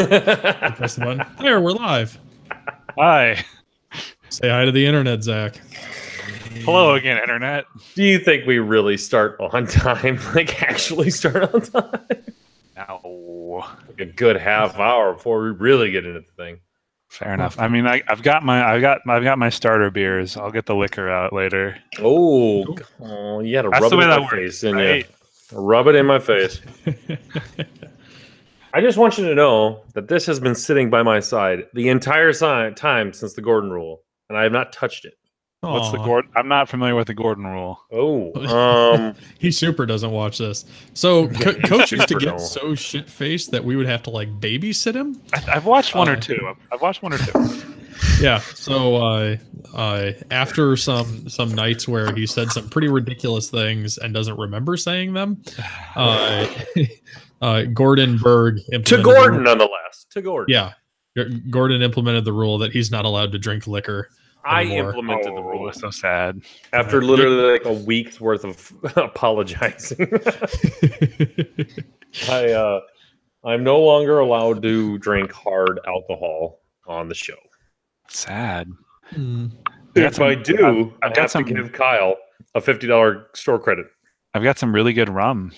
Press the button. There, we're live. Hi. Say hi to the internet, Zach. Hello again, internet. Do you think we really start on time? Like actually start on time? No. Like a good half hour before we really get into the thing. Fair enough. I mean, I've got my starter beers. I'll get the liquor out later. Oh, you had to rub it in my face, didn't you? Rub it in my face. I just want you to know that this has been sitting by my side the entire time since the Gordon rule, and I have not touched it. What's the Gordon? I'm not familiar with the Gordon rule. Oh, he super doesn't watch this. So Coach used to get so shit faced that we would have to like babysit him. I've watched one or two. I've watched one or two. Yeah. So after some nights where he said some pretty ridiculous things and doesn't remember saying them, Gordon Berg to Gordon nonetheless. To Gordon. Yeah. Gordon implemented the rule that he's not allowed to drink liquor. I implemented the rule. It's so sad. After literally like a week's worth of apologizing. I'm no longer allowed to drink hard alcohol on the show. Sad. If I do, I have to give Kyle a $50 store credit. I've got some really good rum.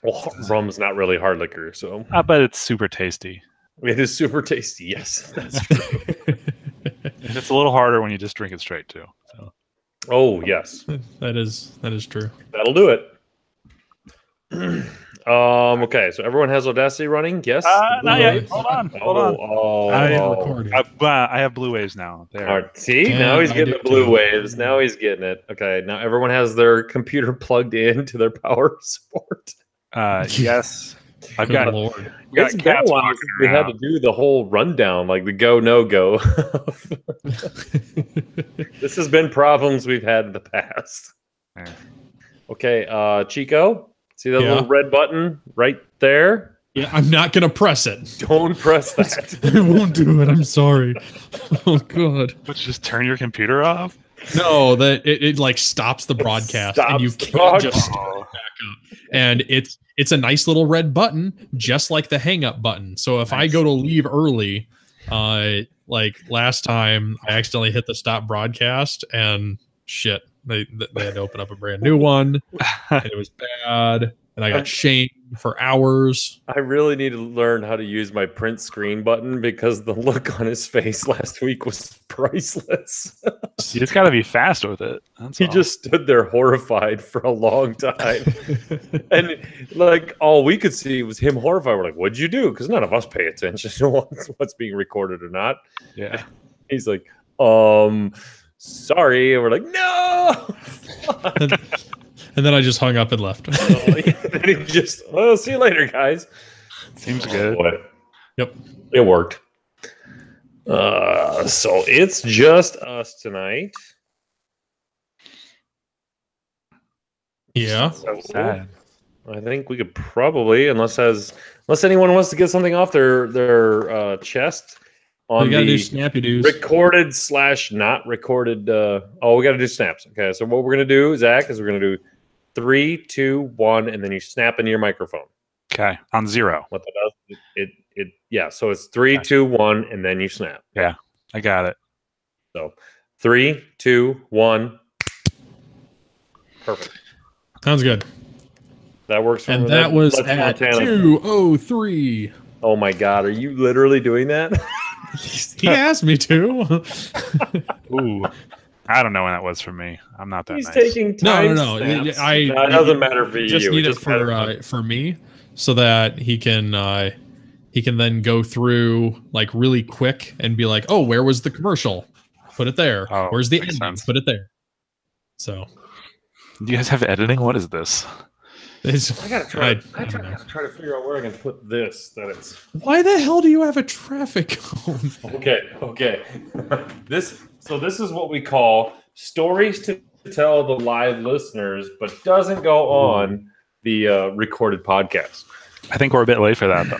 Well, rum's not really hard liquor, so. I bet it's super tasty. It is super tasty, yes. That's true. And it's a little harder when you just drink it straight too. So. Oh yes, that is true. That'll do it. Okay, so everyone has Audacity running. Yes. Not yet. Hold on. I have blue waves now. There. All right. See, now he's getting the blue waves. Now he's getting it. Okay, now everyone has their computer plugged in to their power support. Yes. I've got it's been a while since we had to do the whole rundown, like the go no go. This has been problems we've had in the past. Yeah. Okay, Chico, see that little red button right there? Yeah, I'm not gonna press it. Don't press that. I won't do it. I'm sorry. Oh God. But just turn your computer off. No, that it like stops the broadcast, and you can't just start it back up. And it's a nice little red button, just like the hang up button. So if I go to leave early, like last time, I accidentally hit the stop broadcast, and shit, they had to open up a brand new one, and it was bad, and I got shamed for hours. I really need to learn how to use my print screen button because the look on his face last week was priceless. You just got to be fast with it. He just stood there horrified for a long time. And like all we could see was him horrified. We're like, what'd you do? Because none of us pay attention to what's being recorded or not. Yeah. He's like, sorry. And we're like, no. And then I just hung up and left. And he just, well, see you later, guys. Seems good. Yep. It worked. So it's just us tonight. Yeah. So sad. I think we could probably, unless anyone wants to get something off their chest on gotta the do snappy doos. recorded / not recorded. We got to do snaps. Okay, so what we're gonna do, Zach, is we're gonna do 3, 2, 1, and then you snap into your microphone. Okay, on 0. What that does, so it's 3, 2, 1, and then you snap. Yeah, I got it. So 3, 2, 1. Perfect. Sounds good. That works for me. And that was at 2:03. Oh my God, are you literally doing that? He asked me to. Ooh. I don't know when that was for me. I'm not that He's nice. taking time. No. It doesn't matter for you. Just need it for me, so that he can then go through like really quick and be like, oh, where was the commercial? Put it there. Oh, where's the ending? Put it there. So, do you guys have editing? What is this? I gotta try to figure out where I can put this. Why the hell do you have a traffic cone? Okay. This is what we call stories to tell the live listeners, but doesn't go on the recorded podcast. I think we're a bit late for that, though.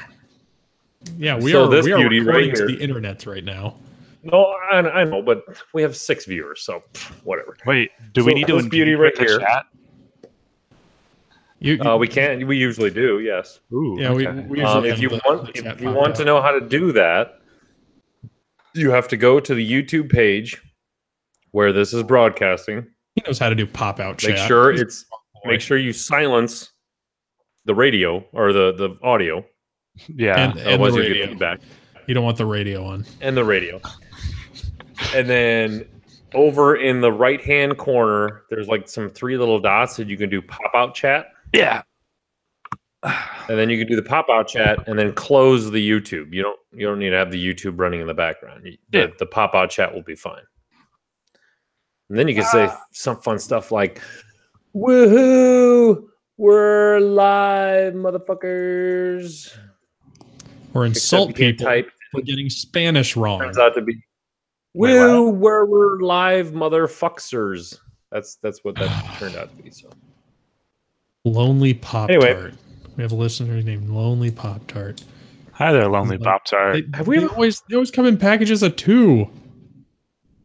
Yeah, we are recording to the internet right now. No, I know, but we have 6 viewers, so whatever. Wait, do we need to beauty right here? Chat? We can. We usually do. Yes. Ooh, yeah, okay. we usually If you have want, the chat if you popped want up. to know how to do that, you have to go to the YouTube page where this is broadcasting. He knows how to do pop out chat. Make sure you silence the radio or the audio. Yeah. and Otherwise, the you get radio. feedback. You don't want the radio on. And the radio. And then over in the right-hand corner, there's like some 3 little dots that you can do pop-out chat. Yeah. And then you can do the pop-out chat and then close the YouTube. You don't need to have the YouTube running in the background. The pop-out chat will be fine. And then you can say some fun stuff like, "Woohoo! We're live, motherfuckers!" Or insult Except you can't people type. for getting Spanish wrong. Turns out to be Wait, "Woo! We're live, motherfuckers!" That's what that turned out to be. So Lonely Pop Anyway. Tart. We have a listener named Lonely Pop Tart. Hi there, Lonely Pop Tart. They always come in packages of 2.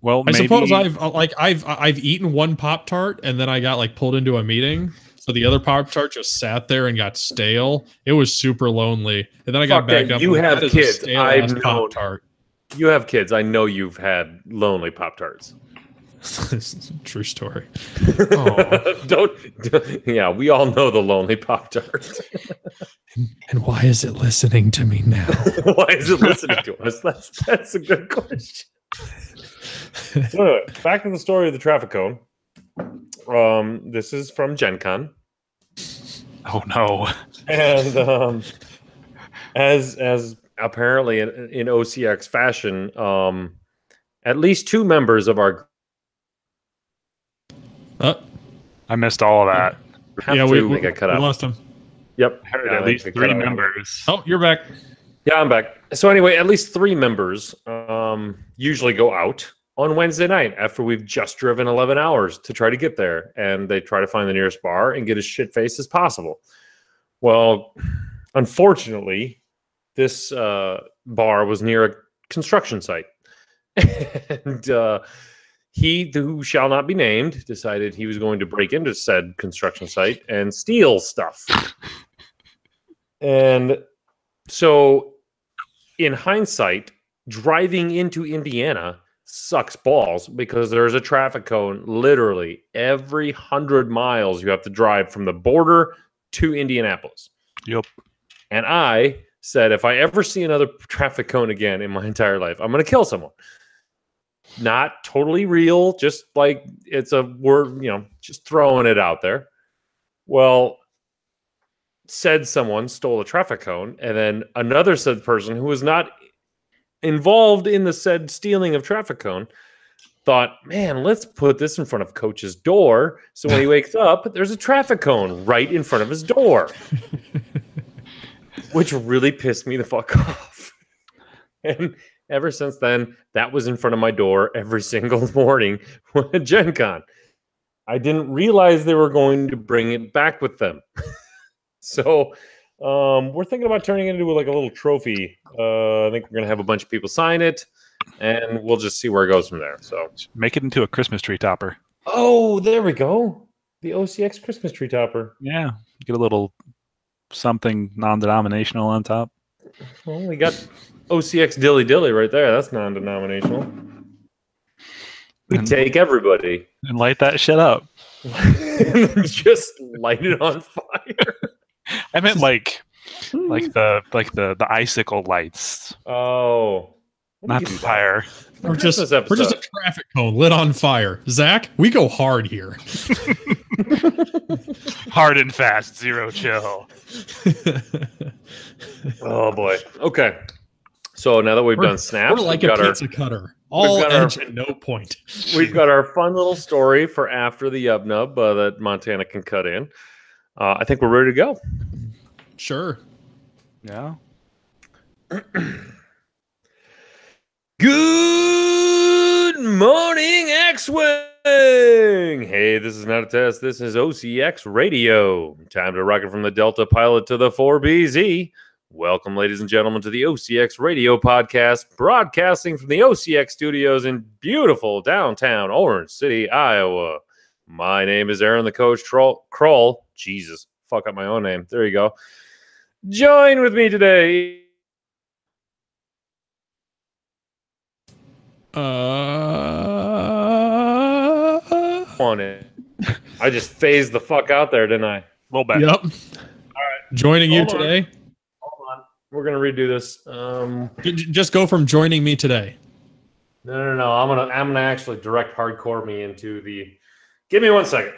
Well, I maybe, suppose I've eaten one Pop Tart and then I got like pulled into a meeting. So the other Pop Tart just sat there and got stale. It was super lonely. And then I got back up. You and have that is a kids. stale-ass I've known. Pop-Tart. you have kids. I know you've had lonely Pop-Tarts. This is a true story. don't. Yeah, we all know the lonely Pop-Tart. And why is it listening to me now? Why is it listening to us? That's a good question. So anyway, back to the story of the traffic cone. This is from Gen Con. Oh no. And as apparently in OCX fashion, at least 2 members of our I missed all of that. we got cut out. lost him. Yep. I heard Yeah, at they least got 3 cut out. members. Oh, you're back. Yeah, I'm back. So anyway, at least 3 members usually go out on Wednesday night after we've just driven 11 hours to try to get there, and they try to find the nearest bar and get as shit-faced as possible. Well, unfortunately, this bar was near a construction site, and he, who shall not be named, decided he was going to break into said construction site and steal stuff. And so, in hindsight, driving into Indiana sucks balls because there's a traffic cone literally every 100 miles you have to drive from the border to Indianapolis. Yep. And I said, if I ever see another traffic cone again in my entire life, I'm going to kill someone. Not totally real, just like it's a word, just throwing it out there. Well, said someone stole a traffic cone, and then another said person who was not involved in the said stealing of traffic cone thought, man, let's put this in front of Coach's door. So when he wakes up, there's a traffic cone right in front of his door, which really pissed me the fuck off. And ever since then, that was in front of my door every single morning at Gen Con. I didn't realize they were going to bring it back with them. So we're thinking about turning it into like a little trophy. I think we're going to have a bunch of people sign it, and we'll just see where it goes from there. So Make it into a Christmas tree topper. oh, there we go. The OCX Christmas tree topper. Yeah. Get a little something non-denominational on top. Well, we got OCX Dilly Dilly right there. That's non-denominational. We take everybody And light that shit up. and just light it on fire. I meant like the icicle lights, Oh, not the fire. We're just a traffic cone lit on fire. Zach, we go hard here. Hard and fast, zero chill. Oh boy. Okay. So now that we've done snaps, We're like we've a got pizza cutter. All got edge and no point. we've got our fun little story for after the Yub Nub that Montana can cut in. I think we're ready to go. Sure. Yeah. Good morning, X-Wing! Hey, this is not a test. This is OCX Radio. Time to rocket from the Delta Pilot to the 4BZ. Welcome, ladies and gentlemen, to the OCX Radio podcast, broadcasting from the OCX studios in beautiful downtown Orange City, Iowa. My name is Aaron, the Coach Kroll. Jesus fuck up my own name. There you go. Join with me today. On it. I just phased the fuck out there, didn't I? A little bit. Yep. All right. Joining you today. Hold on. We're gonna redo this. Just go from joining me today. No. I'm gonna actually direct hardcore me into the. Give me 1 second.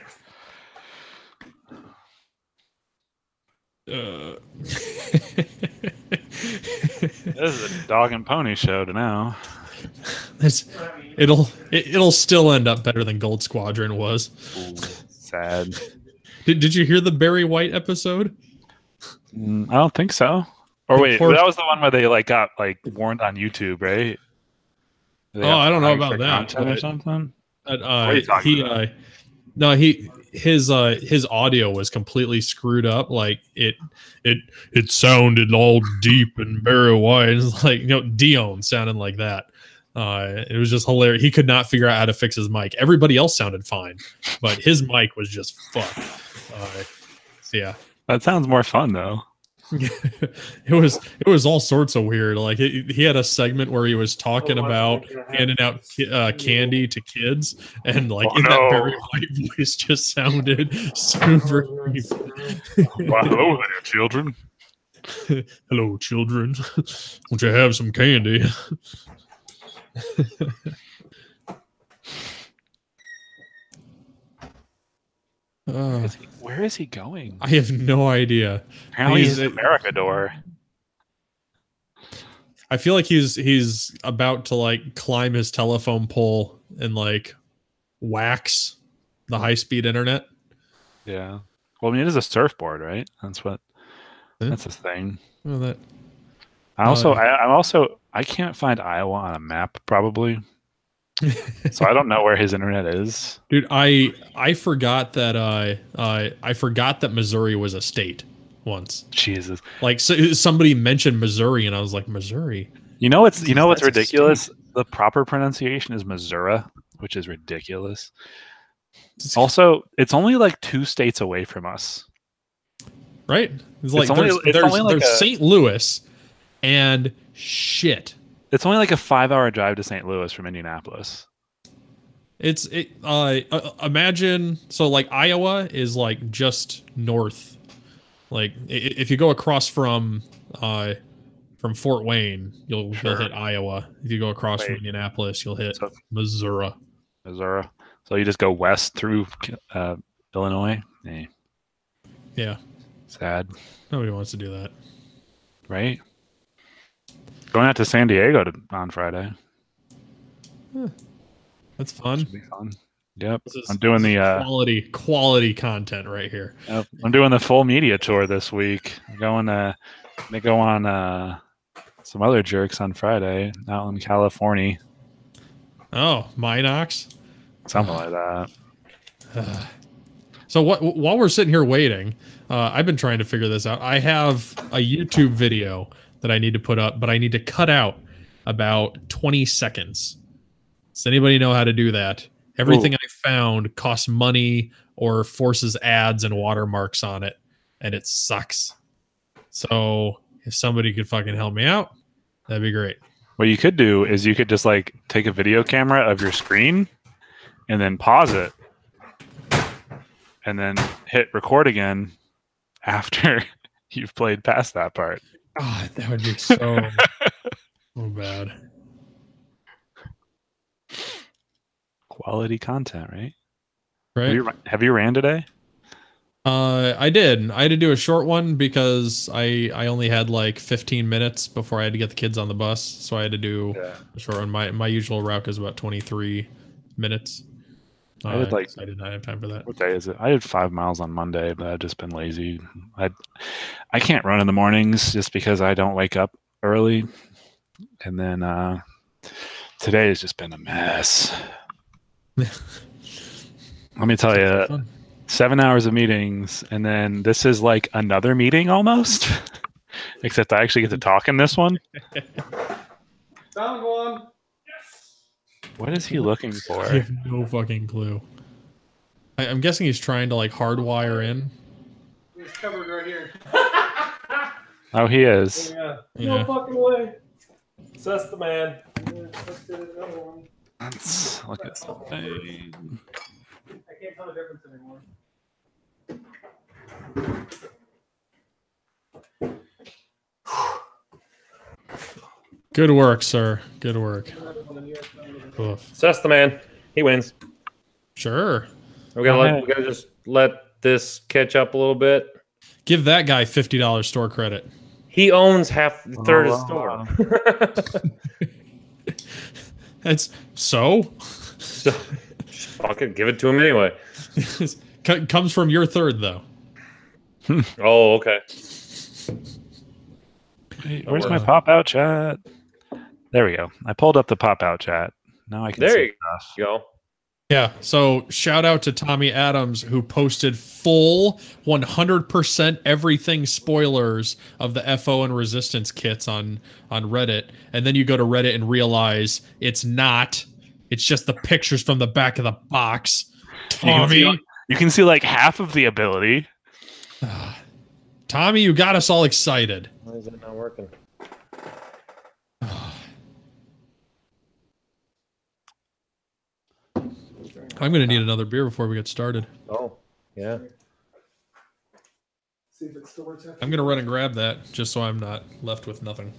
This is a dog and pony show to now. It'll still end up better than Gold Squadron was. Ooh, sad. Did you hear the Barry White episode? I don't think so. Or wait, that was the one where they got warned on YouTube, right? I don't know about that. Or something. His audio was completely screwed up. Like it sounded all deep and Barry White. It's like, Dion sounded like that. It was just hilarious. He could not figure out how to fix his mic. Everybody else sounded fine, but his mic was just fucked. Yeah, that sounds more fun though. it was all sorts of weird. Like he had a segment where he was talking about handing out candy to kids, and that Barry White voice just sounded super creepy. Well, hello there, children. Hello, children. Won't you have some candy? Where is he going? I have no idea. Apparently he's America door. I feel like he's about to climb his telephone pole and wax the high-speed internet. Yeah. Well, I mean, it is a surfboard, right? That's his thing. Well, I can't find Iowa on a map probably. So I don't know where his internet is. Dude, I forgot that I forgot that Missouri was a state once. Jesus. Somebody mentioned Missouri and I was like, Missouri? What's ridiculous? The proper pronunciation is Missouri, which is ridiculous. Also, it's only 2 states away from us. Right? There's St. Louis and shit. It's only a 5-hour drive to St. Louis from Indianapolis. Imagine, so Iowa is just north. If you go across from Fort Wayne, you'll hit Iowa. If you go across from Indianapolis, you'll hit Missouri. So you just go west through Illinois. Yeah. Sad. Nobody wants to do that. Right? Going out to San Diego on Friday. That's fun. Should be fun. Yep. I'm doing the quality content right here. Yep. I'm doing the full media tour this week. They go on some other jerks on Friday out in California. Oh, Minox? Something like that. So while we're sitting here waiting, I've been trying to figure this out. I have a YouTube video that I need to put up, but I need to cut out about 20 seconds. Does anybody know how to do that? Everything I found costs money or forces ads and watermarks on it, and it sucks. So if somebody could fucking help me out, that'd be great. What you could do is you could just take a video camera of your screen and then pause it and then hit record again after you've played past that part. Oh, that would be so bad. Quality content, right? Right. Have you ran today? I did. I had to do a short one because I only had 15 minutes before I had to get the kids on the bus, so I had to do a short one. My usual route is about 23 minutes. I did not have time for that. What day is it? I did 5 miles on Monday, but I've just been lazy. I can't run in the mornings just because I don't wake up early. And then today has just been a mess. Let me tell you, 7 hours of meetings, and then this is another meeting almost, except I actually get to talk in this one. Sound one. What is he looking for? I have no fucking clue. I'm guessing he's trying to hardwire in. He's covered right here. Oh, he is. Yeah. Yeah. No fucking way. That's the man. Let's look at something. I can't tell the difference anymore. Good work, sir. Good work. Oof. That's the man. He wins. Sure. We gotta just let this catch up a little bit. Give that guy $50 store credit. He owns half the third of the store. That's so. So fuck it, give it to him anyway. Comes from your third though. Oh, okay. Hey, where's my pop out chat? There we go. I pulled up the pop out chat. Now I can There see you stuff. go. Yeah. So shout out to Tommy Adams who posted full 100% everything spoilers of the FO and resistance kits on Reddit. And then you go to Reddit and realize it's not. It's just the pictures from the back of the box. Tommy. You can see like half of the ability. Tommy, you got us all excited. Why is it not working? I'm going to need another beer before we get started. Oh, yeah. See if it still works out. I'm going to run and grab that just so I'm not left with nothing.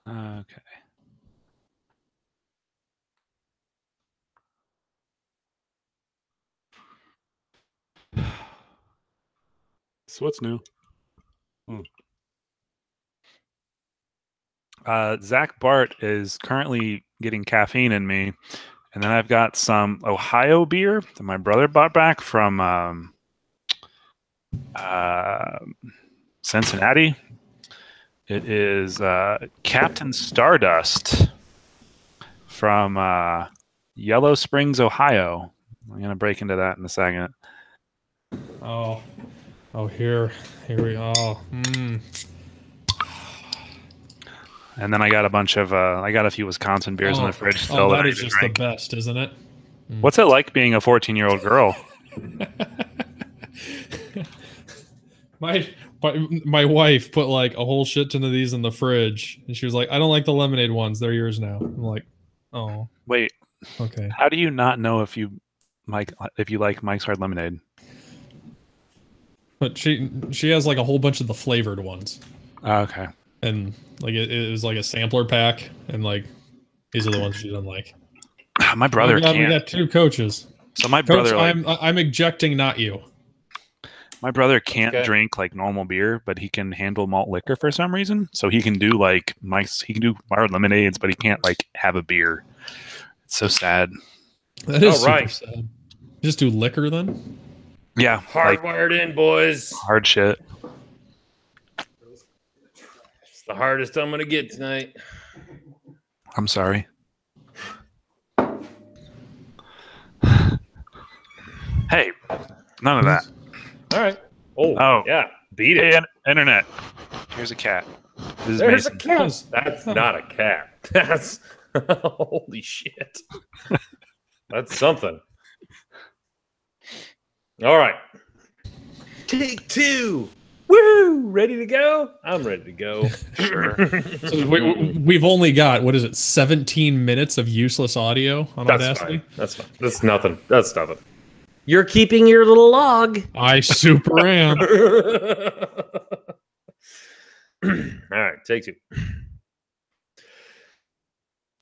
Okay. So what's new? Zach Bart is currently getting caffeine in me, and then I've got some Ohio beer that my brother bought back from Cincinnati. It is Captain Stardust from Yellow Springs, Ohio. I'm gonna break into that in a second. Oh, here we go. And then I got a bunch of I got a few Wisconsin beers in the fridge still. That is just the best, isn't it? What's it like being a 14-year-old girl? My wife put like a whole shit ton of these in the fridge, and she was like, "I don't like the lemonade ones. They're yours now." I'm like, "Oh, Wait, okay." how do you not know if you like Mike's Hard Lemonade? But she has like a whole bunch of the flavored ones. Oh, okay. And like it was like a sampler pack, and like these are the ones she doesn't like. My brother can't. We got two coaches. So my Coach, brother, I'm ejecting, not you. My brother can't drink like normal beer, but he can handle malt liquor for some reason. So he can do like he can do hard lemonades, but he can't like have a beer. It's so sad. That is super sad. Just do liquor then? Yeah, hardwired in, boys. Hard shit. It's the hardest I'm gonna get tonight. I'm sorry. Hey, none of that. All right. Oh, yeah. Beat it. Hey, internet. Here's a cat. This is There's Mason. a cat. That's not a cat. That's holy shit. That's something. All right. Take two. Woo! Ready to go? I'm ready to go. Sure. So we've only got, what is it, 17 minutes of useless audio on Audacity? Fine. That's fine. That's nothing. That's nothing. You're keeping your little log. I super am. All right, take two.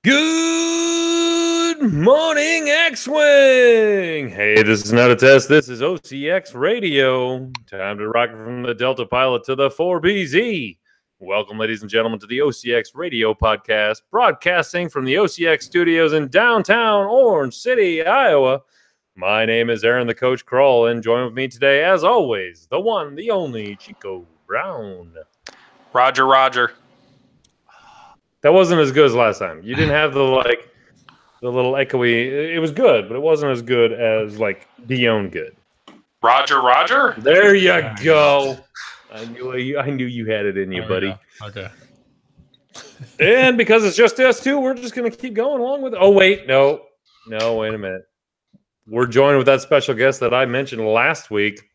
Good morning, X-Wing. Hey, this is not a test. This is OCX Radio. Time to rock from the Delta Pilot to the 4BZ. Welcome, ladies and gentlemen, to the OCX Radio Podcast, broadcasting from the OCX studios in downtown Orange City, Iowa. My name is Aaron, the Coach Kroll, and join with me today, as always, the one, the only, Chico Brown. Roger. That wasn't as good as last time. You didn't have the little echoey. It was good, but it wasn't as good as Dion good. Roger. There you go. I knew you had it in you, buddy. Yeah. Okay. And because it's just us two, we're just gonna keep going along with it. Oh wait, no. No, wait a minute. We're joined with that special guest that I mentioned last week.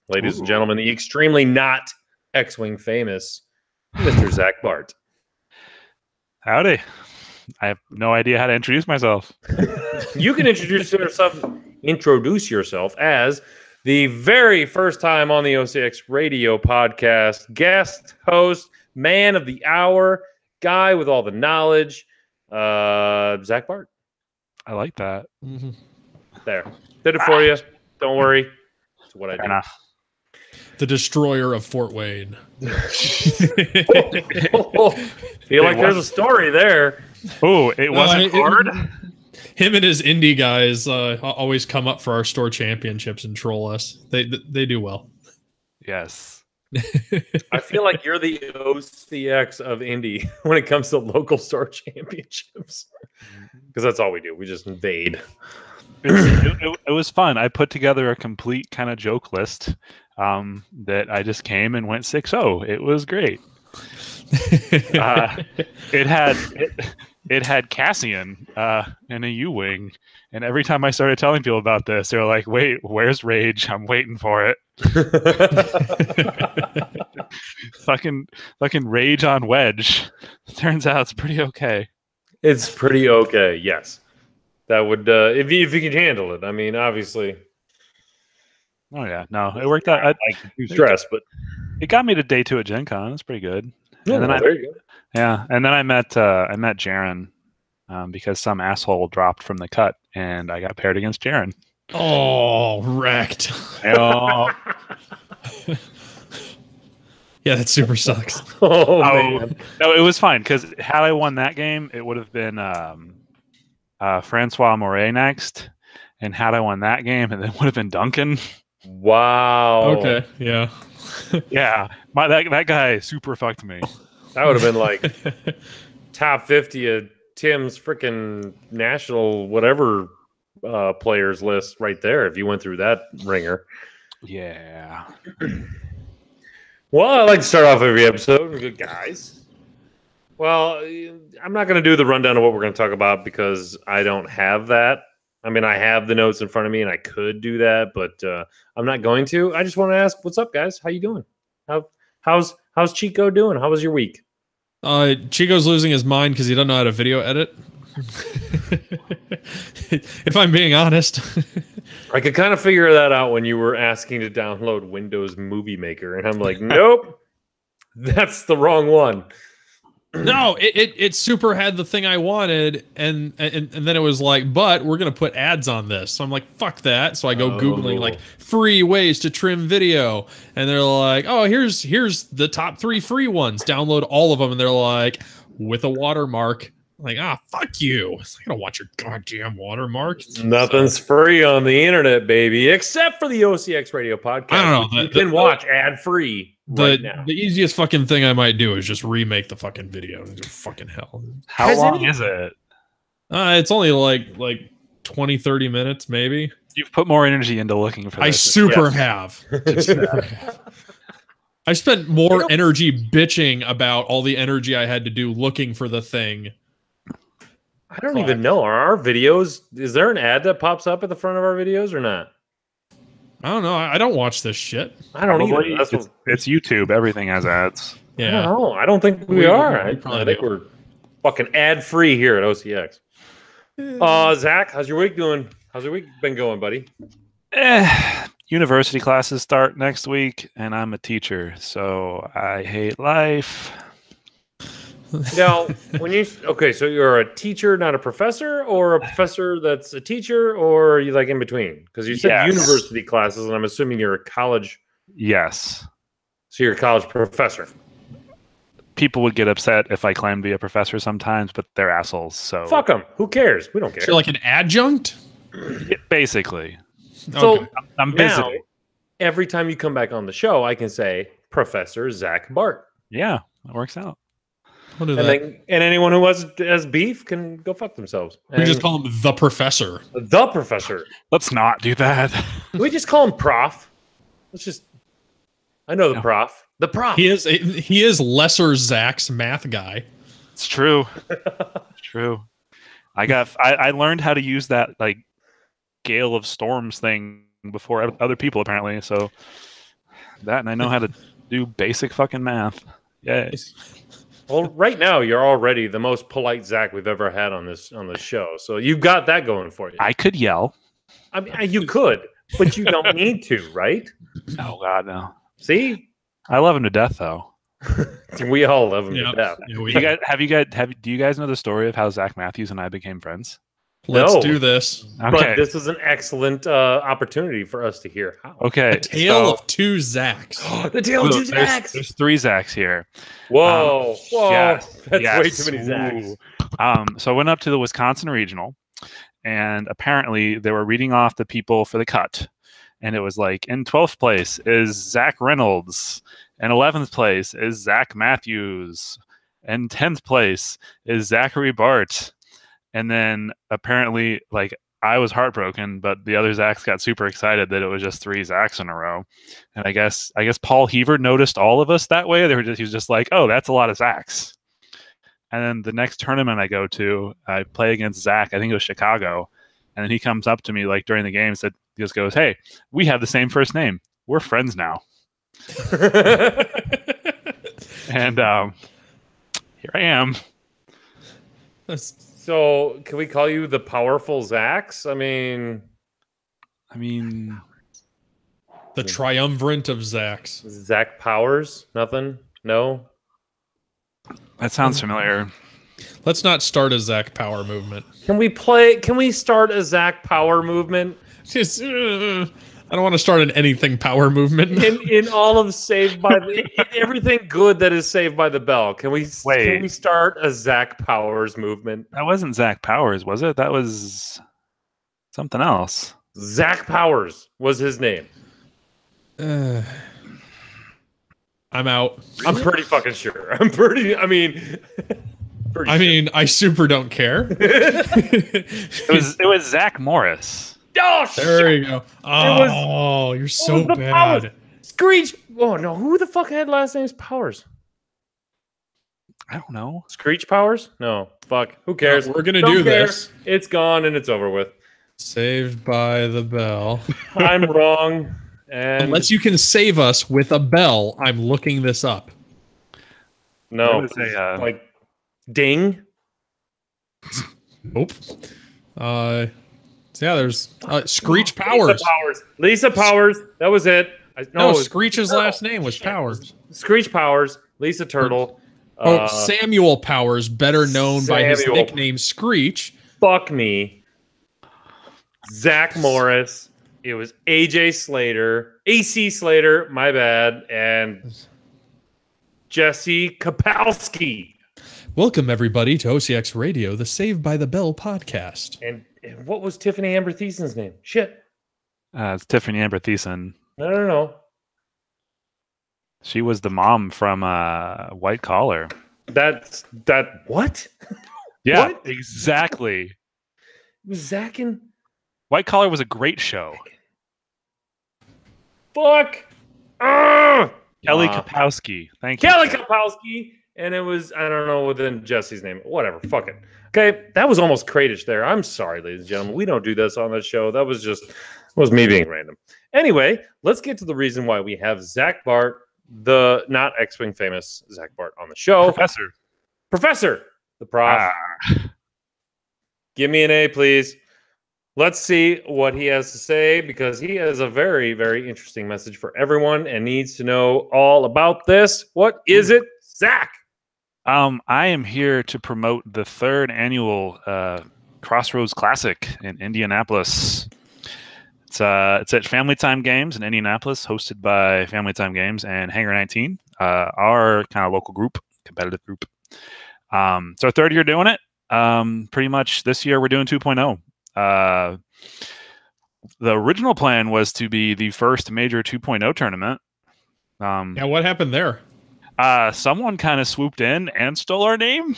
Ladies and gentlemen, the extremely not X-Wing famous Mr. Zach Bart. Howdy. I have no idea how to introduce myself. You can introduce yourself as the very first time on the OCX radio podcast, guest host, man of the hour, guy with all the knowledge, Zach Bart. I like that. Mm-hmm. There. Did it for you. Don't worry. That's what I do. Enough. The destroyer of Fort Wayne. Feel like there's a story there. Oh, it wasn't hard? Him and his indie guys always come up for our store championships and troll us. They do well. Yes. I feel like you're the OCX of indie when it comes to local store championships. Because that's all we do. We just invade. It was fun. I put together a complete kind of joke list that I just came and went 6-0. It was great. It had Cassian and a U-wing, and every time I started telling people about this, they were like, "Wait, where's Rage? I'm waiting for it." fucking Rage on Wedge. Turns out it's pretty okay. It's pretty okay. Yes, that would if you can handle it. I mean, obviously. Oh yeah, no, it worked out. I stress, but it got me to day 2 at Gen Con. It's pretty good. Yeah, and then there you go. Yeah, and then I met Jaren because some asshole dropped from the cut, and I got paired against Jaren. Oh, wrecked. Oh. Yeah, that super sucks. Oh man. No, it was fine because had I won that game, it would have been Francois Moret next, and had I won that game, and then would have been Duncan. Wow. Okay. Yeah. Yeah, that guy super fucked me. That would have been like top 50 of Tim's freaking national whatever players list right there if you went through that ringer. Yeah. Well, I like to start off every episode with good guys. Well, I'm not going to do the rundown of what we're going to talk about because I don't have that. I mean, I have the notes in front of me and I could do that, but I'm not going to. I just want to ask, what's up, guys? How you doing? How's Chico doing? How was your week? Chico's losing his mind because he doesn't know how to video edit. If I'm being honest. I could kind of figure that out when you were asking to download Windows Movie Maker, and I'm like, nope, that's the wrong one. No, it super had the thing I wanted, and then it was like, but we're gonna put ads on this. So I'm like, fuck that. So I go Googling like free ways to trim video, and they're like, oh, here's the top 3 free ones. Download all of them, and they're like, with a watermark. Like, fuck you. I'm not gonna watch your goddamn watermark. Nothing's free on the internet, baby, except for the OCX radio podcast. I don't know. You can watch ad free. Right now. The easiest fucking thing I might do is just remake the fucking video. Fucking hell. How long is it? It's only like 20, 30 minutes, maybe. You've put more energy into looking for this. I super have. I spent more energy bitching about all the energy I had to do looking for the thing. I don't even know. Are our videos, is there an ad that pops up at the front of our videos or not? I don't know. I don't watch this shit. I don't either. It's YouTube. Everything has ads. Yeah. I don't think we are. I think we're fucking ad free here at OCX. Zach, how's your week doing? How's your week been going, buddy? University classes start next week, and I'm a teacher, so I hate life. Now, so you're a teacher, not a professor, or a professor that's a teacher, or are you like in between? Because you said university classes, and I'm assuming you're a college. Yes. So you're a college professor. People would get upset if I claim to be a professor sometimes, but they're assholes. So fuck them. Who cares? We don't care. So you're like an adjunct? Basically. So I'm busy. Now, every time you come back on the show, I can say Professor Zach Bart. Yeah, that works out. And anyone who has beef can go fuck themselves. We just call him the professor. The professor. Let's not do that. We just call him prof. I know the prof. The prof. He is lesser Zach's math guy. It's true. It's true. I learned how to use that like Gale of Storms thing before other people apparently. So that, and I know how to do basic fucking math. Yay. Well, right now you're already the most polite Zach we've ever had on the show. So you've got that going for you. I could yell. I mean, you could, but you don't need to, right? Oh God, no. See, I love him to death, though. we all love him to death. Yeah, do you guys know the story of how Zach Matthews and I became friends? Let's do this. Okay. But this is an excellent opportunity for us to hear how. Okay. A tale of two Zachs. The tale of two Zachs. There's three Zachs here. Whoa. Yes, That's yes. way too many Zachs. So I went up to the Wisconsin Regional, and apparently they were reading off the people for the cut. And it was like, in 12th place is Zach Reynolds. In 11th place is Zach Matthews. In 10th place is Zachary Bart. And then apparently, like, I was heartbroken, but the other Zachs got super excited that it was just three Zachs in a row. And I guess Paul Heaver noticed all of us that way. He was just like, oh, that's a lot of Zachs. And then the next tournament I go to, I play against Zach. I think it was Chicago. And then he comes up to me like during the game and he just goes, hey, we have the same first name. We're friends now. And here I am. So can we call you the powerful Zachs? I mean, the triumvirate of Zachs. Zach Powers? Nothing? No? That sounds familiar. Let's not start a Zach Power movement. Can we start a Zach Power movement? Just, I don't want to start an anything power movement. In all of Saved by the everything good that is Saved by the Bell. Can we start a Zach Powers movement? That wasn't Zach Powers, was it? That was something else. Zach Powers was his name. I'm out. I'm pretty fucking sure. I super don't care. It was Zach Morris. Oh, there you go. Oh, you're so bad. Powers? Screech. Oh no, who the fuck had last name's Powers? I don't know. Screech Powers? No, fuck. Who cares? No, we're gonna do this. It's gone and it's over with. Saved by the Bell. I'm wrong. And unless you can save us with a bell, I'm looking this up. No, like ding. Nope. Yeah, there's Screech Powers. Lisa Powers. That was it. No, Screech's last name was Powers. Screech Powers. Lisa Turtle. Samuel Powers, better known by his nickname Screech. Fuck me. Zach Morris. It was AC Slater, my bad, and Jesse Kapowski. Welcome, everybody, to OCX Radio, the Saved by the Bell podcast. And what was Tiffany Amber Thiessen's name? Shit. It's Tiffany Amber Thiessen. No. She was the mom from White Collar. What? Yeah, what? Exactly. It was Zach and... White Collar was a great show. Fuck. Kelly Kapowski. Thank you. Kelly Kapowski. And it was, I don't know within Jesse's name. Whatever. Fuck it. Okay. That was almost cratish there. I'm sorry, ladies and gentlemen. We don't do this on this show. That was me being random. Anyway, let's get to the reason why we have Zach Bart, the not X-Wing famous Zach Bart, on the show. Professor. The prof. Give me an A, please. Let's see what he has to say, because he has a very, very interesting message for everyone and needs to know all about this. What is it, Zach? I am here to promote the 3rd annual Crossroads Classic in Indianapolis. It's at Family Time Games in Indianapolis, hosted by Family Time Games and Hangar 19, our kind of local group, competitive group. It's our 3rd year doing it. Pretty much this year we're doing 2.0. The original plan was to be the first major 2.0 tournament. What happened there? Someone kind of swooped in and stole our name.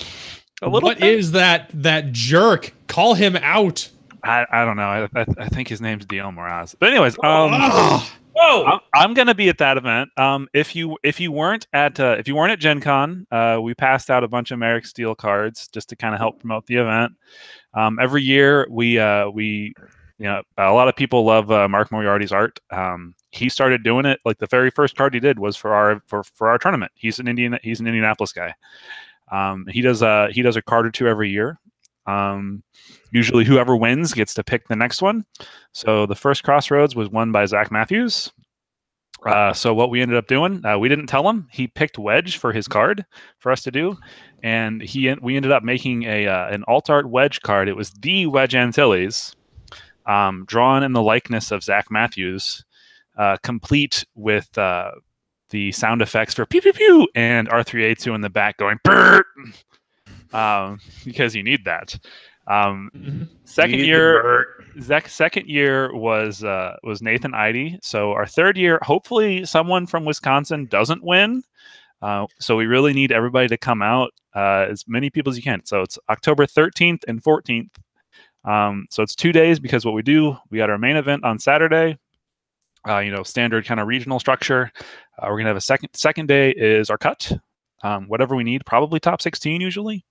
What is that jerk? Call him out. I don't know. I think his name's Dion Moraz. But anyways, I'm gonna be at that event. If you weren't at Gen Con, we passed out a bunch of Merrick Steel cards just to kind of help promote the event. Every year we you know, a lot of people love Mark Moriarty's art. He started doing it, like the very first card he did was for our tournament. He's an Indianapolis guy. He does a card or two every year. Usually whoever wins gets to pick the next one. So the first Crossroads was won by Zach Matthews. So what we ended up doing, we didn't tell him. He picked Wedge for his card for us to do, and we ended up making an alt art Wedge card. It was the Wedge Antilles, drawn in the likeness of Zach Matthews, complete with the sound effects for pew pew pew and R3A2 in the back going Bert, because you need that. Second year was Nathan Eide. So our third year, hopefully someone from Wisconsin doesn't win. So we really need everybody to come out, as many people as you can. So it's October 13th and 14th. So it's 2 days, because what we got our main event on Saturday, standard kind of regional structure. We're going to have a second day is our cut, whatever we need, probably top 16 usually.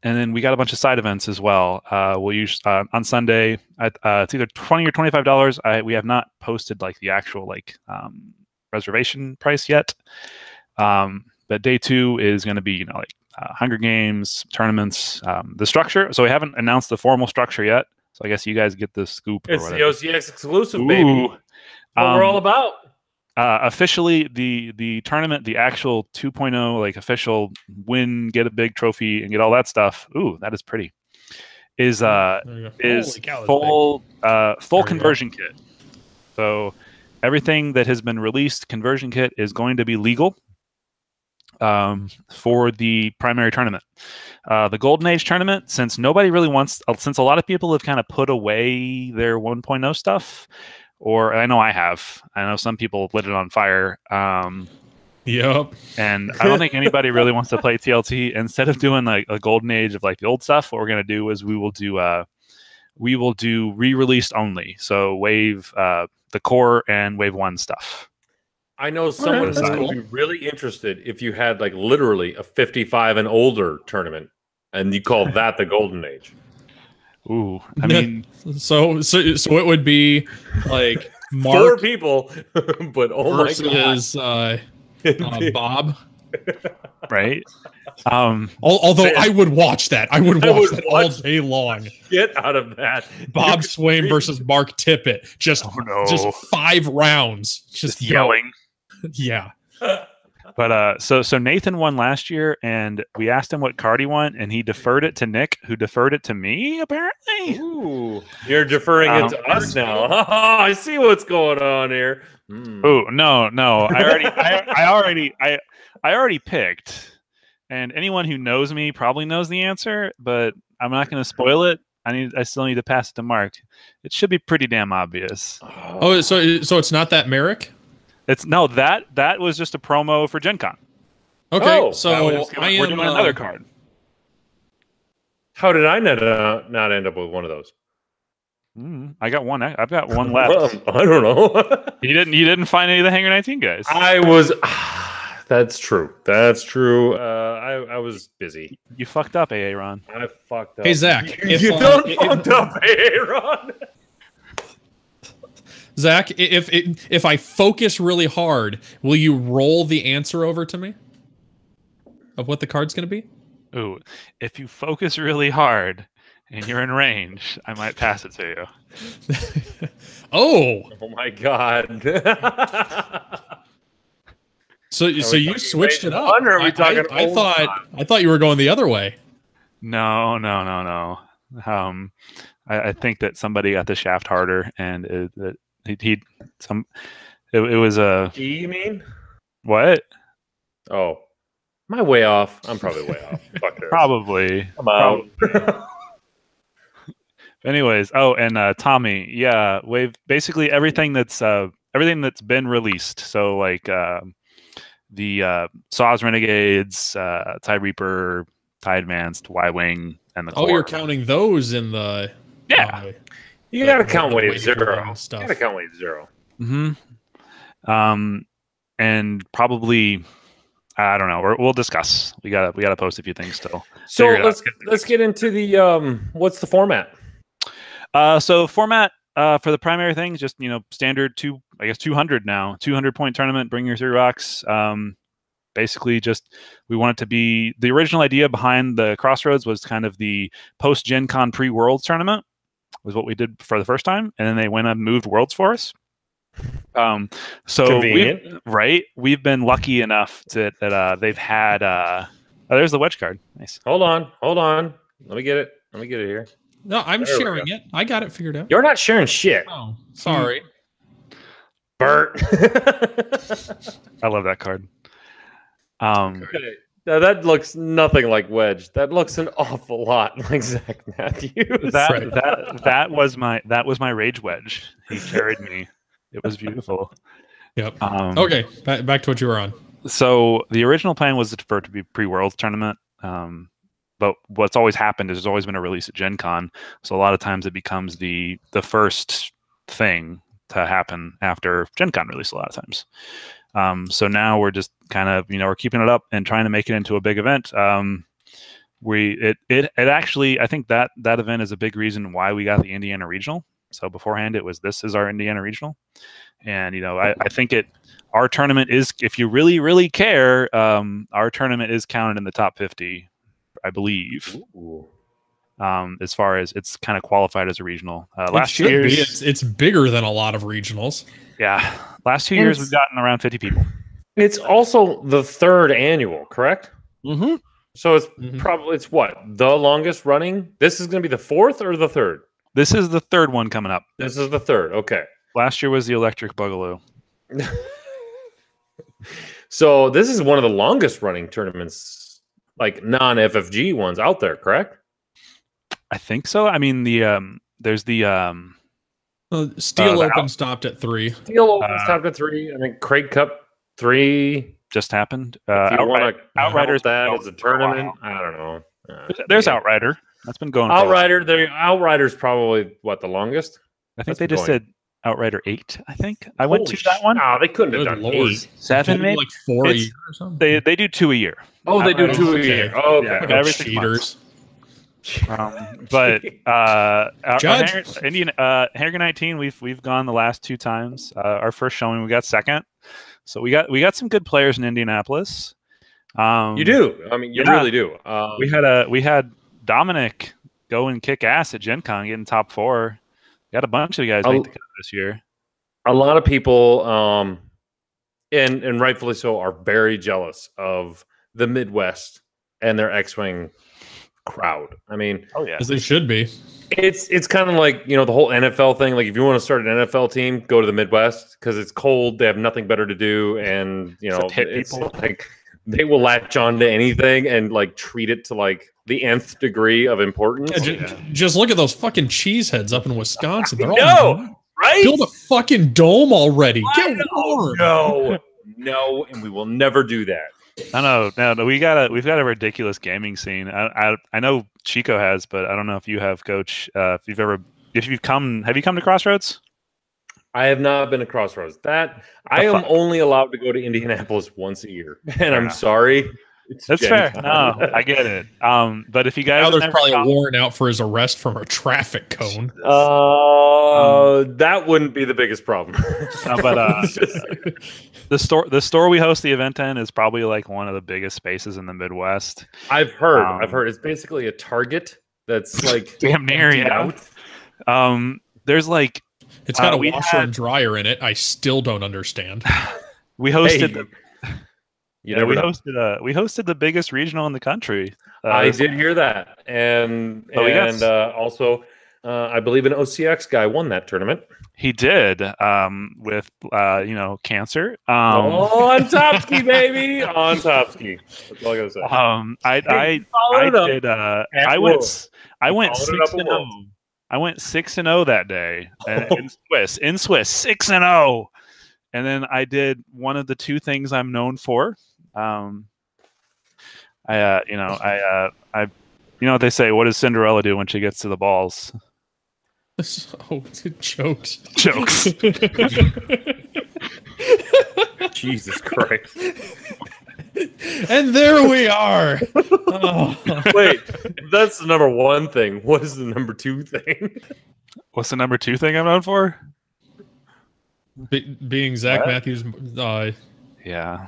And then we got a bunch of side events as well. We'll use on Sunday. It's either $20 or $25. We have not posted like the actual reservation price yet. But day 2 is going to be Hunger Games tournaments. The structure. So we haven't announced the formal structure yet. So I guess you guys get the scoop. It's the OCX exclusive, baby. What we're all about. Officially, the tournament, the actual 2.0, official win, get a big trophy, and get all that stuff. Ooh, that is pretty. Is full conversion kit. So everything that has been released, conversion kit, is going to be legal for the primary tournament. The Golden Age tournament, since nobody really wants, since a lot of people have kind of put away their 1.0 stuff. Or I know some people lit it on fire. Yep. And I don't think anybody really wants to play TLT. Instead of doing a golden age of the old stuff, what we're gonna do is we will do re-released only. So wave the core and wave 1 stuff. I know someone who would be really interested if you had literally a 55 and older tournament, and you call that the Golden Age. Ooh, I mean, so it would be Mark 4 people, but versus Bob, right? Although I would watch that, I would watch that all day long. Get out of that, Bob Swain versus Mark Tippett, just 5 rounds, just yelling. Yeah. But so Nathan won last year, and we asked him what card he won, and he deferred it to Nick, who deferred it to me, apparently. Ooh, you're deferring it to us now. I see what's going on here. Oh no! I already picked, and anyone who knows me probably knows the answer, but I'm not going to spoil it. I still need to pass it to Mark. It should be pretty damn obvious. Oh, so it's not that Merrick? That was just a promo for Gen Con. Okay, so we're doing another card. How did I not end up with one of those? I got one. I've got one left. I don't know. You didn't find any of the Hangar 19 guys. I was. That's true. I was busy. You fucked up, AA Ron. I fucked up. Hey Zach, you don't fucked up, AA Ron. Zach, if I focus really hard, will you roll the answer over to me of what the card's going to be? Ooh, if you focus really hard and you're in range, I might pass it to you. Oh my God. So you switched it up. I thought you were going the other way. No. I think that somebody got the shaft harder, and it was a. You mean what? Oh, am I way off? I'm probably way off. Fuck this. Probably. I'm out. Anyways, and Tommy, yeah, basically everything that's been released. So the Saws Renegades, Tide Reaper, Tide Advanced, Y-Wing, and the core. You're counting those in the you gotta count wave 0 stuff. You gotta count wave 0. And probably I don't know. We'll discuss. We gotta post a few things still. So let's get into the what's the format? So format for the primary things, just standard 200 now, 200-point tournament. Bring your 3 rocks. Basically, just we want it to be the original idea behind the Crossroads was kind of the post Gen Con pre-Worlds tournament was what we did for the first time, and then they went and moved Worlds for us. So we've been lucky enough that they've had. Oh, there's the wedge card. Nice. Hold on. Let me get it here. No, I'm sharing it. I got it figured out. You're not sharing shit. Oh, sorry, Bert. I love that card. Okay. Now that looks nothing like Wedge. That looks an awful lot like Zach Matthews. That was my rage wedge. He carried me. It was beautiful. Yep. Okay, back to what you were on. So the original plan was for it to be pre-Worlds tournament. But what's always happened is there's always been a release at Gen Con. So a lot of times it becomes the first thing to happen after Gen Con release a lot of times. So now we're just kind of, we're keeping it up and trying to make it into a big event. It actually, I think that event is a big reason why we got the Indiana Regional. So beforehand it was, this is our Indiana Regional. And, I think our tournament is, if you really, really care, our tournament is counted in the top 50, I believe. As far as it's kind of qualified as a regional. Last year, it's bigger than a lot of regionals. Yeah. Last 2 years, we've gotten around 50 people. It's also the 3rd annual, correct? Mm-hmm. So it's probably, it's what? The longest running? This is going to be the 4th or the 3rd? This is the 3rd one coming up. This is the 3rd. Okay. Last year was the Electric Boogaloo. So this is one of the longest running tournaments, like non-FFG ones out there, correct? I think so. I mean, there's the Steel Open stopped at 3. Steel Open stopped at 3. I think Craig Cup 3 just happened. Outriders that as a tournament. I don't know. There's Outrider. That's been going. Outrider. Outrider's probably what, the longest? I think they just said Outrider 8. I think I went to that one. Oh, they couldn't have done 8. 7, maybe like 4 a year or something. They do 2 a year. Oh, they do 2 a year. Oh, okay. Yeah, every cheaters. But Hangar 19, we've gone the last 2 times. Our first showing, we got 2nd. So we got some good players in Indianapolis. You do. I mean, you really do. We had Dominic go and kick ass at Gen Con, getting top 4. Got a bunch of guys make the cut this year. A lot of people, and rightfully so, are very jealous of the Midwest and their X-Wing crowd. I mean, as they should be. It's kind of like, the whole NFL thing. Like, if you want to start an NFL team, go to the Midwest because it's cold. They have nothing better to do, and it's like they will latch on to anything and like treat it to like the nth degree of importance. Just look at those fucking cheeseheads up in Wisconsin. They're all right. Build a fucking dome already. Get warm. No, and we will never do that. No. We've got a ridiculous gaming scene. I know Chico has, but I don't know if you have, Coach. Have you come to Crossroads? I have not been to Crossroads. I am only allowed to go to Indianapolis once a year, and I'm sorry. That's fair. No, I get it. But if you guys, now there's probably a warrant out for his arrest from a traffic cone. That wouldn't be the biggest problem. But the store we host the event in is probably like one of the biggest spaces in the Midwest. I've heard it's basically a Target that's like damn near out. There's like it's got a washer and dryer in it. I still don't understand. We hosted we hosted the biggest regional in the country. I did hear that, and also I believe an OCX guy won that tournament. He did with cancer. On Topsky, baby, on Topsky. That's all I gotta say. I went 6-0. I went 6-0 that day, and in Swiss 6-0, and then I did one of the 2 things I'm known for. You know what they say. What does Cinderella do when she gets to the balls? Oh, jokes. Jesus Christ. And there we are. Oh. Wait, that's the number one thing. What is the number two thing? What's the number 2 thing I'm known for? Being Zach Matthews. Yeah.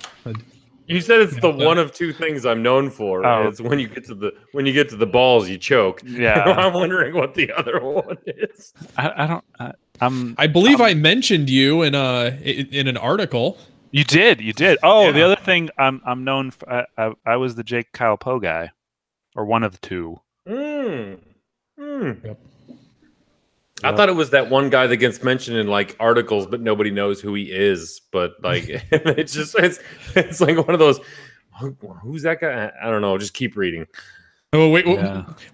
You said it's the one of two things I'm known for. Oh. It's when you get to the balls, you choke. Yeah. I'm wondering what the other one is. I believe I mentioned you in an article. You did. Oh, yeah. The other thing I'm known for, I was the Jake Kyle Poe guy, or one of the two. Yep. I thought it was that one guy that gets mentioned in like articles, but nobody knows who he is. But like, it's like one of those. Who's that guy? I don't know. Just keep reading. Oh,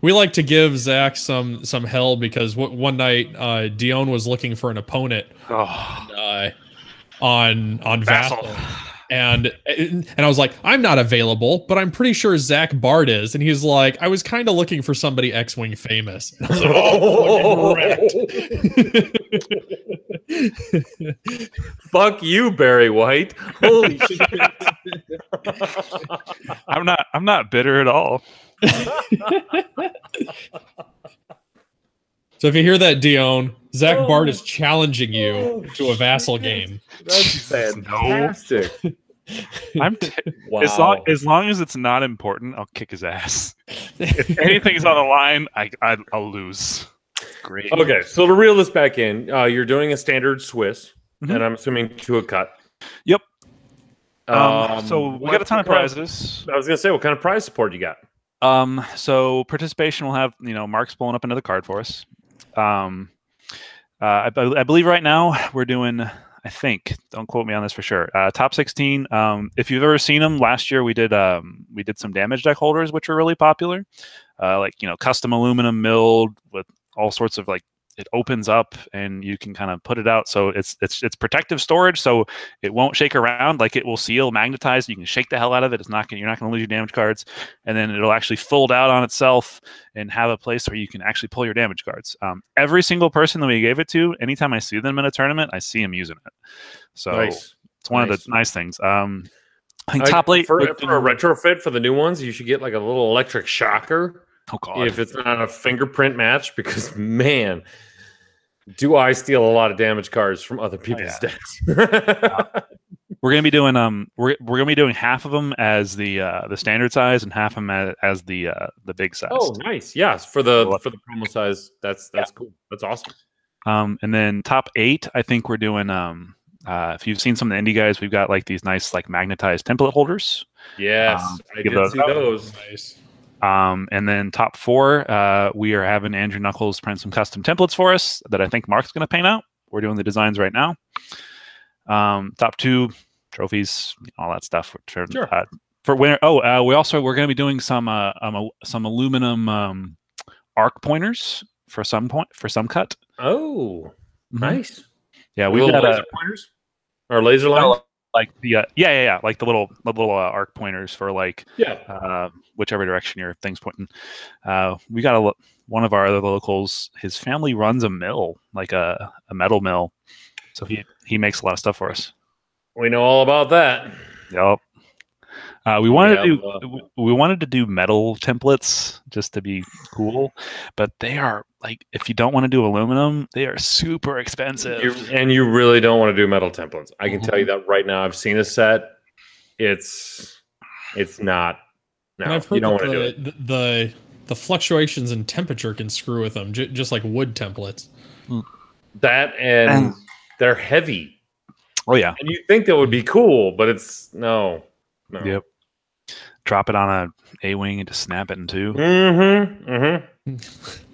we like to give Zach some hell because one night Dion was looking for an opponent on Vassal. And I was like, I'm not available, but I'm pretty sure Zach Bart is. And he's like, I was kind of looking for somebody X-Wing famous. And I was like, wrecked. Fuck you, Barry White. Holy shit. I'm not bitter at all. So if you hear that, Dion, Zach Bart is challenging you to a Vassal game. That's fantastic. Wow. As long as it's not important, I'll kick his ass. If anything's on the line, I'll lose. Great. Okay, so to reel this back in, you're doing a standard Swiss, and I'm assuming to a cut. Yep. So we got a ton of prizes. I was gonna say, what kind of prize support you got? So participation will have Mark's pulling up another card for us. I believe right now we're doing, I think, don't quote me on this for sure, top 16. If you've ever seen them, last year we did some damage deck holders, which were really popular, like custom aluminum milled with all sorts of it opens up and you can kind of put it out, so it's protective storage, so it won't shake around. Like, it will seal, magnetize. You can shake the hell out of it. You're not going to lose your damage cards, and then it'll actually fold out on itself and have a place where you can actually pull your damage cards. Every single person that we gave it to, anytime I see them in a tournament, I see them using it. So nice. It's one of the nice things. I think top late for a retrofit for the new ones, you should get like a little electric shocker. Oh God! If it's not a fingerprint match, because man, do I steal a lot of damage cards from other people's decks. We're gonna be doing we're gonna be doing half of them as the standard size and half of them as the big size. Oh, nice! Yes, for the promo size. That's cool. That's awesome. And then top 8, I think we're doing if you've seen some of the indie guys, we've got like these nice magnetized template holders. Yes, I did see those. Nice. And then top 4, we are having Andrew Knuckles print some custom templates for us that I think Mark's going to paint out. We're doing the designs right now. Top 2, trophies, all that stuff. For winter. We're going to be doing some aluminum arc pointers for some cut. Oh, nice. Yeah, we've got laser pointers or laser lines. Like the like the little arc pointers for whichever direction your thing's pointing. We got one of our other locals. His family runs a mill, like a metal mill, so he makes a lot of stuff for us. We know all about that. Yep. We wanted to do metal templates just to be cool, but they are if you don't want to do aluminum, they are super expensive. And you really don't want to do metal templates. I can tell you that right now. I've seen a set. It's not. No, I've heard you don't want to do it. The fluctuations in temperature can screw with them, just like wood templates. That and they're heavy. Oh yeah. And you think that would be cool, but it's no. Yep. Drop it on a A-wing and just snap it in two.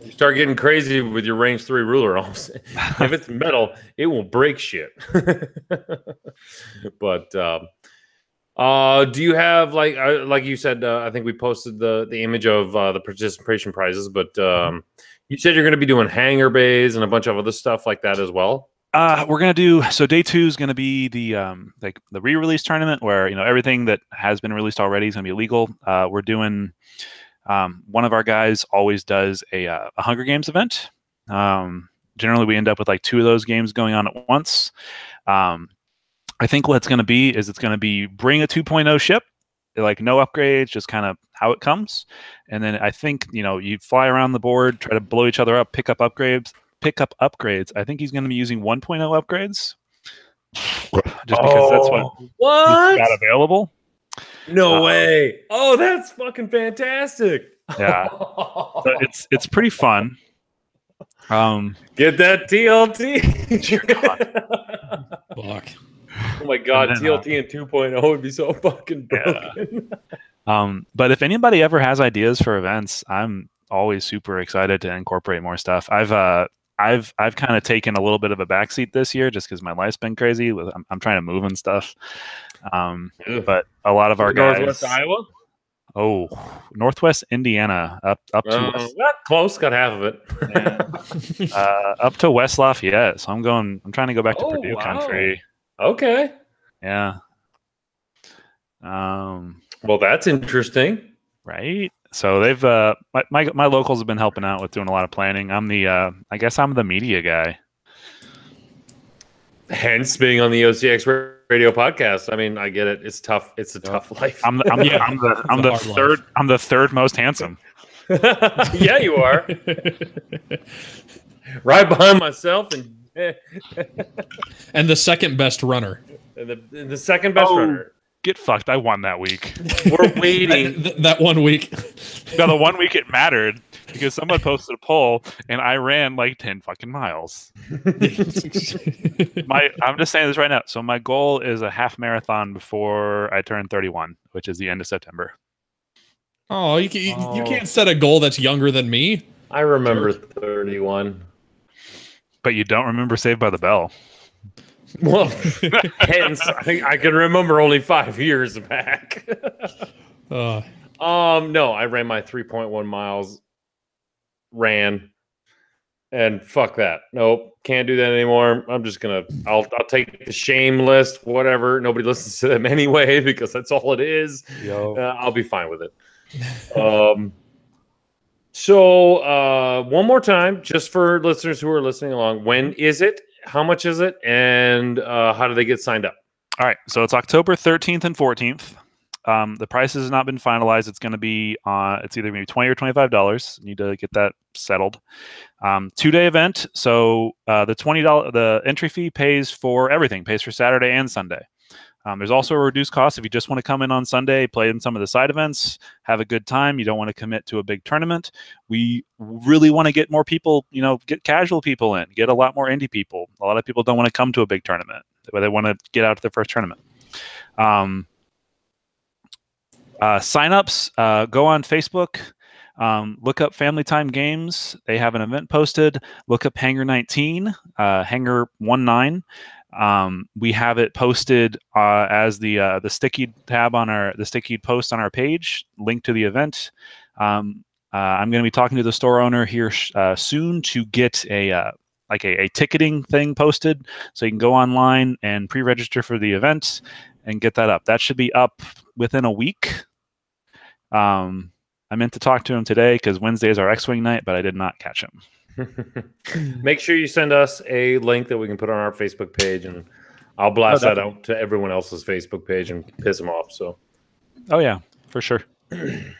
You start getting crazy with your range 3 ruler. If it's metal, it will break shit. But do you have like you said? I think we posted the image of the participation prizes. But you said you're going to be doing hanger bays and a bunch of other stuff like that as well. We're gonna do day 2 is gonna be the the re-release tournament where everything that has been released already is gonna be illegal. We're doing one of our guys always does a Hunger Games event. Generally, we end up with 2 of those games going on at once. I think what it's gonna be is bring a 2.0 ship like no upgrades, just kind of how it comes. And then I think, you fly around the board, try to blow each other up, pick up upgrades. I think he's going to be using 1.0 upgrades, just because that's what he's got available. No way! Oh, that's fucking fantastic. Yeah, so it's pretty fun. Get that TLT. Fuck. Oh my god, TLT and 2.0 would be so fucking broken. Yeah. But if anybody ever has ideas for events, I'm always super excited to incorporate more stuff. I've kind of taken a little bit of a backseat this year just because my life's been crazy. I'm trying to move and stuff. But a lot of our guys. Northwest Iowa. Oh, Northwest Indiana, up to West, close, got half of it. up to West Lafayette. So I'm trying to go back to Purdue country. Okay. Yeah. Well, that's interesting, right? So they've my locals have been helping out with doing a lot of planning. I'm I guess I'm the media guy. Hence being on the OCX radio podcast. I mean, I get it. It's tough. It's a tough life. I'm the third most handsome. Yeah, you are. Right behind myself and the second best runner. And the second best runner. Get fucked. I won that week. We're waiting. that 1 week. No, the 1 week it mattered because someone posted a poll and I ran like 10 fucking miles. I'm just saying this right now. So my goal is a half marathon before I turn 31, which is the end of September. Oh, you can't set a goal that's younger than me. I remember 31. But you don't remember Saved by the Bell. Well, hence I can remember only 5 years back. No, I ran my 3.1 miles. And fuck that. Nope, can't do that anymore. I'm just gonna. I'll take the shame list. Whatever. Nobody listens to them anyway because that's all it is. I'll be fine with it. So one more time, just for listeners who are listening along, when is it? How much is it? And how do they get signed up? All right. So it's October 13th and 14th. The price has not been finalized. It's going to be it's either going to be $20 or $25. Need to get that settled. 2-day event. So the $20 the entry fee pays for everything. Pays for Saturday and Sunday. There's also a reduced cost if you just want to come in on Sunday, play in some of the side events, have a good time. You don't want to commit to a big tournament. We really want to get more people, get casual people in, get a lot more indie people. A lot of people don't want to come to a big tournament, but they want to get out to their first tournament. Sign-ups, go on Facebook, look up Family Time Games. They have an event posted. Look up Hangar 19, Hangar 19. We have it posted as the sticky tab on the sticky post on our page, link to the event. I'm going to be talking to the store owner here soon to get a ticketing thing posted, so you can go online and pre-register for the event and get that up. That should be up within a week. I meant to talk to him today because Wednesday is our X-Wing night, but I did not catch him. Make sure you send us a link that we can put on our Facebook page, and I'll blast that out to everyone else's Facebook page and piss them off. So, oh yeah, for sure. I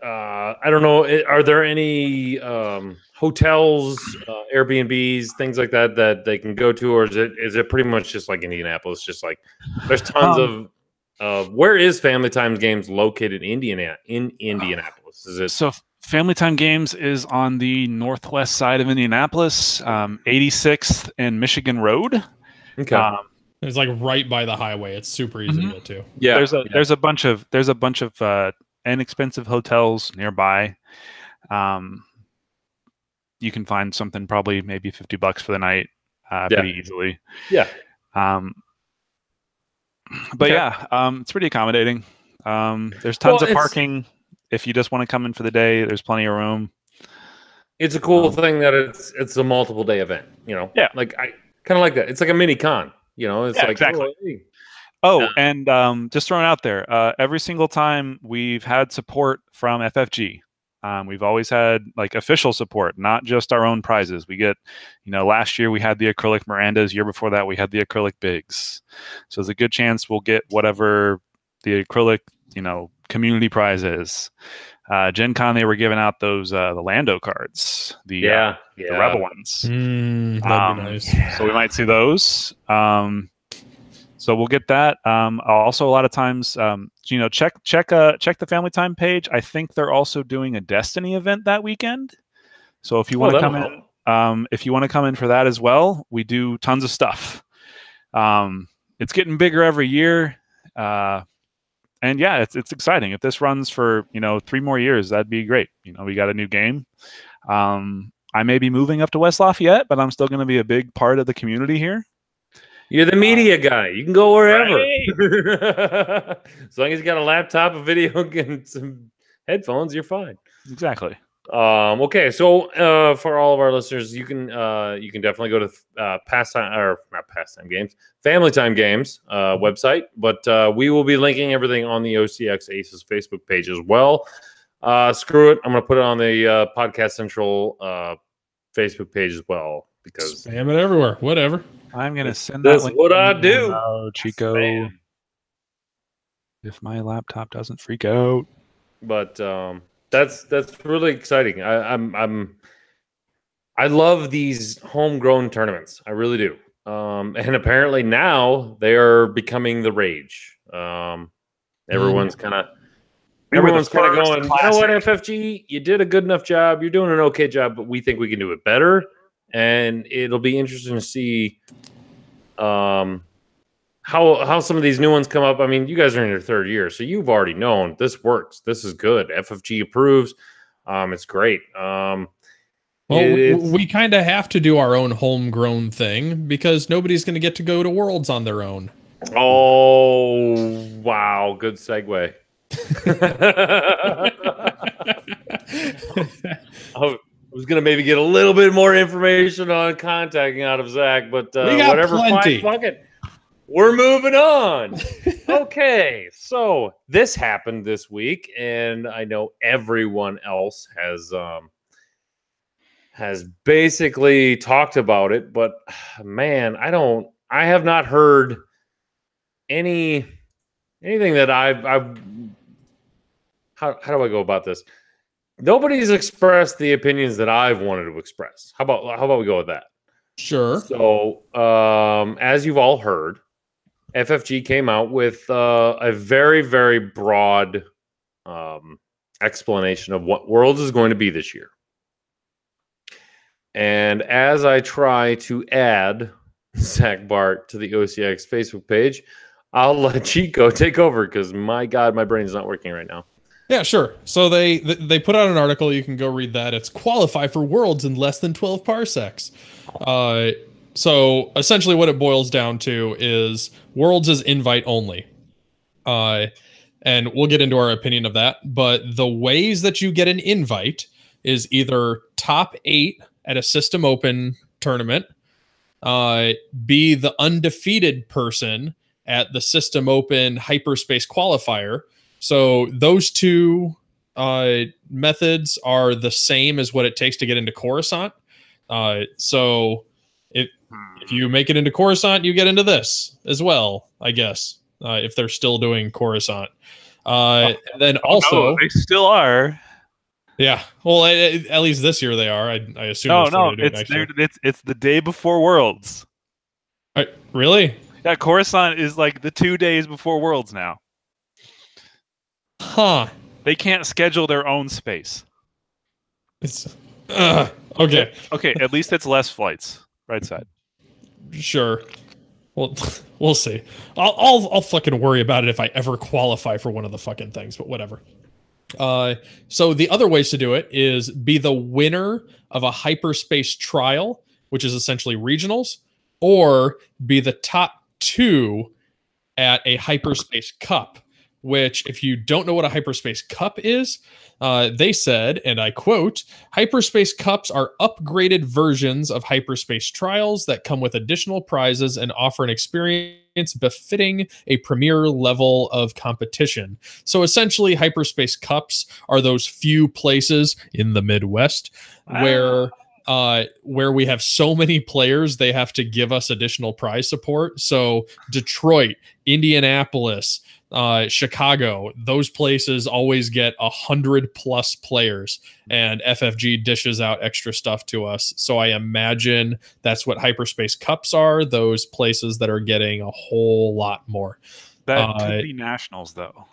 don't know. Are there any hotels, Airbnbs, things like that they can go to, or is it pretty much just like Indianapolis? Just like there's tons of. Where is Family Time Games located in Indianapolis? Is it so? Family Time Games is on the northwest side of Indianapolis, 86th and Michigan Road. Okay. It's like right by the highway. It's super easy to get to. Yeah. There's a bunch of inexpensive hotels nearby. You can find something probably maybe $50 for the night pretty easily. Yeah. But it's pretty accommodating. There's tons of parking. If you just want to come in for the day, there's plenty of room. It's a cool thing that it's a multiple day event. Yeah. Like I kind of like that. It's like a mini con. It's like exactly. And just throwing out there, every single time we've had support from FFG. We've always had like official support, not just our own prizes. We get, last year we had the acrylic Mirandas. Year before that we had the acrylic Bigs. So there's a good chance we'll get whatever the acrylic, community prizes. Gen Con, they were giving out those the Lando cards, the Rebel ones. That'd be nice. So we might see those. So we'll get that. Also, a lot of times, check the Family Time page. I think they're also doing a Destiny event that weekend. So if you want to come in, for that as well, we do tons of stuff. It's getting bigger every year. And yeah, it's exciting. If this runs for 3 more years, that'd be great. We got a new game. I may be moving up to West Lafayette, but I'm still going to be a big part of the community here. You're the media guy. You can go wherever. Right. As long as you got a laptop, a video, and some headphones, you're fine. Exactly. Okay, so for all of our listeners, you can definitely go to Family Time Games website, but we will be linking everything on the OCX Aces Facebook page as well. Screw it, I'm going to put it on the Podcast Central Facebook page as well because spam it everywhere. Whatever. I'm going to send that's that. That's what I do. Chico. Spam. If my laptop doesn't freak out, but that's really exciting. I love these homegrown tournaments. I really do. And apparently now they are becoming the rage. Everyone's kind of going, you know what, FFG, you did a good enough job. You're doing an okay job, but we think we can do it better. And it'll be interesting to see how some of these new ones come up. I mean, you guys are in your 3rd year, so you've already known this works. This is good. FFG approves. It's great. We kind of have to do our own homegrown thing because nobody's going to get to go to Worlds on their own. Oh, wow. Good segue. I was going to maybe get a little bit more information on contacting out of Zach, but whatever. Plenty. Fuck it. We're moving on. Okay, so this happened this week, and I know everyone else has basically talked about it, but man, I have not heard anything that how do I go about this? Nobody's expressed the opinions that I've wanted to express. How about we go with that? Sure. So, as you've all heard, FFG came out with a very, very broad explanation of what Worlds is going to be this year. And as I try to add Zach Bart to the OCX Facebook page, I'll let Chico take over because, my God, my brain is not working right now. Yeah, sure. So they put out an article. You can go read that. It's qualify for Worlds in less than 12 parsecs. So essentially what it boils down to is Worlds is invite only. And we'll get into our opinion of that. But the ways that you get an invite is either top 8 at a System Open tournament, be the undefeated person at the System Open Hyperspace Qualifier. So those two methods are the same as what it takes to get into Coruscant. So if you make it into Coruscant, you get into this as well, I guess, if they're still doing Coruscant. And then also... No, they still are. Yeah. Well, at least this year they are. I assume. No, it's the day before Worlds. Really? Yeah, Coruscant is like the 2 days before Worlds now. Huh. They can't schedule their own space. It's okay. Okay, at least it's less flights. Right side. Sure. Well, we'll see. I'll fucking worry about it if I ever qualify for one of the fucking things, but whatever. So the other ways to do it is be the winner of a hyperspace trial, which is essentially regionals, or be the top 2 at a hyperspace cup, which if you don't know what a hyperspace cup is, they said, and I quote, hyperspace cups are upgraded versions of hyperspace trials that come with additional prizes and offer an experience befitting a premier level of competition. So essentially, hyperspace cups are those few places in the Midwest where where we have so many players, they have to give us additional prize support. So Detroit, Indianapolis, Chicago, those places always get 100+ players, and FFG dishes out extra stuff to us. So I imagine that's what Hyperspace Cups are, those places that are getting a whole lot more. That could be Nationals, though.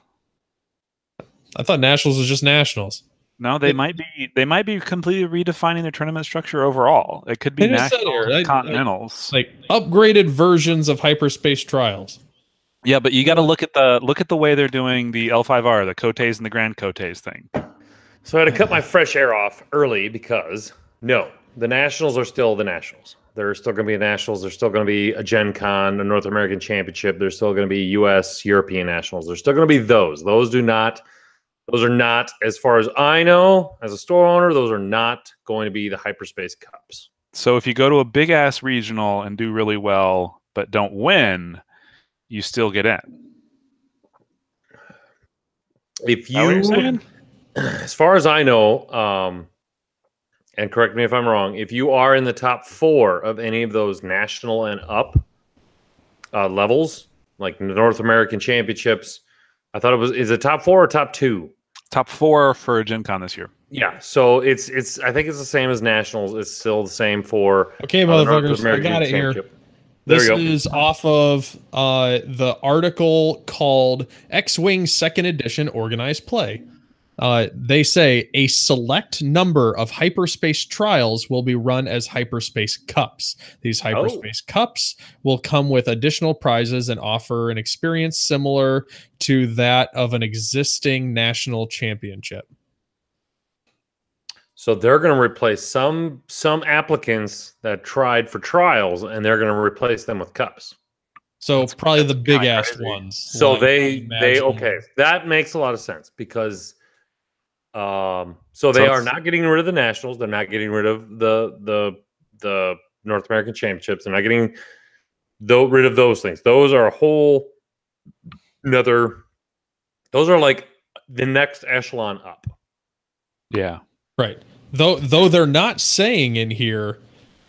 I thought Nationals was just Nationals. No, they might be completely redefining their tournament structure overall. It could be Nationals, Continentals, like upgraded versions of Hyperspace Trials. Yeah, but you got to look at the way they're doing the L5R, the Cotes and the Grand Cotes thing. So I had to cut my fresh air off early because no, the Nationals are still the Nationals. There's still going to be a Nationals. There's still going to be a Gen Con, a North American Championship. There's still going to be U.S. European Nationals. There's still going to be those. Those are not, as far as I know, as a store owner, those are not going to be the Hyperspace Cups. So if you go to a big ass regional and do really well but don't win, you still get in. If you, as far as I know, and correct me if I'm wrong, if you are in the top 4 of any of those national and up levels, like North American Championships, I thought is it top 4 or top 2? Top 4 for Gen Con this year. Yeah, so it's I think it's the same as Nationals. It's still the same for motherfuckers. I got it here. This is off of the article called X-Wing 2nd Edition Organized Play. They say a select number of Hyperspace Trials will be run as Hyperspace Cups. These Hyperspace Cups will come with additional prizes and offer an experience similar to that of an existing national championship. So they're going to replace some applicants that tried for trials, and they're going to replace them with cups. So probably the big ass ones. So like they okay, that makes a lot of sense because so they are not getting rid of the Nationals. They're not getting rid of the North American Championships. They're not getting rid of those things. Those are a whole another. Those are like the next echelon up. Yeah. Right. Though they're not saying in here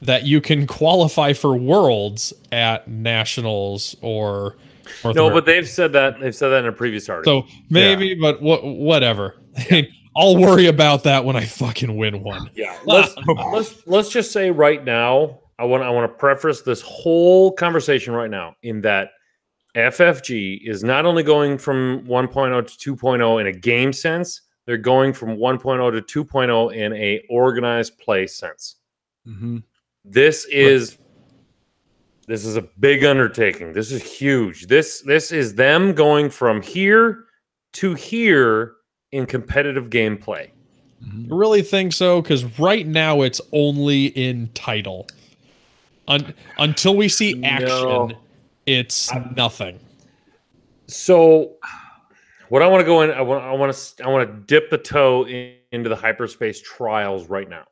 that you can qualify for Worlds at Nationals or no, but they've said that in a previous article. So maybe, but whatever. Yeah. I'll worry about that when I fucking win one. Yeah. Let's just say right now, I want to preface this whole conversation right now in that FFG is not only going from 1.0 to 2.0 in a game sense. They're going from 1.0 to 2.0 in a organized play sense. Mm-hmm. This is a big undertaking. This is huge. This is them going from here to here in competitive gameplay. I really think so, because right now it's only in title. Until we see action, it's nothing. So what I want to go in, I want to dip the toe into the Hyperspace Trials right now.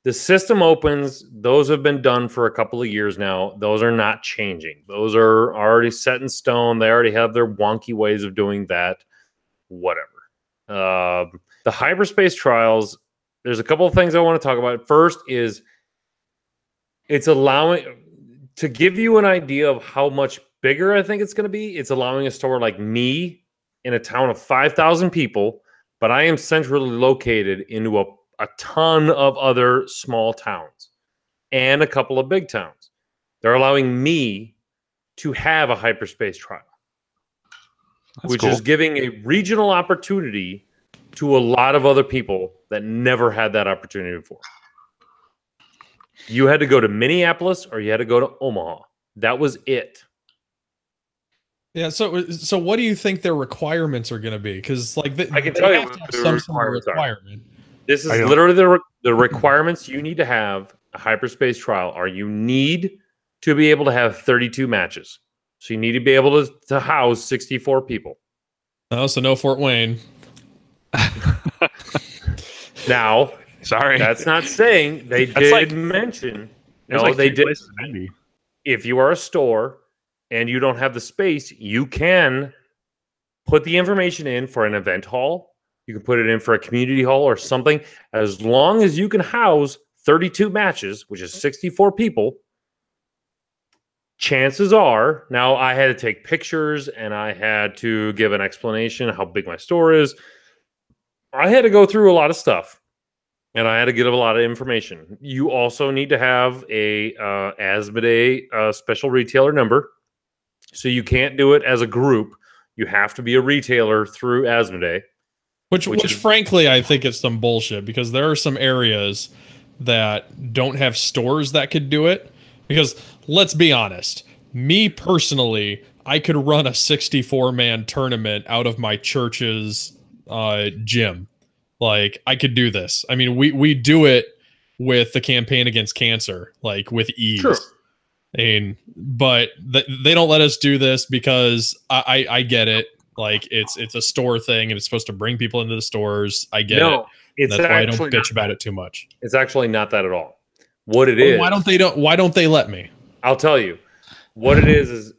The system opens; those have been done for a couple of years now. Those are not changing. Those are already set in stone. They already have their wonky ways of doing that. Whatever. The Hyperspace Trials. There's a couple of things I want to talk about. First is it's allowing to give you an idea of how much bigger I think it's going to be. It's allowing a store like me in a town of 5,000 people, but I am centrally located into a ton of other small towns and a couple of big towns. They're allowing me to have a Hyperspace Trial, which is giving a regional opportunity to a lot of other people that never had that opportunity before. You had to go to Minneapolis or you had to go to Omaha. That was it. Yeah, so what do you think their requirements are going to be? Because like I can tell you what the requirements are. This is literally the requirements you need to have a Hyperspace Trial. Are you need to be able to have 32 matches. So you need to be able to house 64 people. Oh, so no Fort Wayne. Now, sorry, that's not saying they did mention. No, they did. If you are a store and you don't have the space, you can put the information in for an event hall. You can put it in for a community hall or something, as long as you can house 32 matches, which is 64 people, chances are, now I had to take pictures and I had to give an explanation how big my store is. I had to go through a lot of stuff and I had to give a lot of information. You also need to have a Asmodee special retailer number. So you can't do it as a group. You have to be a retailer through Asmodee. Which frankly, I think it's some bullshit because there are some areas that don't have stores that could do it. Because let's be honest, me personally, I could run a 64-man tournament out of my church's gym. Like, I could do this. I mean, we do it with the campaign against cancer, like with ease. Sure. But they don't let us do this because I get it. Like it's a store thing and it's supposed to bring people into the stores. I get it. That's why I don't bitch about it too much. It's actually not that at all. What it is? Why don't they let me? I'll tell you. What it is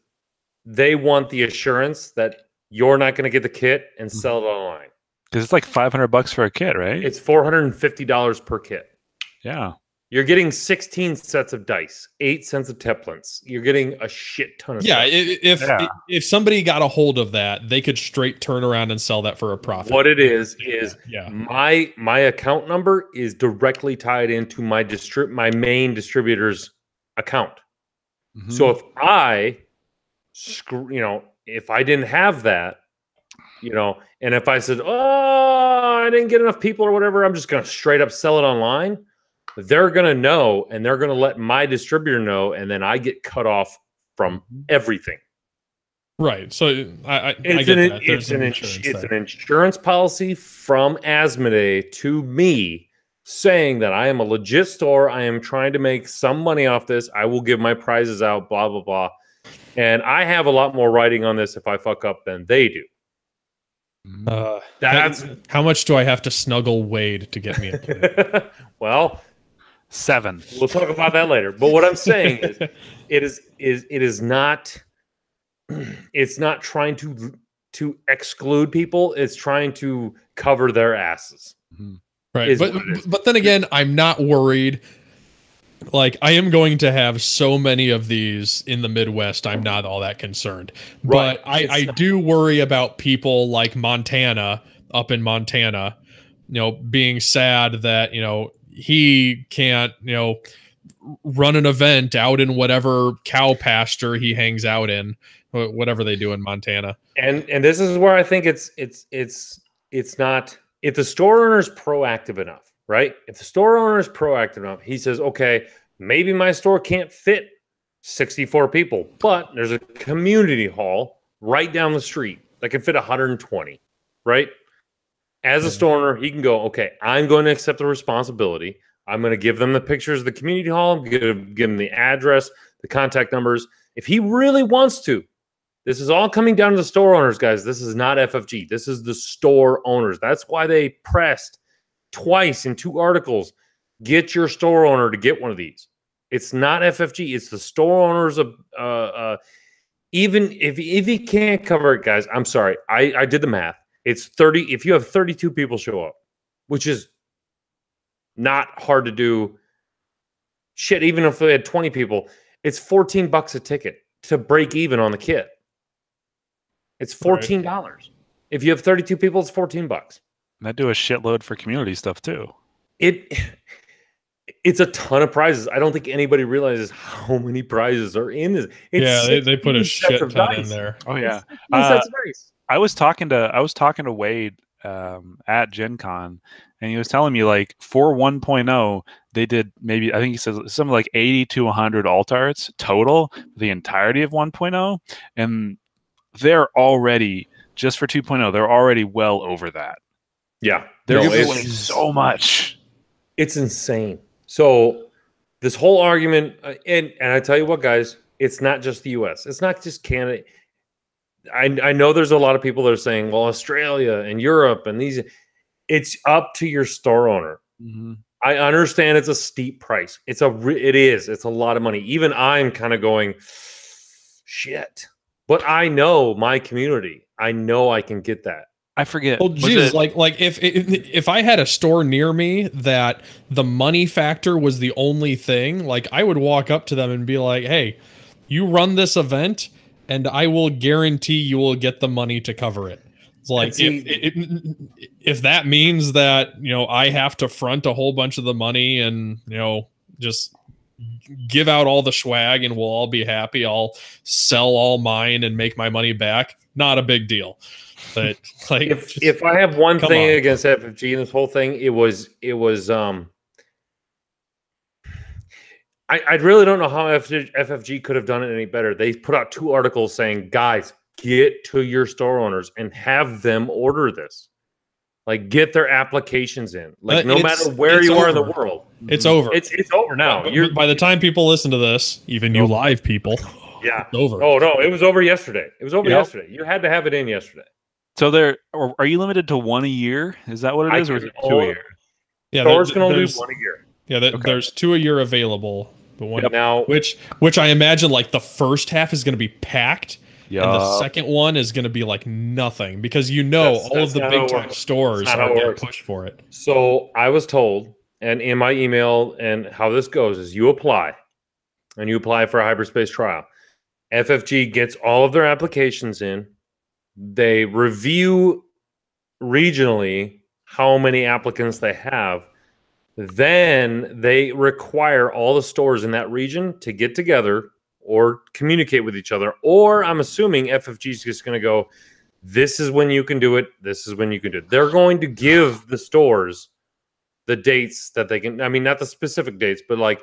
they want the assurance that you're not going to get the kit and sell it online. Because it's like $500 for a kit, right? It's $450 per kit. Yeah. You're getting 16 sets of dice, 8 sets of templates. You're getting a shit ton of stuff. If somebody got a hold of that, they could straight turn around and sell that for a profit. What it is my account number is directly tied into my main distributor's account. Mm-hmm. So if if I didn't have that, and if I said, oh, I didn't get enough people or whatever, I'm just going to straight up sell it online. They're going to know, and they're going to let my distributor know, and then I get cut off from everything. Right. So I get that. It's an insurance policy from Asmodee to me saying that I am a legit store. I am trying to make some money off this. I will give my prizes out, blah, blah, blah. And I have a lot more writing on this if I fuck up than they do. That's how much do I have to snuggle Wade to get me a Well, 7. We'll talk about that later. But what I'm saying is, it is not. It's not trying to exclude people. It's trying to cover their asses. Mm-hmm. Right. But then again, I'm not worried. Like, I am going to have so many of these in the Midwest, I'm not all that concerned. Right. But I do worry about people like Montana, up in Montana, being sad that, he can't, run an event out in whatever cow pasture he hangs out in, whatever they do in Montana. And this is where I think it's not, if the store owner is proactive enough. Right? If the store owner is proactive enough, he says, okay, maybe my store can't fit 64 people, but there's a community hall right down the street that can fit 120, right? As a store owner, he can go, okay, I'm going to accept the responsibility. I'm going to give them the pictures of the community hall. I'm going to give them the address, the contact numbers. If he really wants to, this is all coming down to the store owners, guys. This is not FFG. This is the store owners. That's why they pressed twice in 2 articles, get your store owner to get one of these. It's not FFG. It's the store owners of even if he can't cover it, guys. I'm sorry. I did the math. It's 30. If you have 32 people show up, which is not hard to do. Shit, even if they had 20 people, it's $14 a ticket to break even on the kit. It's $14. Right. If you have 32 people, it's $14. And I do a shitload for community stuff too. It's a ton of prizes. I don't think anybody realizes how many prizes are in this. They put a shit ton in there. Oh yeah. I was talking to Wade at Gen Con, and he was telling me, like, for 1.0 they did maybe, I think he said something like 80 to 100 alt arts total, the entirety of 1.0, and they're already, just for 2.0, they're already well over that. Yeah, they're giving away so much. It's insane. So this whole argument, and I tell you what, guys, it's not just the U.S. It's not just Canada. I know there's a lot of people that are saying, well, Australia and Europe and these. It's up to your store owner. Mm-hmm. I understand it's a steep price. It is. It's a lot of money. Even I'm kind of going, shit. But I know my community. I know I can get that. I forget. Well, geez, like if I had a store near me that the money factor was the only thing, like I would walk up to them and be like, "Hey, you run this event, and I will guarantee you will get the money to cover it." It's like if that means that I have to front a whole bunch of the money and just give out all the swag and we'll all be happy. I'll sell all mine and make my money back. Not a big deal. But like, if I have one thing against FFG in this whole thing, it was I really don't know how FFG could have done it any better. They put out 2 articles saying, guys, get to your store owners and have them order this. Like, get their applications in. Like, no matter where you are in the world. It's over. It's over now. By the time people listen to this, even you live people, yeah, it's over. Oh, no, it was over yesterday. It was over yesterday. You had to have it in yesterday. So are you limited to 1 a year? Is that what it is, or is it 2 a year? Yeah, stores can only do 1 a year. Yeah, there's 2 a year available. But one now, which I imagine like the first half is going to be packed, and the second one is going to be like nothing because all of the big time stores are going to push for it. So I was told, and in my email, and how this goes is you apply, and you apply for a hyperspace trial. FFG gets all of their applications in. They review regionally how many applicants they have. Then they require all the stores in that region to get together or communicate with each other. Or I'm assuming FFG is just going to go, this is when you can do it. This is when you can do it. They're going to give the stores the dates that they can. I mean, not the specific dates, but like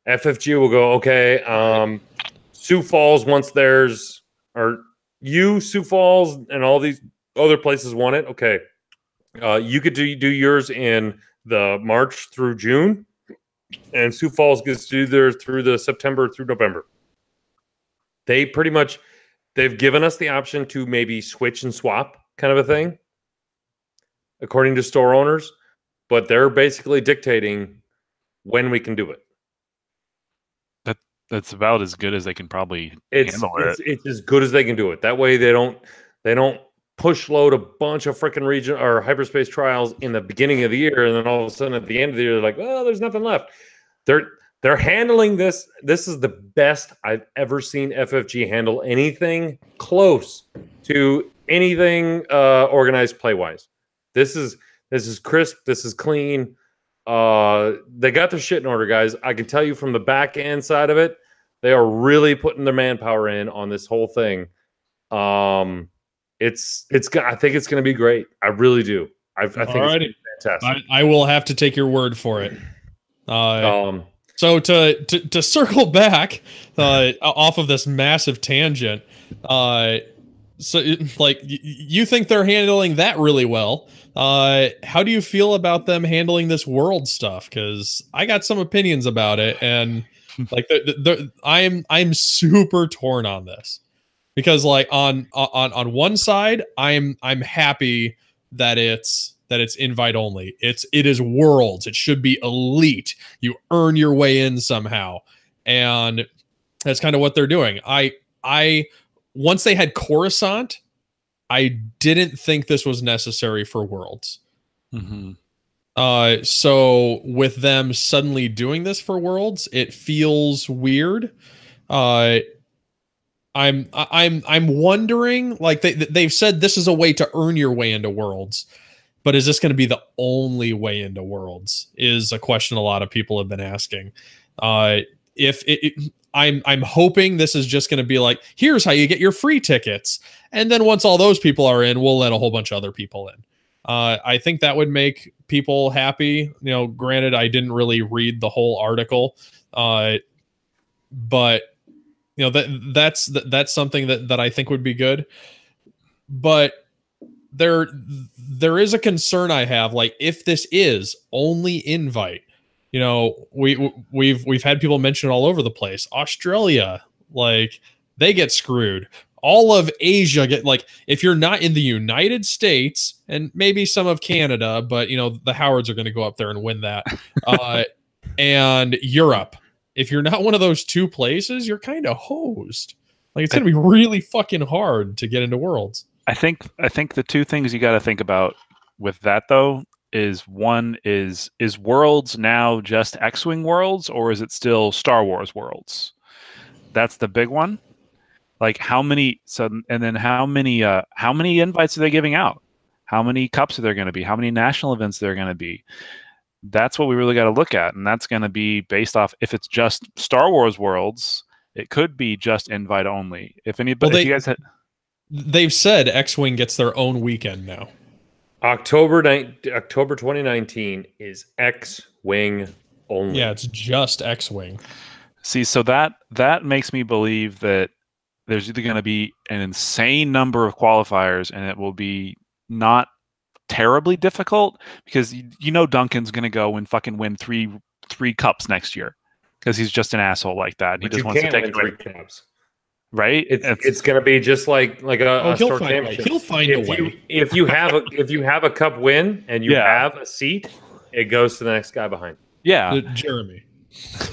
FFG will go, okay, Sioux Falls wants theirs, or Sioux Falls and all these other places want it. Okay. You could do yours in the March through June, and Sioux Falls gets to do theirs through the September through November. They've given us the option to maybe switch and swap kind of a thing, according to store owners, but they're basically dictating when we can do it. That's about as good as they can probably handle it. It's as good as they can do it. That way they don't push load a bunch of freaking region or hyperspace trials in the beginning of the year, and then all of a sudden at the end of the year they're like, well, there's nothing left. They're handling this. This is the best I've ever seen FFG handle anything close to anything organized play wise. This is crisp. This is clean. They got their shit in order, guys. I can tell you from the back end side of it, they are really putting their manpower in on this whole thing. I think it's going to be great. I really do. I think it's gonna be fantastic. I will have to take your word for it. So to circle back off of this massive tangent, you think they're handling that really well? How do you feel about them handling this world stuff? Because I got some opinions about it, and like I'm super torn on this. Because like on one side, I'm happy that it's invite only. It is worlds. It should be elite. You earn your way in somehow, and that's kind of what they're doing. I once they had Coruscant, I didn't think this was necessary for worlds. Mm-hmm. So with them suddenly doing this for worlds, it feels weird. I'm wondering, like they've said this is a way to earn your way into worlds, but is this going to be the only way into worlds is a question a lot of people have been asking. I'm hoping this is just going to be like, here's how you get your free tickets. And then once all those people are in, we'll let a whole bunch of other people in. I think that would make people happy. Granted, I didn't really read the whole article, but that's something that I think would be good. But there is a concern I have, like if this is only invite, we've had people mention it all over the place. Australia, like they get screwed. All of Asia get, like, if you're not in the United States and maybe some of Canada, but the Howards are going to go up there and win that. And Europe, if you're not one of those two places, you're kind of hosed. Like it's going to be really fucking hard to get into worlds. I think the two things you got to think about with that though is one is Worlds now just X-Wing Worlds, or is it still Star Wars Worlds? That's the big one. Like how many how many invites are they giving out? How many cups are there going to be? How many national events are there going to be? That's what we really got to look at, and that's going to be based off if it's just Star Wars Worlds, it could be just invite only. If anybody, if you guys had, they've said X-Wing gets their own weekend now. October 2019 is X-Wing only. Yeah, it's just X-Wing. See, so that makes me believe that there's either going to be an insane number of qualifiers, and it will be not terribly difficult because Duncan's going to go and fucking win three cups next year because he's just an asshole like that. And he just wants to take three cups. Right? It's going to be just like a he'll store find championship. He'll find a way. If you have a cup win and you have a seat, it goes to the next guy behind. Yeah, Jeremy.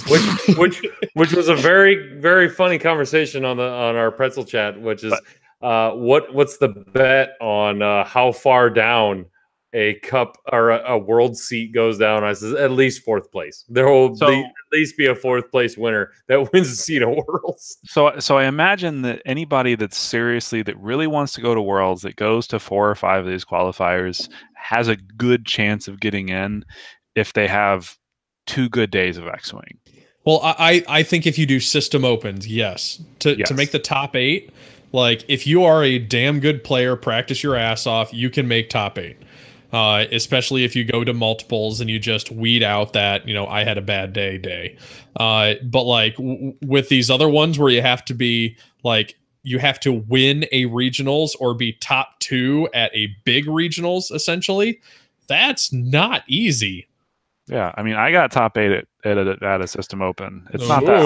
Which was a very, very funny conversation on our pretzel chat, which is what's the bet on how far down a cup or a world seat goes down? I said at least fourth place. There will at least be a fourth place winner that wins a seat at Worlds. So I imagine that anybody that really wants to go to Worlds, that goes to 4 or 5 of these qualifiers, has a good chance of getting in if they have 2 good days of X-Wing. Well, I think if you do system opens, yes. To make the top 8, like if you are a damn good player, practice your ass off, you can make top 8. Especially if you go to multiples and you just weed out that, I had a bad day. But like with these other ones where you have to be like, you have to win a regionals or be top 2 at a big regionals, essentially, that's not easy. Yeah, I mean, I got top 8 at a system open. It's not that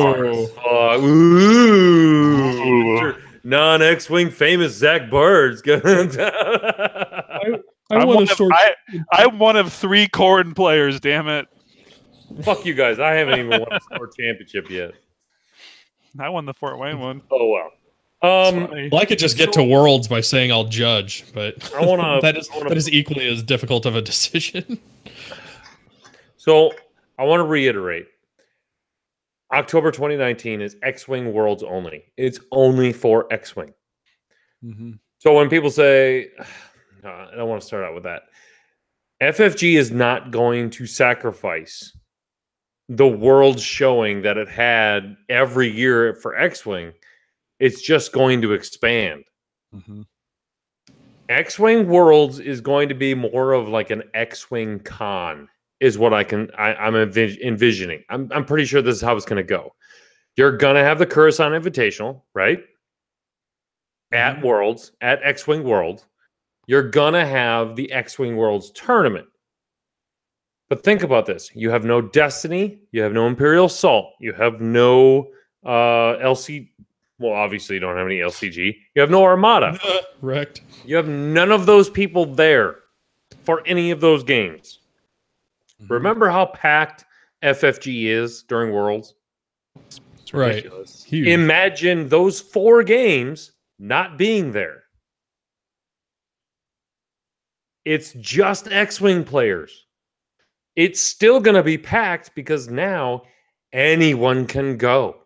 hard. Non-X-Wing famous Zach Bart's going down. I'm one of 3 Corrin players, damn it. Fuck you guys. I haven't even won a store championship yet. I won the Fort Wayne one. Oh, wow. Well, I could just get to Worlds by saying I'll judge, but that is equally as difficult of a decision. So I want to reiterate. October 2019 is X-Wing Worlds only. It's only for X-Wing. Mm-hmm. So when people say... I don't want to start out with that. FFG is not going to sacrifice the world showing that it had every year for X-Wing. It's just going to expand. Mm-hmm. X-Wing Worlds is going to be more of like an X-Wing con, is what I'm envisioning. I'm pretty sure this is how it's going to go. You're going to have the Coruscant Invitational, right? At Worlds, at X-Wing World. You're going to have the X-Wing Worlds tournament. But think about this. You have no Destiny. You have no Imperial Assault. You have no LC. Well, obviously, you don't have any LCG. You have no Armada. Correct. You have none of those people there for any of those games. Mm-hmm. Remember how packed FFG is during Worlds? It's ridiculous. Right. Imagine those 4 games not being there. It's just X-Wing players. It's still going to be packed because now anyone can go.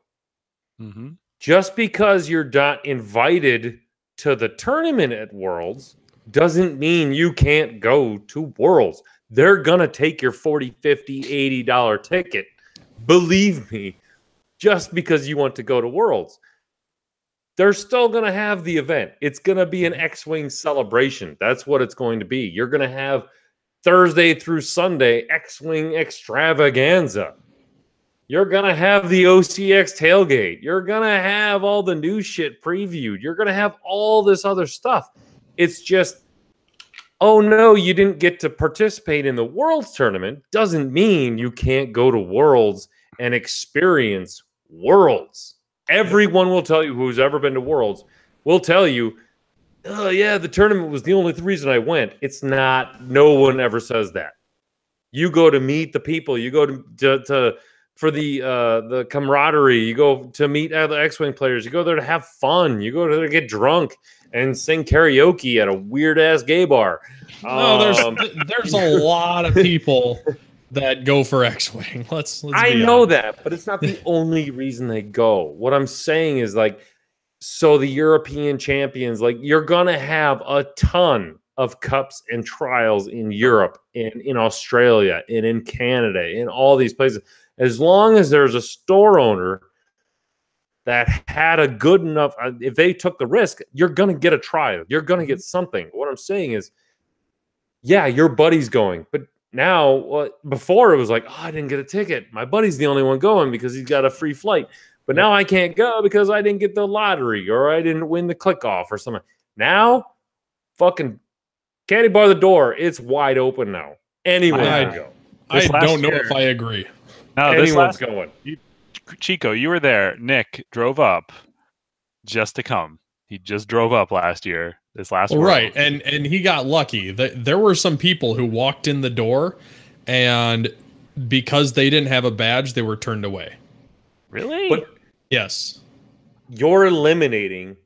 Mm-hmm. Just because you're not invited to the tournament at Worlds doesn't mean you can't go to Worlds. They're going to take your $40, $50, $80 ticket. Believe me, just because you want to go to Worlds. They're still going to have the event. It's going to be an X-Wing celebration. That's what it's going to be. You're going to have Thursday through Sunday X-Wing extravaganza. You're going to have the OCX tailgate. You're going to have all the new shit previewed. You're going to have all this other stuff. It's just, oh no, you didn't get to participate in the Worlds tournament. Doesn't mean you can't go to Worlds and experience Worlds. Everyone will tell you who's ever been to Worlds will tell you, oh yeah, the tournament was the only reason I went. It's not. No one ever says that. You go to meet the people. You go to for the camaraderie. You go to meet other X-Wing players. You go there to have fun. You go there to get drunk and sing karaoke at a weird ass gay bar. No, there's a lot of people that go for X-Wing. Let's I know that, but it's not the only reason they go. What I'm saying is like, so the European champions, like you're gonna have a ton of cups and trials in Europe and in Australia and in Canada, in all these places. As long as there's a store owner that had a good enough, if they took the risk, you're going to get a trial. You're going to get something. What I'm saying is, yeah, your buddy's going. But now, before it was like, oh, I didn't get a ticket. My buddy's the only one going because he's got a free flight. But now I can't go because I didn't get the lottery or I didn't win the click off or something. Now, fucking candy bar the door. It's wide open now. Anyone can go. I don't know if I agree. No, anyone's going. Chico, you were there. Nick drove up just to come. He just drove up last year. This last World. Right, and he got lucky. There were some people who walked in the door, and because they didn't have a badge, they were turned away. Really? But yes, you're eliminating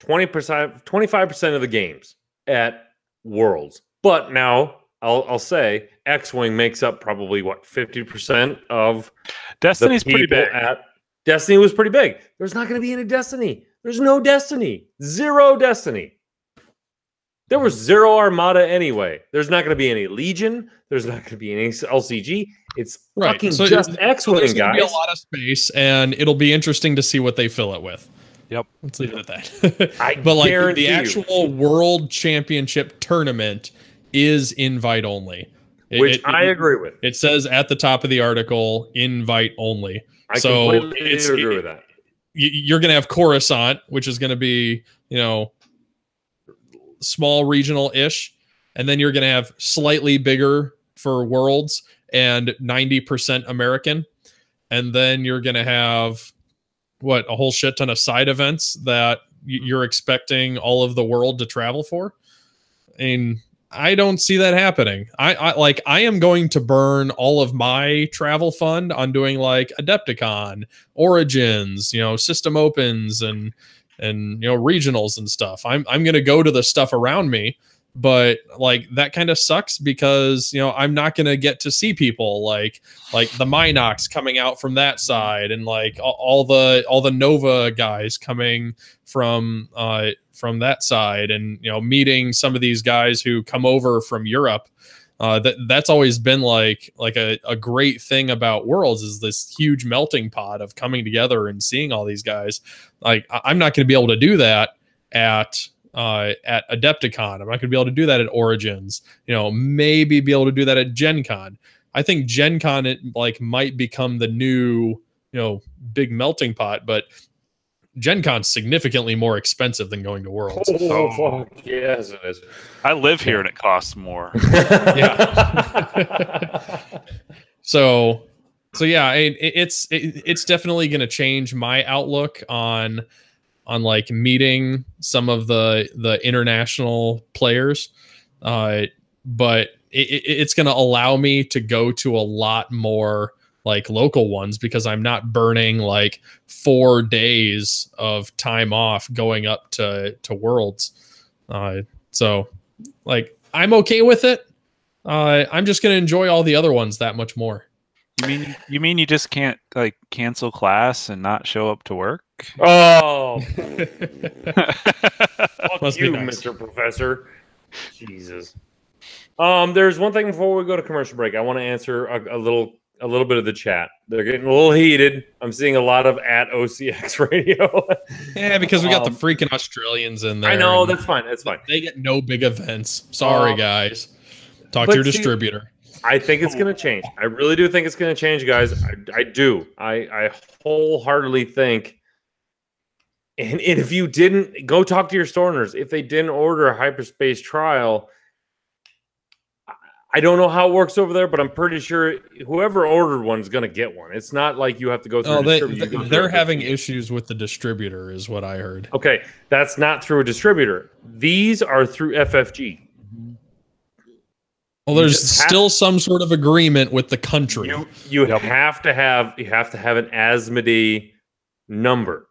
20%, 25% of the games at Worlds. But now I'll say X-Wing makes up probably what 50% of Destiny's pretty big. Destiny was pretty big. There's not going to be any Destiny. There's no Destiny. Zero Destiny. There was zero Armada anyway. There's not going to be any Legion. There's not going to be any LCG. It's fucking just X-Wing, guys. There's going to be a lot of space, and it'll be interesting to see what they fill it with. Yep. Let's leave it at that. But like the actual World Championship tournament is invite only, which I agree with. It says at the top of the article, invite only. I completely agree with that. You're going to have Coruscant, which is going to be, small regional-ish, and then you're going to have slightly bigger for Worlds and 90% American, and then you're going to have a whole shit ton of side events that you're expecting all of the world to travel for. I mean, I don't see that happening. I am going to burn all of my travel fund on doing like Adepticon, Origins, System Opens and regionals and stuff. I'm going to go to the stuff around me, but like that kind of sucks because I'm not going to get to see people like the Minox coming out from that side and like all the Nova guys coming from that side and meeting some of these guys who come over from Europe. That's always been like a great thing about Worlds is this huge melting pot of coming together and seeing all these guys. Like I'm not going to be able to do that at Adepticon. I'm not going to be able to do that at Origins. Maybe be able to do that at Gen Con. I think Gen Con might become the new big melting pot, but Gen Con's significantly more expensive than going to Worlds. Oh, fuck. Yes, it is. I live here and it costs more. Yeah. So yeah, it's definitely going to change my outlook on like meeting some of the international players. But it's going to allow me to go to a lot more like local ones because I'm not burning like 4 days of time off going up to Worlds. So like I'm okay with it. I'm just going to enjoy all the other ones that much more. You mean you just can't like cancel class and not show up to work? Oh, fuck you, nice. Mr. Professor. Jesus. There's one thing before we go to commercial break. I want to answer a little bit of the chat. They're getting a little heated. I'm seeing a lot of at OCX radio. Yeah, because we got the freaking Australians in there. I know, that's fine. That's fine. They get no big events. Sorry, guys. Talk to your distributor. I think it's going to change. I really do think it's going to change, guys. I do. I wholeheartedly think. And if you didn't, go talk to your store owners. If they didn't order a hyperspace trial, I don't know how it works over there, but I'm pretty sure whoever ordered one is going to get one. It's not like you have to go through a distributor. They're having issues with the distributor is what I heard. Okay, that's not through a distributor. These are through FFG. Well, there's still some sort of agreement with the country. You have to have an Asmodee number.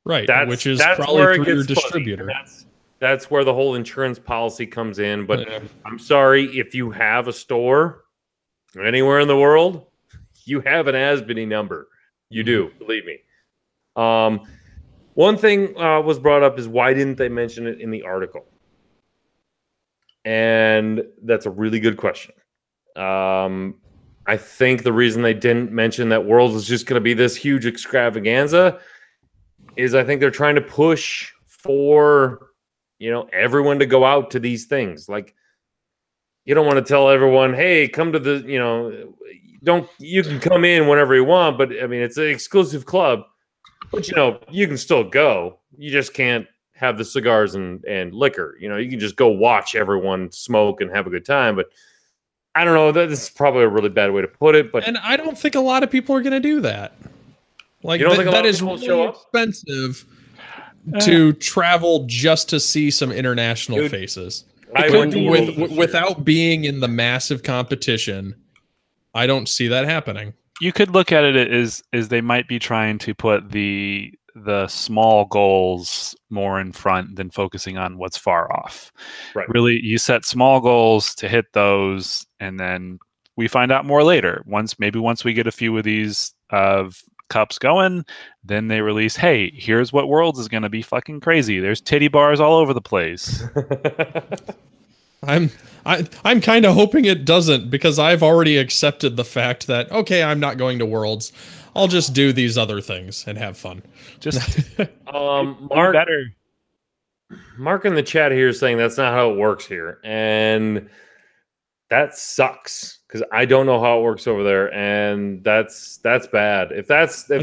Right, which is that's probably where through it your gets distributor. That's where the whole insurance policy comes in. But I'm sorry, if you have a store anywhere in the world, you have an Asmodee number. You do, believe me. One thing was brought up is why didn't they mention it in the article? And that's a really good question. I think the reason they didn't mention that Worlds is just going to be this huge extravaganza is I think they're trying to push for, everyone to go out to these things. Like, you don't want to tell everyone, hey, come to the, you can come in whenever you want, but I mean, it's an exclusive club, but you can still go. You just can't have the cigars and liquor. You can just go watch everyone smoke and have a good time. But I don't know. This is probably a really bad way to put it. But and I don't think a lot of people are going to do that. Like, that is really expensive to travel just to see some international faces. Without being in the massive competition, I don't see that happening. You could look at it as they might be trying to put the small goals more in front than focusing on what's far off. Right. Really, you set small goals to hit those, and then we find out more later. Once we get a few of these cups going, then they release, hey, here's what Worlds is going to be fucking crazy. There's titty bars all over the place. I'm kind of hoping it doesn't, because I've already accepted the fact that, okay, I'm not going to Worlds. I'll just do these other things and have fun. Just Mark, better. Mark in the chat here is saying that's not how it works here, and that sucks because I don't know how it works over there, and that's bad. If that's the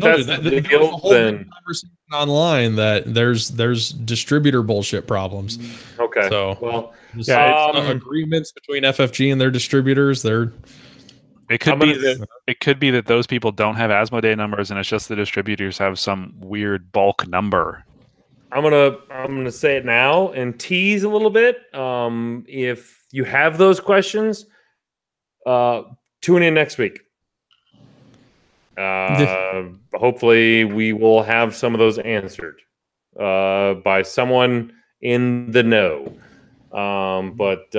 deal, then conversation online that there's distributor bullshit problems. Okay, so well, agreements between FFG and their distributors. It could be that those people don't have Asmodee numbers, and it's just the distributors have some weird bulk number. I'm gonna say it now and tease a little bit. If you have those questions, tune in next week. Hopefully, we will have some of those answered by someone in the know. But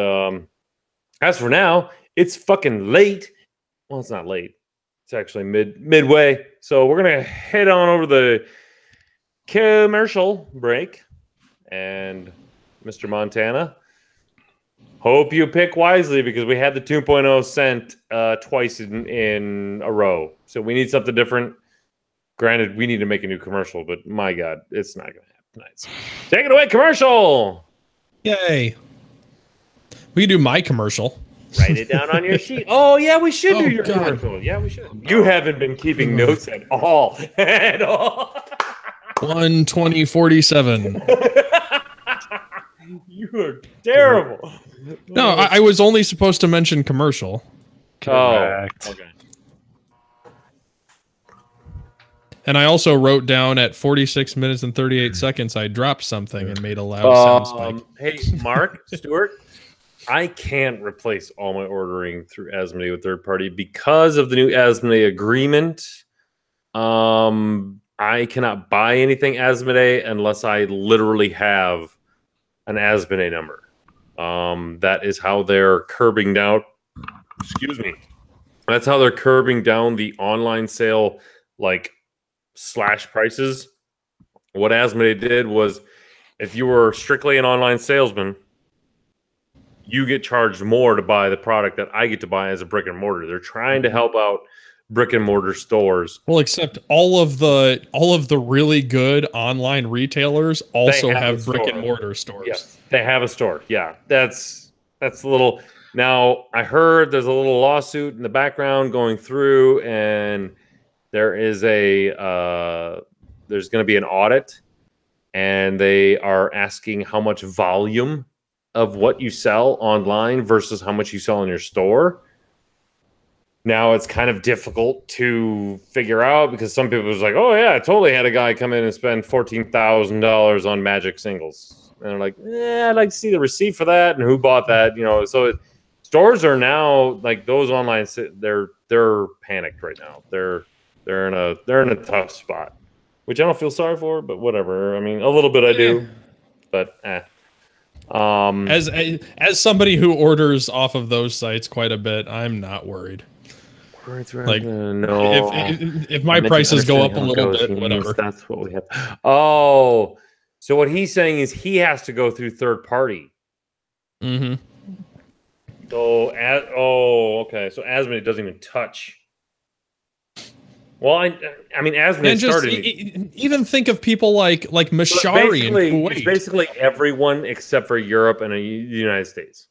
as for now, it's fucking late. Well, it's not late. It's actually midway. So we're going to head on over the commercial break. And Mr. Montana, hope you pick wisely because we had the 2.0 sent twice in a row. So we need something different. Granted, we need to make a new commercial, but my God, it's not going to happen tonight. So take it away, commercial. Yay. We can do my commercial. Write it down on your sheet. Oh, yeah, we should do your commercial. Yeah, we should. You haven't been keeping notes at all. At all. 1:20:47. You are terrible. No, I was only supposed to mention commercial. Correct. Oh, okay. And I also wrote down at 46 minutes and 38 seconds, I dropped something and made a loud sound spike. Hey, Mark, Stuart. I can't replace all my ordering through Asmodee with third party because of the new Asmodee agreement. I cannot buy anything Asmodee unless I literally have an Asmodee number. That is how they're curbing down. Excuse me. That's how they're curbing down the online sale, slash prices. What Asmodee did was, if you were strictly an online salesman, you get charged more to buy the product that I get to buy as a brick and mortar. They're trying to help out brick and mortar stores. Well, except all of the really good online retailers also have brick and mortar stores. Yes, they have a store. Yeah, that's a little. Now I heard there's a little lawsuit in the background going through, and there is there's going to be an audit, and they are asking how much volume of what you sell online versus how much you sell in your store. Now it's kind of difficult to figure out because some people was like, oh yeah, I totally had a guy come in and spend $14,000 on Magic singles. And they're like, I'd like to see the receipt for that and who bought that, So stores are now like those online. They're panicked right now. They're in a tough spot, which I don't feel sorry for, but whatever. I mean, a little bit I do, but As somebody who orders off of those sites quite a bit, I'm not worried. Like, no, if my prices go up a little bit, whatever. That's what we have. Oh, so what he's saying is he has to go through third party. Mm-hmm. So, okay. So Asmodee doesn't even touch. Well, I mean, Asmodee started. Even think of people like Mashari in Kuwait. It's basically everyone except for Europe and the United States.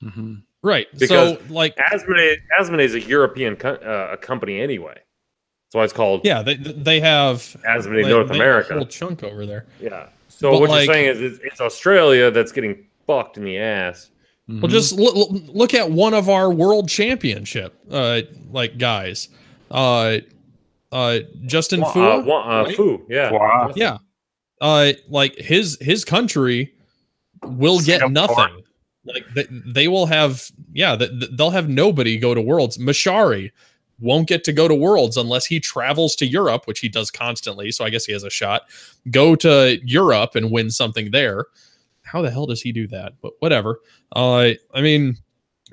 Mm-hmm. Right. Because so, like, Asmodee is a European company anyway. That's why it's called. Yeah, they have Asmodee North America. A whole chunk over there. Yeah. So what you're saying is it's Australia that's getting fucked in the ass. Well, just look at one of our world championship guys, Justin Fu. Right? Fu, yeah, wow. Yeah. Like his country will get nothing. Like they will have, they'll have nobody go to Worlds. Mashari won't get to go to Worlds unless he travels to Europe, which he does constantly. So I guess he has a shot. Go to Europe and win something there. How the hell does he do that? But whatever. I mean,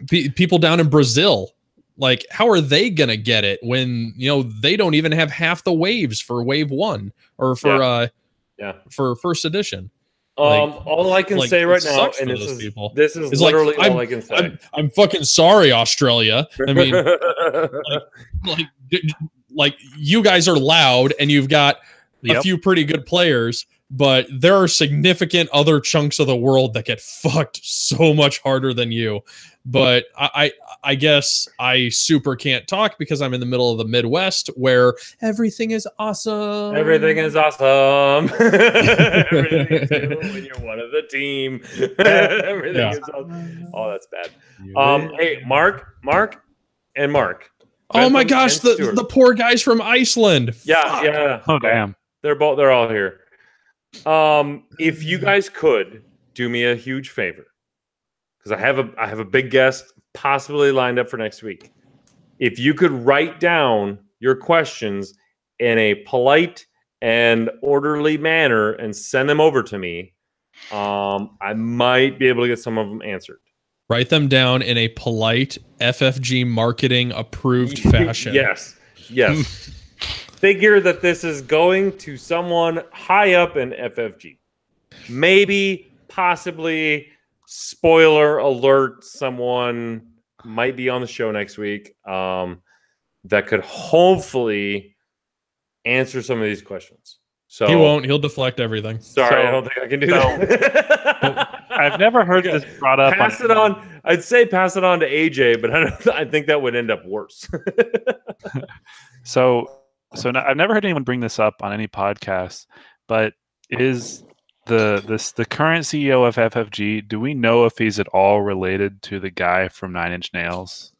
people down in Brazil, like, how are they gonna get it when they don't even have half the waves for Wave 1 or for for First Edition? All I can say right now, and this is literally like, all I can say. I'm fucking sorry, Australia. I mean, like you guys are loud and you've got a few pretty good players, but there are significant other chunks of the world that get fucked so much harder than you. But I guess I super can't talk because I'm in the middle of the Midwest where everything is awesome. Everything is awesome. Everything is cool when you're one of the team. Everything is awesome. Oh, that's bad. Hey, Mark. Oh my gosh, the poor guys from Iceland. Yeah, yeah. Oh damn. They're all here. If you guys could do me a huge favor, because I have a big guest possibly lined up for next week. If you could write down your questions in a polite and orderly manner and send them over to me, I might be able to get some of them answered. Write them down in a polite FFG marketing approved fashion. Yes. Figure that this is going to someone high up in FFG. Maybe, possibly, spoiler alert, someone might be on the show next week that could hopefully answer some of these questions. So he won't. He'll deflect everything. Sorry, I don't think I can do that. I've never heard this brought up. Pass it on. I'd say pass it on to AJ, but I think that would end up worse. So I've never heard anyone bring this up on any podcast, but is the current CEO of FFG, do we know if he's at all related to the guy from Nine Inch Nails?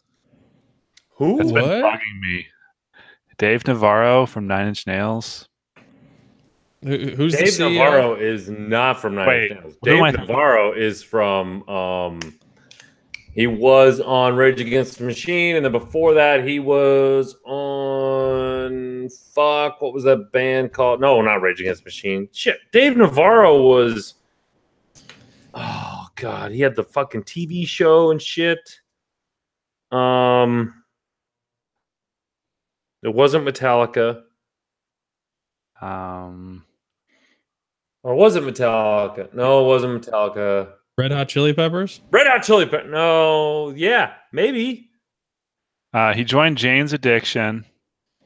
Who? That's been bugging me. Dave Navarro from Nine Inch Nails. Who's Dave the CEO? Navarro is not from Nine Inch Nails. Dave Navarro is from he was on Rage Against the Machine, and then before that he was on what was that band called? No, not Rage Against the Machine. Shit. Dave Navarro was God, he had the fucking TV show and shit. It wasn't Metallica. Or was it Metallica? No, it wasn't Metallica. Red Hot Chili Peppers? Red Hot Chili Peppers. No, yeah, maybe. He joined Jane's Addiction.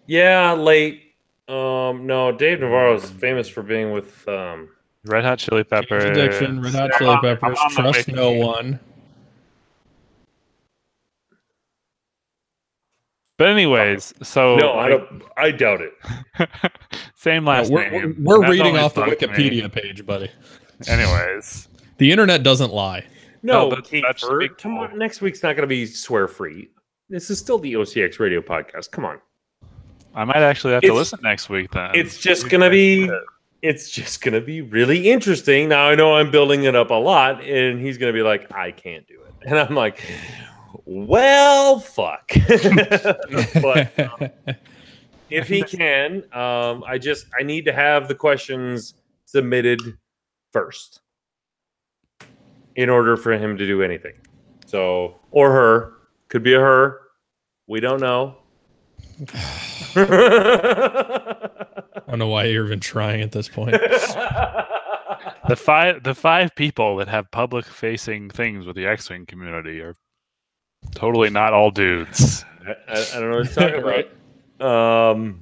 Yeah, late. No, Dave Navarro is famous for being with Red Hot Chili Peppers. Jane's Addiction, Red Hot Chili Peppers, Trust No One. But anyways, so no, I doubt it. Same last name. We're reading off the Wikipedia page, buddy. Anyways, the internet doesn't lie. No, Kiefer, next week's not going to be swear free. This is still the OCX Radio podcast. Come on. I might actually have to listen next week then. It's just going to be really interesting. Now I know I'm building it up a lot, and he's going to be like, I can't do it. And I'm like, Well, fuck. But if he can, I need to have the questions submitted first in order for him to do anything. So, or her, could be a her. We don't know. I don't know why you're even trying at this point. The five people that have public facing things with the X-Wing community are totally not all dudes. I don't know what you're talking about.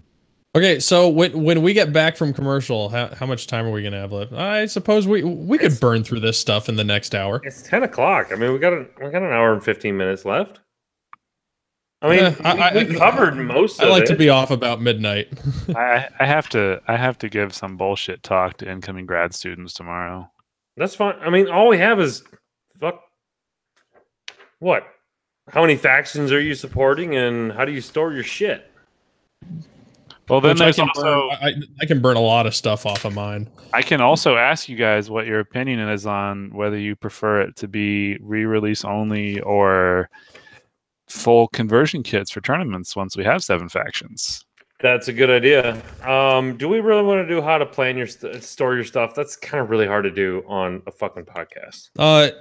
Okay, so when we get back from commercial, how much time are we gonna have left? I suppose we could burn through this stuff in the next hour. It's 10 o'clock. I mean, we got an hour and 15 minutes left. I mean, we covered most of it. I like to be off about midnight. I have to give some bullshit talk to incoming grad students tomorrow. That's fine. I mean, all we have is what? How many factions are you supporting, and how do you store your shit? Well, then I can burn a lot of stuff off of mine. I can also ask you guys what your opinion is on whether you prefer it to be re-release only or full conversion kits for tournaments once we have 7 factions. That's a good idea. Do we really want to do how to plan your store your stuff? That's kind of really hard to do on a fucking podcast.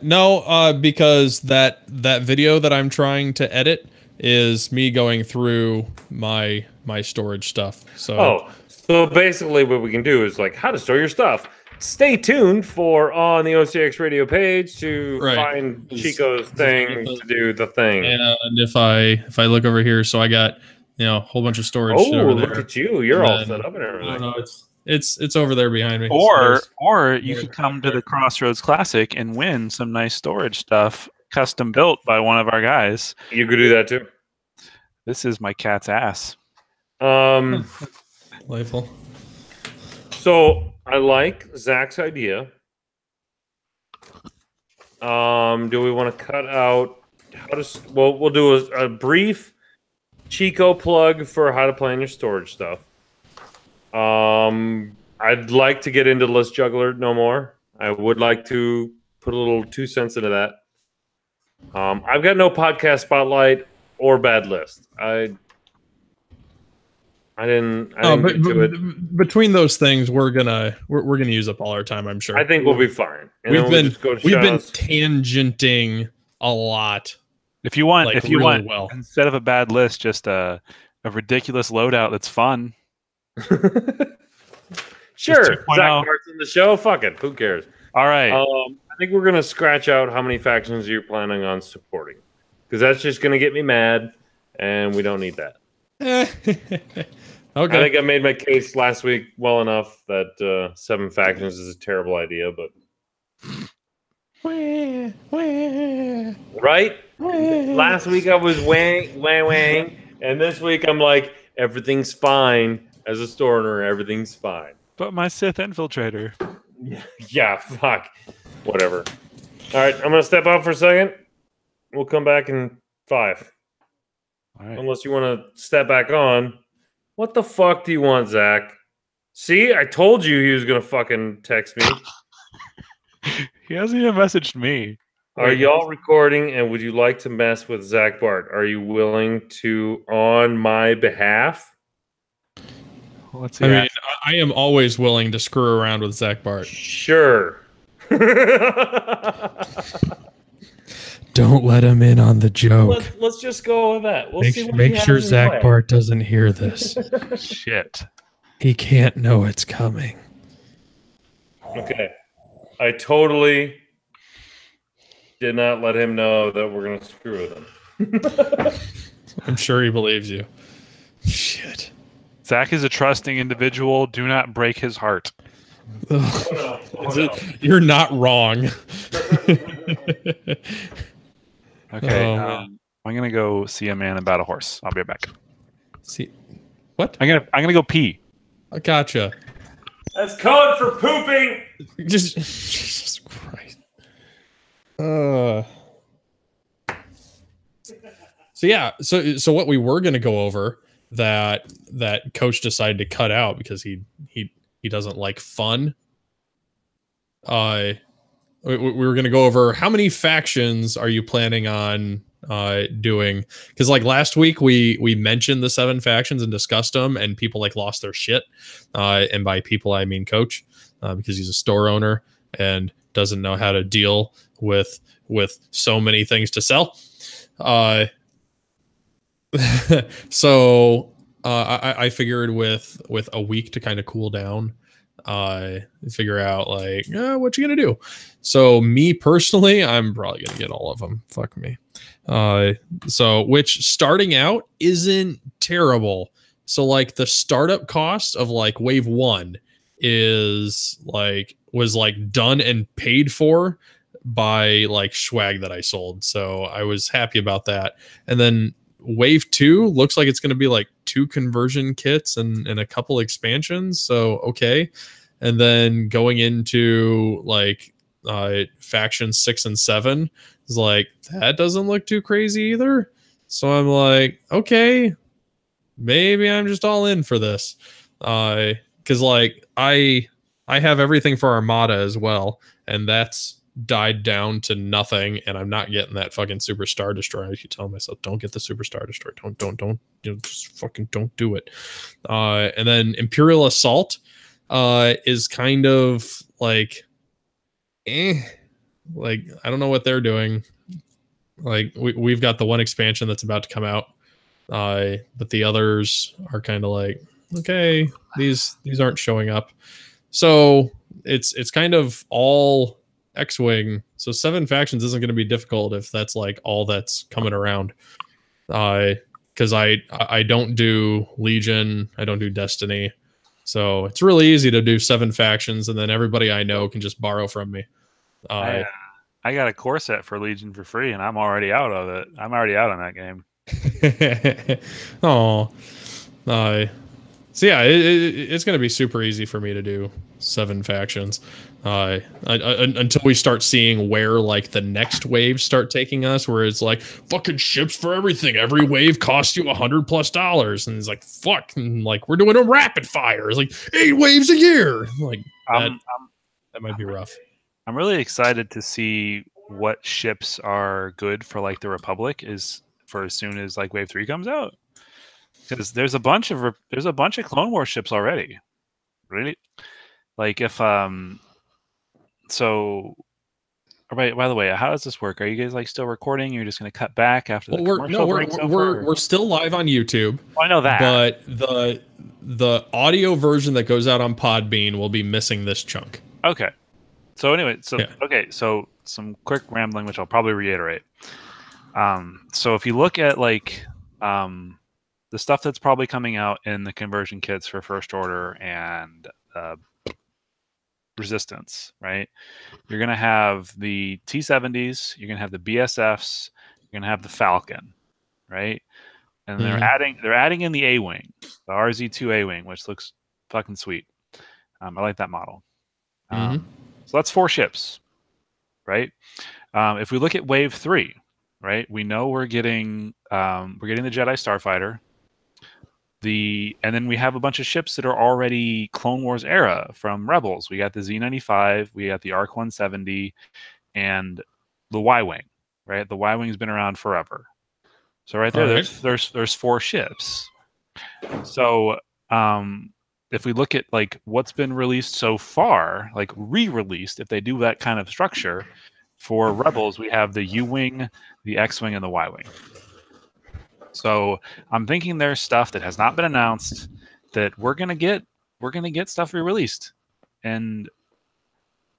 No, because that video that I'm trying to edit is me going through my storage stuff. So basically what we can do is like how to store your stuff. Stay tuned for on the OCX radio page to find Chico's thing to do the thing. And if I look over here, so I got a whole bunch of storage. Oh, look at you! You're all set up and everything. No, it's over there behind me. Or you could come to the Crossroads Classic and win some nice storage stuff, custom built by one of our guys. You could do that too. This is my cat's ass. Playful. So I like Zach's idea. Do we want to cut out we'll do a brief Chico plug for how to plan your storage stuff. I'd like to get into List Juggler no more. I would like to put a little 2 cents into that. I've got no podcast spotlight or bad list. I didn't get to it. Between those things, we're gonna use up all our time, I'm sure. I think we'll be fine. We've been tangenting a lot. If you want, instead of a bad list, just a ridiculous loadout that's fun. Sure, Zach Bart's in the show. Fuck it, who cares? All right. I think we're gonna scratch out how many factions you're planning on supporting, because that's just gonna get me mad, and we don't need that. Okay. I think I made my case last week well enough that 7 factions is a terrible idea, but right? Last week I was wang, and this week I'm like, everything's fine. As a store owner, everything's fine. But my Sith infiltrator. Yeah, fuck. Whatever. All right, I'm going to step out for a second. We'll come back in 5. All right. Unless you want to step back on. What the fuck do you want, Zach? See, I told you he was going to fucking text me. He hasn't even messaged me. Are y'all recording, and would you like to mess with Zach Bart? Are you willing to on my behalf? Let's see. I mean, I am always willing to screw around with Zach Bart. Sure. Don't let him in on the joke. Let's just go with that. We'll see. Make sure Zach Bart doesn't hear this. Shit. He can't know it's coming. Okay. I totally did not let him know that we're going to screw with him. I'm sure he believes you. Shit. Zach is a trusting individual. Do not break his heart. Oh, no. You're not wrong. Okay. I'm going to go see a man about a horse. I'll be right back. See what? I'm gonna go pee. I gotcha. That's code for pooping. Jesus Christ. So yeah, so what we were gonna go over that Coach decided to cut out because he doesn't like fun. We were gonna go over how many factions are you planning on doing, because like last week we mentioned the 7 factions and discussed them, and people like lost their shit, and by people I mean Coach, because he's a store owner and doesn't know how to deal with so many things to sell. So I figured with a week to kind of cool down, figure out like what you gonna do. So me personally, I'm probably gonna get all of them. Fuck me. So which starting out isn't terrible. So like the startup cost of like wave 1 was done and paid for by like swag that I sold. So I was happy about that. And then wave 2 looks like it's going to be like 2 conversion kits and a couple expansions. So, okay. And then going into like faction 6 and 7 is like, that doesn't look too crazy either. So I'm like, okay, maybe I'm just all in for this. Cause like I have everything for Armada as well. And that's died down to nothing, and I'm not getting that fucking Super Star Destroyer. I keep telling myself, don't get the Super Star Destroyer. Don't, just fucking don't do it. And then Imperial Assault is kind of like, like, I don't know what they're doing. Like, we've got the one expansion that's about to come out, but the others are kind of like, okay, these aren't showing up. So it's kind of all X-Wing. So 7 factions isn't going to be difficult if that's like all that's coming around. Because I don't do Legion, I don't do Destiny. So it's really easy to do 7 factions, and then everybody I know can just borrow from me. I got a core set for Legion for free, and I'm already out of it. I'm already out on that game. Oh, so yeah, it's going to be super easy for me to do 7 factions. Until we start seeing where like the next waves start taking us, where it's like fucking ships for everything. Every wave costs you $100+, and it's like fuck, and like we're doing a rapid fire. It's like 8 waves a year. Like that might be rough. I'm really excited to see what ships are good for like the Republic is for as soon as like wave 3 comes out, because there's a bunch of Clone Wars ships already. Really, like if So, by the way, how does this work? Are you guys like still recording? You're just going to cut back after the commercial break? We're still live on YouTube. Oh, I know that, but the audio version that goes out on Podbean will be missing this chunk. Okay. So anyway, so some quick rambling, which I'll probably reiterate. So if you look at like the stuff that's probably coming out in the conversion kits for First Order and Resistance, right? You're going to have the T-70s, you're going to have the BSFs, you're going to have the Falcon, right? And they're adding in the A-Wing, the RZ-2 A-Wing, which looks fucking sweet. I like that model. So that's 4 ships, right? If we look at Wave 3, right, we know we're getting the Jedi Starfighter. And then we have a bunch of ships that are already Clone Wars era from Rebels. We got the Z-95, we got the ARC 170, and the Y-Wing, right? The Y-Wing's been around forever. So right there, there's 4 ships. So if we look at like what's been released so far, like re-released, if they do that kind of structure for Rebels, we have the U-Wing, the X-Wing, and the Y-Wing. So I'm thinking there's stuff that has not been announced that we're gonna get stuff re-released, and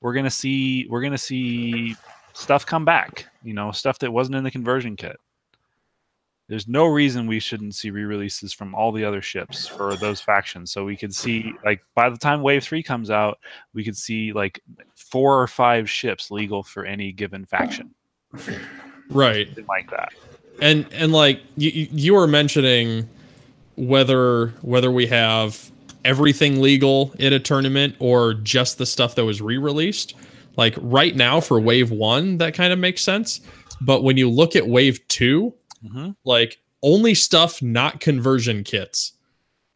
we're gonna see stuff come back. You know, stuff that wasn't in the conversion kit. There's no reason we shouldn't see re-releases from all the other ships for those factions. So we could see, like, by the time Wave 3 comes out, we could see like 4 or 5 ships legal for any given faction. Right. Something like that. And like you were mentioning whether we have everything legal in a tournament or just the stuff that was re-released. Like right now for Wave 1, that kind of makes sense. But when you look at Wave 2, like only stuff not conversion kits.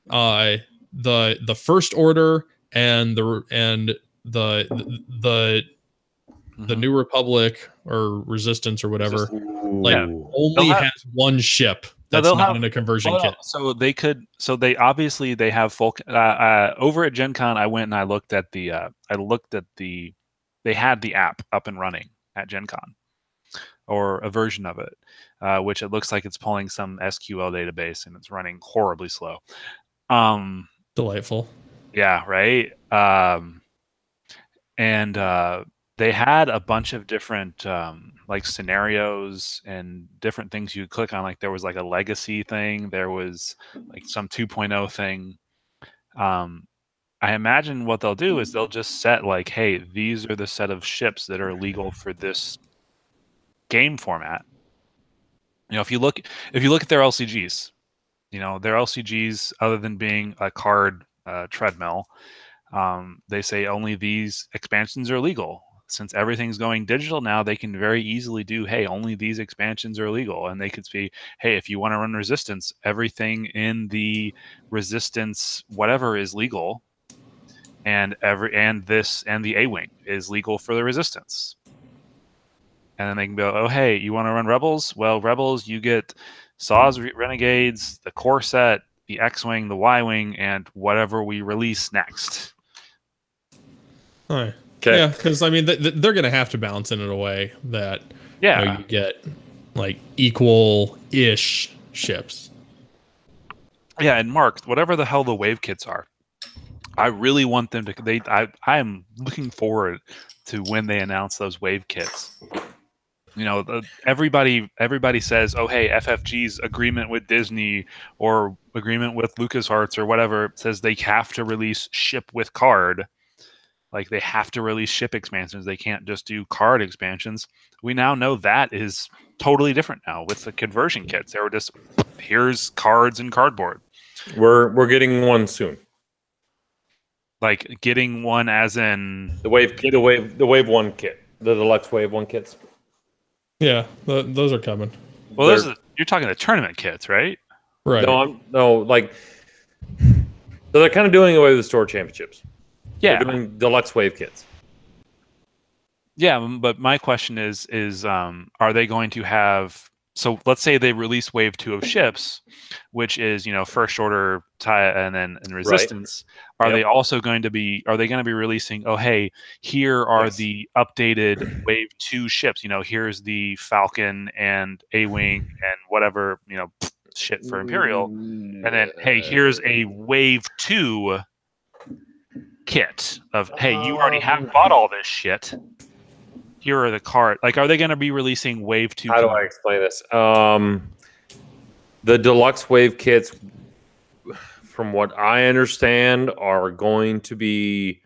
The First Order and the the New Republic or Resistance or whatever, like They'll only has one ship that's not in a conversion kit. So they could. So they obviously they have full. Over at Gen Con, I went and I looked at the. They had the app up and running at Gen Con, or a version of it, which it looks like it's pulling some SQL database and it's running horribly slow. Delightful. Yeah. Right. And they had a bunch of different like scenarios and different things you could click on. Like there was like a legacy thing. There was like some 2.0 thing. I imagine what they'll do is they'll just set like, hey, these are the set of ships that are legal for this game format. You know, if you look at their LCGs, you know, their LCGs, other than being a card treadmill, they say only these expansions are legal. Since everything's going digital now, they can very easily do, hey, only these expansions are legal. And they could be, hey, if you want to run Resistance, everything in the Resistance whatever is legal. And the A-Wing is legal for the Resistance. And then they can go, oh, hey, you want to run Rebels? Well, Rebels, you get Saws Renegades, the core set, the X-Wing, the Y-Wing, and whatever we release next. All right. Okay. Yeah, because I mean, they're going to have to balance it in a way that you get like equal-ish ships. Yeah, and Mark, whatever the hell the wave kits are, I really want them to. I am looking forward to when they announce those wave kits. You know, everybody says, oh, hey, FFG's agreement with Disney or agreement with LucasArts or whatever says they have to release ship with card. Like they have to release ship expansions. They can't just do card expansions. We now know that is totally different now with the conversion kits. They were just, here's cards and cardboard. We're getting one soon. Like getting one as in the wave 1 kit, the deluxe wave 1 kits. Yeah, those are coming. Well, you're talking the tournament kits, right? Right. So they're kind of doing away with the store championships. Yeah, they're doing deluxe wave kits. Yeah, but my question is are they going to have? So let's say they release wave 2 of ships, which is, you know, First Order, and then Resistance. Right. Are they also going to be? Are they going to be releasing? Oh, hey, here are the updated wave 2 ships. You know, here's the Falcon and A-Wing and whatever, you know, shit for Imperial, and then hey, here's a wave 2 kit of hey, you already have bought all this shit. Here are the cards. Like, are they going to be releasing Wave 2? How do I explain this? The deluxe wave kits, from what I understand, are going to be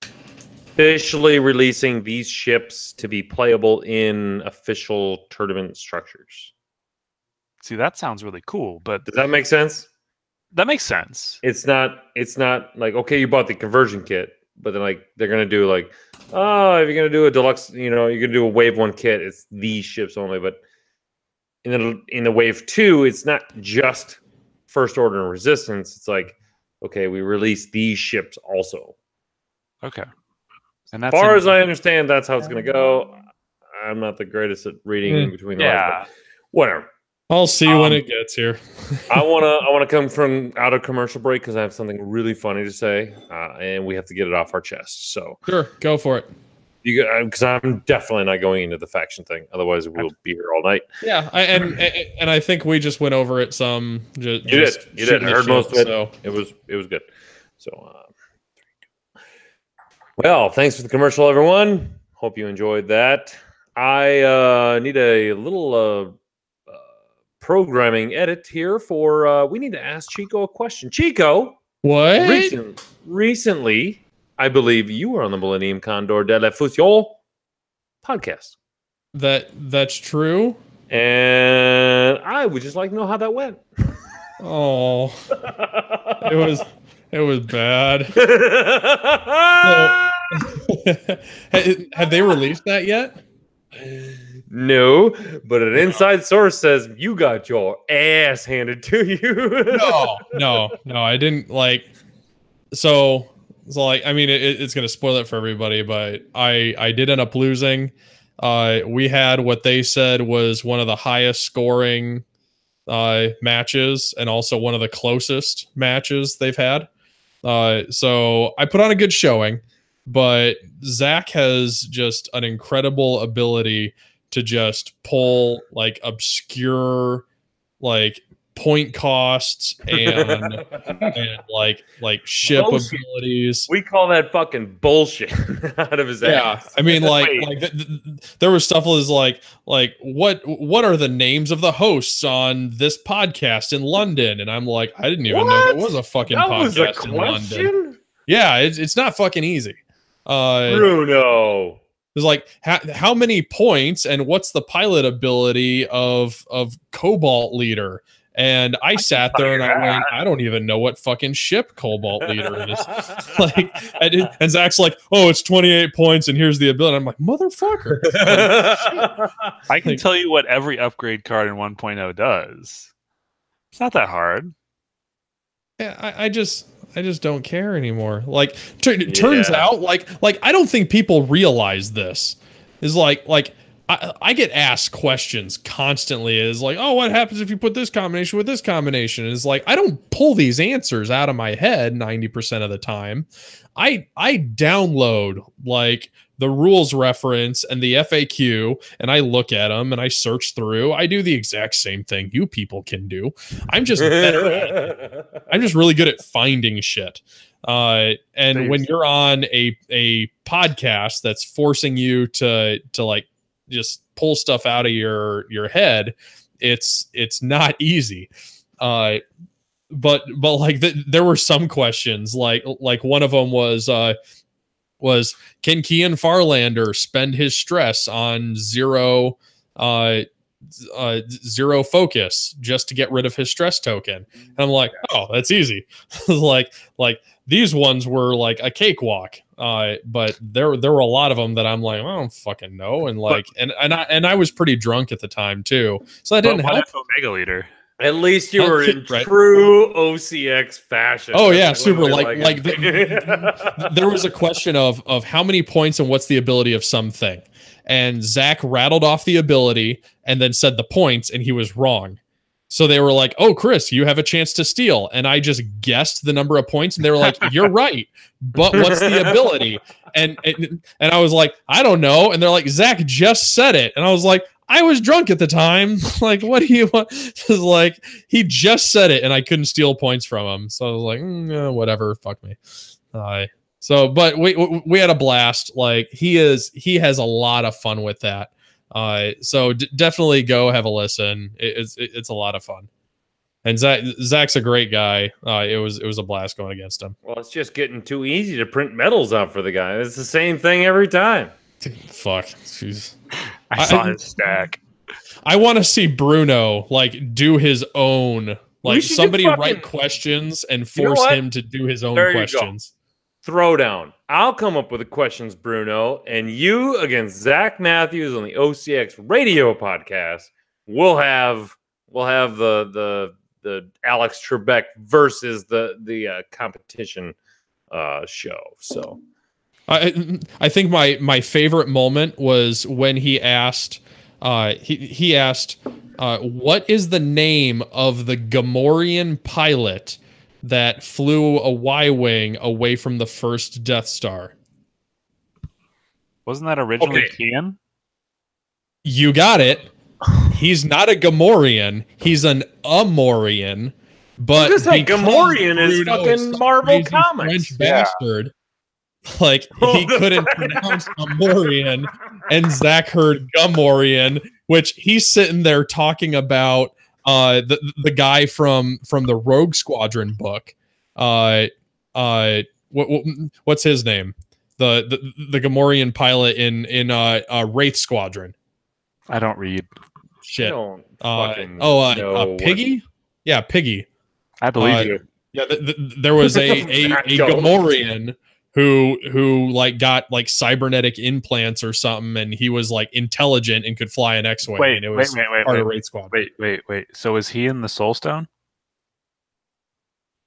officially releasing these ships to be playable in official tournament structures. See, that sounds really cool, but does that make sense? That makes sense. It's not like, okay, you bought the conversion kit, but then like they're gonna do like, oh, if you're gonna do a deluxe, you know, you're gonna do a wave 1 kit, it's these ships only. But in the wave 2, it's not just First Order and Resistance. It's like, okay, we release these ships also. Okay. And that's as far as I understand, that's how it's gonna go. I'm not the greatest at reading in between the lines, but whatever. I'll see when it gets here. I wanna come from out of commercial break because I have something really funny to say, and we have to get it off our chest. So sure, go for it. Because I'm definitely not going into the faction thing. Otherwise, we'll be here all night. Yeah, and I think we just went over it some. You did. I heard most of it. So it was good. So, well, thanks for the commercial, everyone. Hope you enjoyed that. I need a little programming edit here for we need to ask Chico a question. Chico, what? Recently, I believe you were on the Millennium Condor de la Fusion podcast. That's true. And I would just like to know how that went. Oh, it was bad. Have they released that yet? No, but an inside source says you got your ass handed to you. No, I didn't like. So So like, I mean, it's going to spoil it for everybody, but I did end up losing. We had what they said was one of the highest scoring matches and also one of the closest matches they've had. So I put on a good showing, but Zach has just an incredible ability to just pull like obscure, like point costs and like ship bullshit abilities. We call that fucking bullshit out of his ass. I mean, like there was stuff was like what are the names of the hosts on this podcast in London? And I'm like, I didn't even know there was a fucking podcast in London. Yeah, it's not fucking easy. Bruno. It's like how many points and what's the pilot ability of Cobalt Leader? And I sat there and I went, I don't even know what fucking ship Cobalt Leader is. Like, and Zach's like, oh, it's 28 points and here's the ability. I'm like, motherfucker. I can tell you what every upgrade card in 1.0 does. It's not that hard. Yeah, I just don't care anymore. Like, turns out, like I don't think people realize this. Is like I get asked questions constantly. Is like, oh, what happens if you put this combination with this combination? Is like, I don't pull these answers out of my head 90% of the time. I download like the rules reference and the FAQ, and I look at them and I search through. I do the exact same thing you people can do. I'm just better at it. I'm just really good at finding shit. And when you're on a podcast that's forcing you to like just pull stuff out of your head, it's not easy. But like there were some questions like one of them was can Kian Farlander spend his stress on zero focus just to get rid of his stress token? And I'm like, oh, that's easy. like these ones were like a cakewalk. But there were a lot of them that I'm like, I don't fucking know. And like, and I was pretty drunk at the time too. So that didn't help. Omega Leader. At least you were in true OCX fashion. Oh yeah, super. Like there was a question of how many points and what's the ability of something. And Zach rattled off the ability and then said the points, and he was wrong. So they were like, oh, Chris, you have a chance to steal. And I just guessed the number of points, and they were like, you're right. But what's the ability? And I was like, I don't know. And they're like, Zach just said it. And I was like, I was drunk at the time. Like, what do you want? Like, he just said it, and I couldn't steal points from him. So I was like, whatever, fuck me. So, but we had a blast. Like, he has a lot of fun with that. So definitely go have a listen. It's a lot of fun. And Zach's a great guy. It was a blast going against him. Well, it's just getting too easy to print medals out for the guy. It's the same thing every time. Fuck. Jeez. I saw his stack. I want to see Bruno like do his own, like somebody write questions and force him to do his own questions. Throwdown. I'll come up with the questions, Bruno, and you against Zach Matthews on the OCX radio podcast. We'll have the Alex Trebek versus the competition show. So I think my favorite moment was when he asked he asked what is the name of the Gamorrean pilot that flew a Y-wing away from the first Death Star? Wasn't that originally Kian? You got it. He's not a Gamorrean. He's an Amorian. But Gamorrean is fucking Marvel Comics. French bastard. Like, he couldn't pronounce Amorian, and Zach heard Gamorrean, which he's sitting there talking about the guy from the Rogue Squadron book. What's his name? The Gamorrean pilot in Wraith Squadron. I don't read. Shit. No, Piggy? Yeah, Piggy. I believe you. Yeah, there was a Gamorrean who like got like cybernetic implants or something, and he was like intelligent and could fly an X-wing. Wait. Part of Wraith Squad. Wait. So is he in the Soul Stone?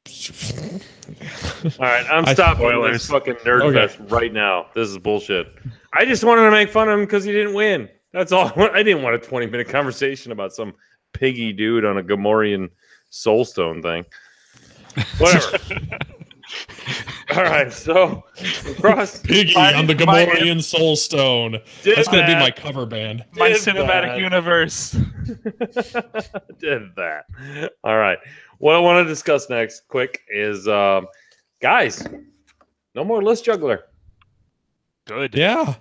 All right, I'm stopping this fucking nerd fest right now. This is bullshit. I just wanted to make fun of him because he didn't win. That's all. I didn't want a 20-minute conversation about some piggy dude on a Gamorrean soulstone thing. Whatever. All right, so across Piggy on the Gamorrean Soulstone. That's going to be my cover band. My cinematic universe. Did that. All right. What I want to discuss next, quick, is guys, no more list juggler. Good. Yeah.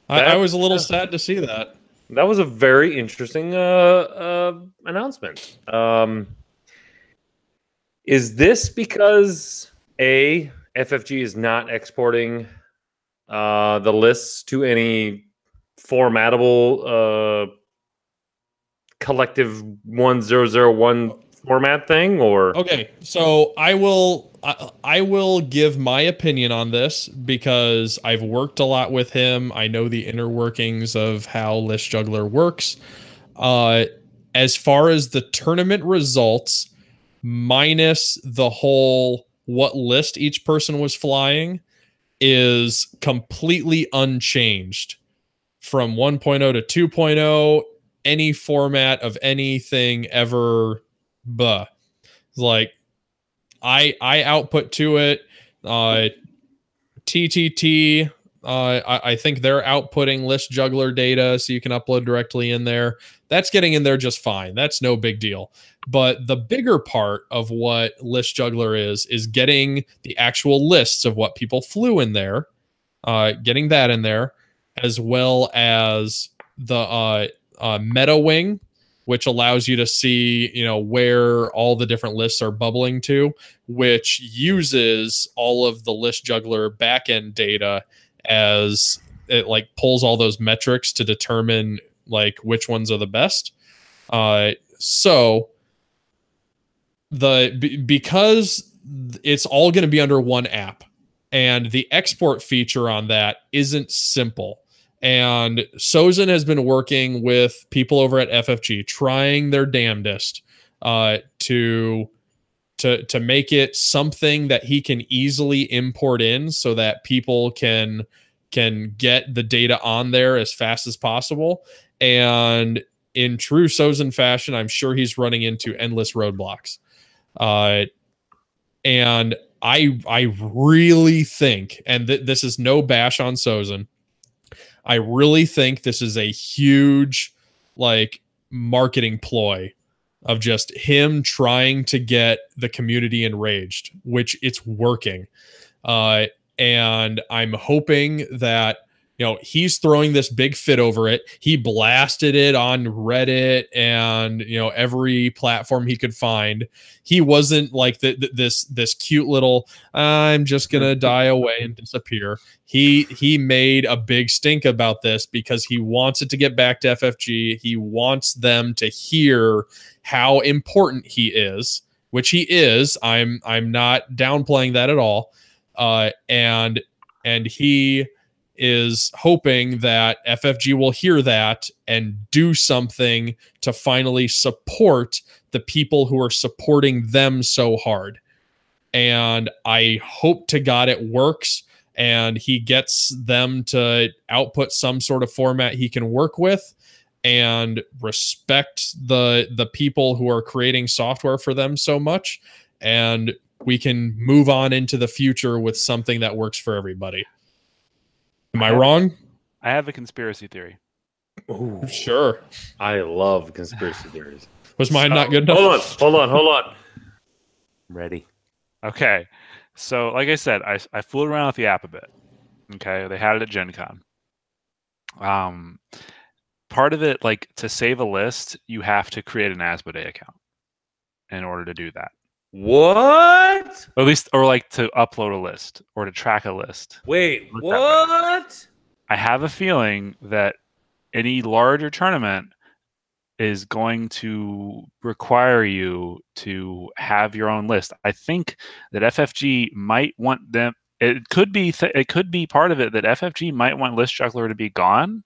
I was a little sad to see that. That was a very interesting announcement. Is this because FFG is not exporting the lists to any formatable collective 1001 format thing, or okay? So I will give my opinion on this because I've worked a lot with him. I know the inner workings of how List Juggler works. As far as the tournament results, minus the whole what list each person was flying, is completely unchanged from 1.0 to 2.0. Any format of anything ever, like I output to it. TTT. I think they're outputting List Juggler data, so you can upload directly in there. That's getting in there just fine. That's no big deal. But the bigger part of what List Juggler is getting the actual lists of what people flew in there, getting that in there, as well as the meta wing, which allows you to see, where all the different lists are bubbling to, which uses all of the List Juggler backend data as it like pulls all those metrics to determine like which ones are the best. So because it's all going to be under one app, and the export feature on that isn't simple. And Sozin has been working with people over at FFG, trying their damnedest to make it something that he can easily import in, so that people can get the data on there as fast as possible. And in true Sozin fashion, I'm sure he's running into endless roadblocks. And I really think, and this is no bash on Sozin, I really think this is a huge like marketing ploy of just him trying to get the community enraged, which it's working. And I'm hoping that, he's throwing this big fit over it. He blasted it on Reddit and, every platform he could find. He wasn't like this cute little, I'm just going to die away and disappear. He made a big stink about this because he wants it to get back to FFG. He wants them to hear how important he is, which he is. I'm not downplaying that at all. And he is hoping that FFG will hear that and do something to finally support the people who are supporting them so hard. And I hope to God it works and he gets them to output some sort of format he can work with and respect the people who are creating software for them so much. And we can move on into the future with something that works for everybody. Am I wrong? I have a conspiracy theory. Ooh, sure. I love conspiracy theories. Was mine not good enough? Hold on. Ready. Okay. So, like I said, I fooled around with the app a bit. Okay. They had it at Gen Con. Part of it, like to save a list, you have to create an Asmodee account in order to do that. What? Or at least, or like to upload a list or to track a list. Wait, what? I have a feeling that any larger tournament is going to require you to have your own list. I think that FFG might want them. It could be part of it that FFG might want List Juggler to be gone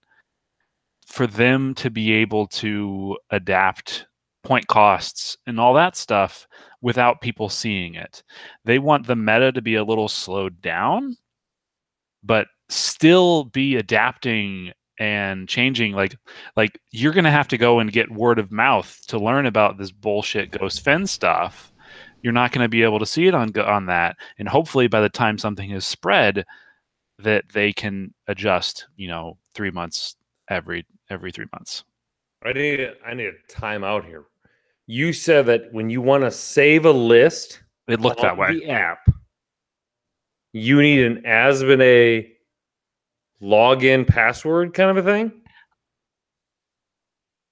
for them to be able to adapt point costs and all that stuff without people seeing it. They want the meta to be a little slowed down, but still be adapting and changing. Like you're going to have to go and get word of mouth to learn about this bullshit Ghost Fen stuff. You're not going to be able to see it on that. And hopefully by the time something is spread, that they can adjust, 3 months every 3 months. I need a time out here. You said that when you want to save a list, it looked that way. The app, you need an Asmodee login password kind of a thing.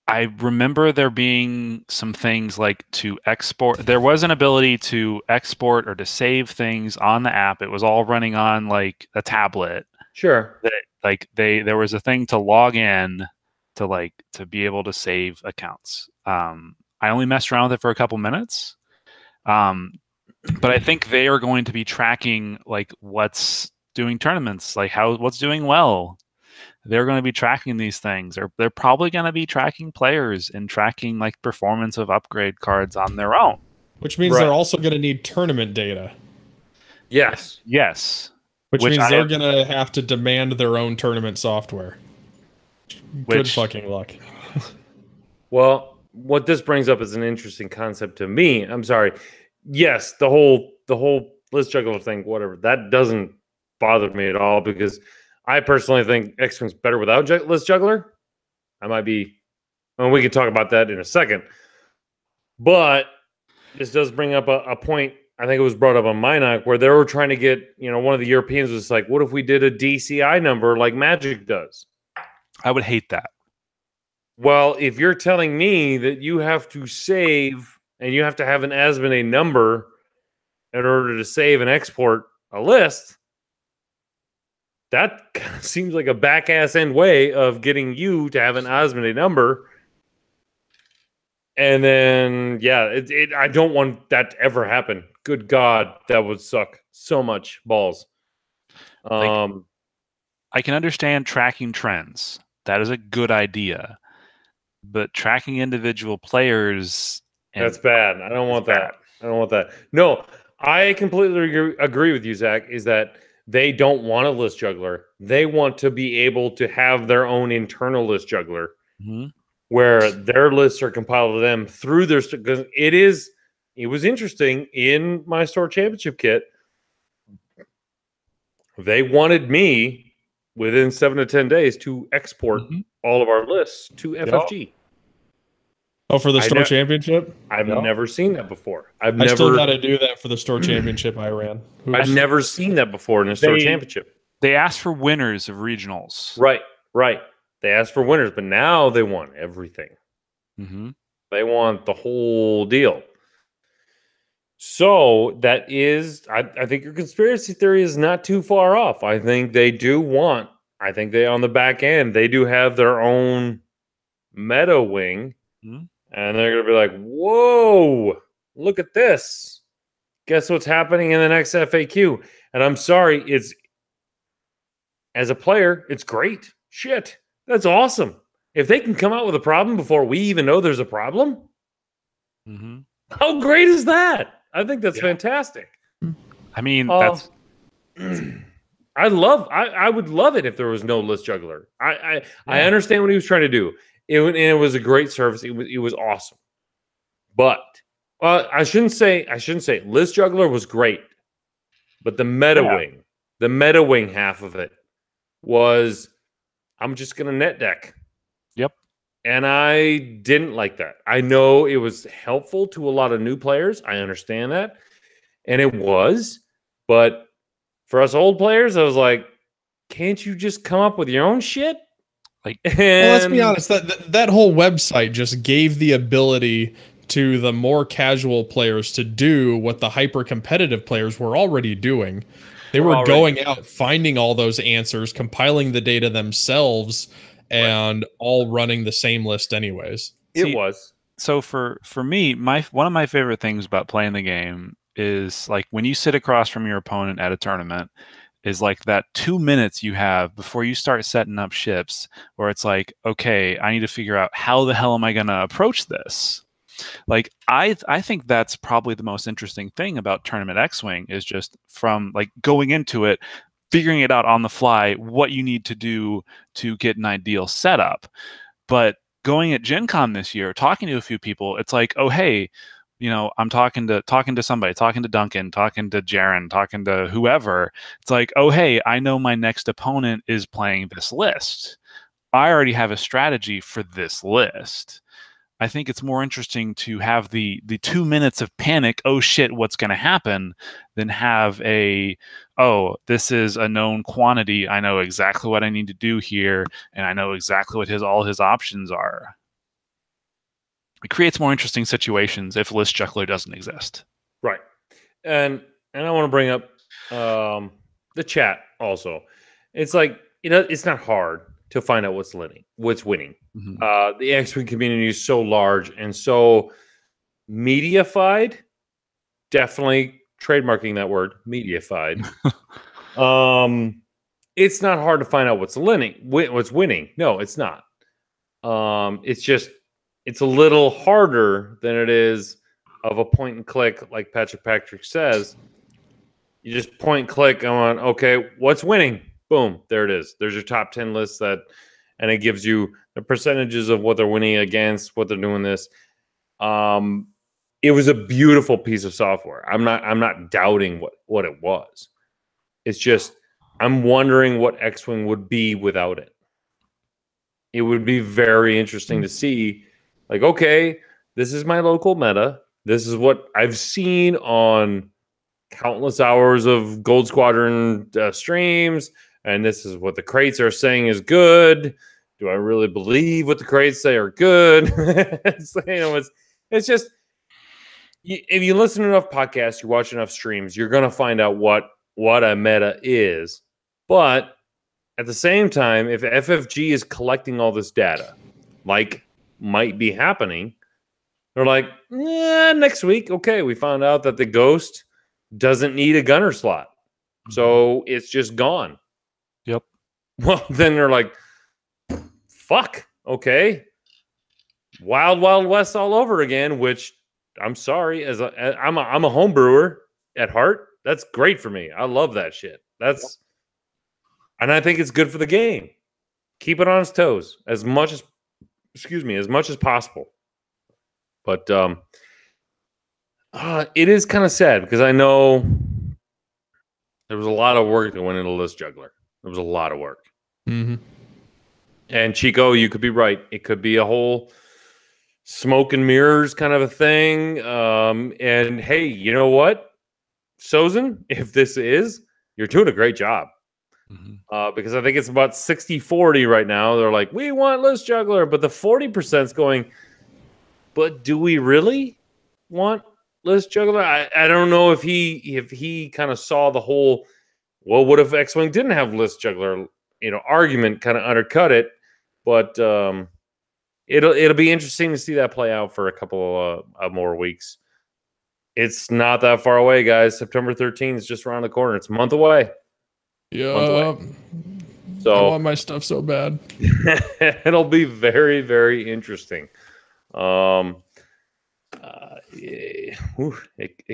I remember there being some things like to export. There was an ability to export or to save things on the app. It was all running on like a tablet. Sure. There was a thing to log in to be able to save accounts. I only messed around with it for a couple minutes. But I think they are going to be tracking like what's doing tournaments, like what's doing well. They're going to be tracking these things. They're probably going to be tracking players and tracking like performance of upgrade cards on their own. Which means they're also going to need tournament data. Yes. Yes. Which means they're going to have to demand their own tournament software. Good fucking luck. Well, what this brings up is an interesting concept to me. I'm sorry. Yes, the whole list juggler thing, whatever, that doesn't bother me at all because I personally think X-Wing's better without list juggler. We can talk about that in a second. But this does bring up a point. I think it was brought up on Minoc where they were trying to get, one of the Europeans was like, what if we did a DCI number like Magic does? I would hate that. Well, if you're telling me that you have to save and you have to have an Asmodee number in order to save and export a list, that kind of seems like a back-ass end way of getting you to have an Asmodee number. And then, I don't want that to ever happen. Good God, that would suck so much balls. I can understand tracking trends. That is a good idea. But tracking individual players... That's bad. I don't want that. No, I completely agree with you, Zach, is that they don't want a list juggler. They want to be able to have their own internal list juggler where their lists are compiled to them through their... Because it was interesting in my store championship kit. They wanted me within 7 to 10 days to export all of our lists to FFG. Oh, for the store championship? I've never seen that before. I still got to do that for the store championship I ran. I've never seen that before in a store championship. They asked for winners of regionals. Right. They asked for winners, but now they want everything. They want the whole deal. So that is, I think your conspiracy theory is not too far off. I think they on the back end, they do have their own meta wing. And they're going to be like, whoa, look at this. Guess what's happening in the next FAQ? And I'm sorry, as a player, it's great. Shit, that's awesome. If they can come out with a problem before we even know there's a problem, how great is that? I think that's fantastic. I mean, that's... I would love it if there was no list juggler. I understand what he was trying to do. It was a great service. It was awesome. But I shouldn't say list juggler was great. But the meta wing half of it was I'm just gonna net deck. Yep. And I didn't like that. I know it was helpful to a lot of new players. I understand that. And it was, but for us old players, I was like, can't you just come up with your own shit? Well, let's be honest, that whole website just gave the ability to the more casual players to do what the hyper competitive players were already doing. They were going out, finding all those answers, compiling the data themselves, and all running the same list anyways. It was. So for me, one of my favorite things about playing the game is like when you sit across from your opponent at a tournament, is like that 2 minutes you have before you start setting up ships where it's like, okay, I need to figure out how the hell am I going to approach this? Like I think that's probably the most interesting thing about Tournament X-Wing is just from like going into it, figuring it out on the fly, what you need to do to get an ideal setup. But going at Gen Con this year, talking to a few people, it's like, oh hey, I'm talking to somebody, talking to Duncan, talking to Jaron, talking to whoever. It's like, oh hey, I know my next opponent is playing this list. I already have a strategy for this list. I think it's more interesting to have the 2 minutes of panic, oh shit, what's going to happen, than have oh, this is a known quantity. I know exactly what I need to do here, and I know exactly what all his options are. It creates more interesting situations if list juggler doesn't exist. Right. And I want to bring up the chat also. It's like, it's not hard to find out what's winning. Mm-hmm. The X-Wing community is so large and so mediafied. Definitely trademarking that word, mediafied. It's not hard to find out what's winning. No, it's not. It's a little harder than it is of a point and click, like Patrick says. You just point and click on, okay, what's winning? Boom, there it is. There's your top 10 list and it gives you the percentages of what they're winning against, what they're doing this. It was a beautiful piece of software. I'm not doubting what it was. It's just I'm wondering what X-Wing would be without it. It would be very interesting to see, like, okay, this is my local meta. This is what I've seen on countless hours of Gold Squadron streams. And this is what the crates are saying is good. Do I really believe what the crates say are good? It's just, if you listen to enough podcasts, you watch enough streams, you're going to find out what a meta is. But at the same time, if FFG is collecting all this data, like might be happening, they're like, next week, okay, we found out that the Ghost doesn't need a gunner slot. So it's just gone. Yep. Well, then they're like, fuck, okay. Wild West all over again, which I'm sorry, I'm a home brewer at heart. That's great for me. I love that shit. And I think it's good for the game. Keep it on its toes as much as possible. But it is kind of sad because I know there was a lot of work that went into List Juggler. There was a lot of work. Mm-hmm. And Chico, you could be right. It could be a whole smoke and mirrors kind of a thing. And hey, you know what, Sozin, if this is, you're doing a great job. Mm-hmm. Because I think it's about 60-40 right now. They're like, we want List Juggler, but the 40% is going, but do we really want List Juggler? I don't know if he kind of saw the whole, well, what if X-Wing didn't have List Juggler, argument kind of undercut it. But it'll be interesting to see that play out for a couple of more weeks. It's not that far away, guys. September 13th is just around the corner. It's a month away. Yeah. So I want my stuff so bad. It'll be very, very interesting. It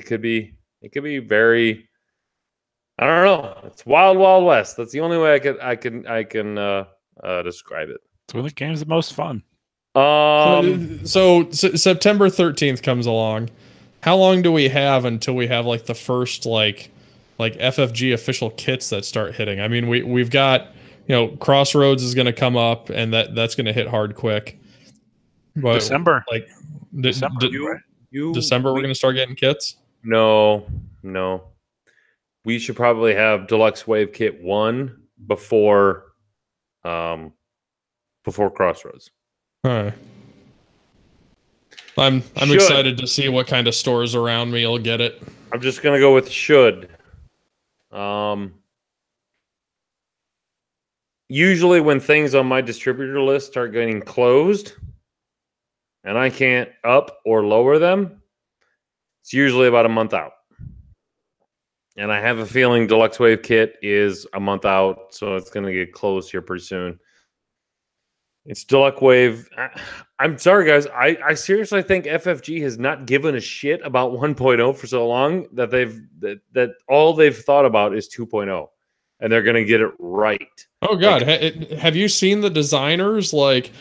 could be very, I don't know. It's Wild West. That's the only way I can describe it. It's when the game's the most fun. So September 13th comes along. How long do we have until we have like the first like FFG official kits that start hitting? I mean, we've got, Crossroads is going to come up, and that's going to hit hard quick. But December, like December, December, we're going to start getting kits. No. We should probably have Deluxe Wave Kit 1 before Crossroads. All right. I'm excited to see what kind of stores around me will get it. I'm just gonna go with should. Usually when things on my distributor list start getting closed and I can't up or lower them, it's usually about a month out. And I have a feeling Deluxe Wave Kit is a month out, so it's going to get closed here pretty soon. It's Deluxe Wave. I'm sorry, guys. I seriously think FFG has not given a shit about 1.0 for so long that that all they've thought about is 2.0, and they're gonna get it right. Oh God, have you seen the designers? Like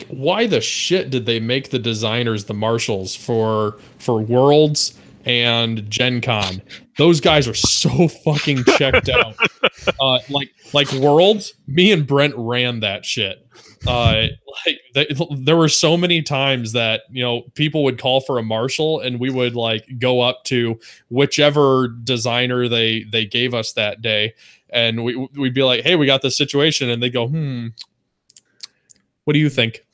why the shit did they make the designers the marshals for Worlds and Gen Con? Those guys are so fucking checked out. Like Worlds, me and Brent ran that shit. There were so many times that, you know, people would call for a marshal and we would like go up to whichever designer they gave us that day, and we'd be like, hey, we got this situation, and they go, what do you think?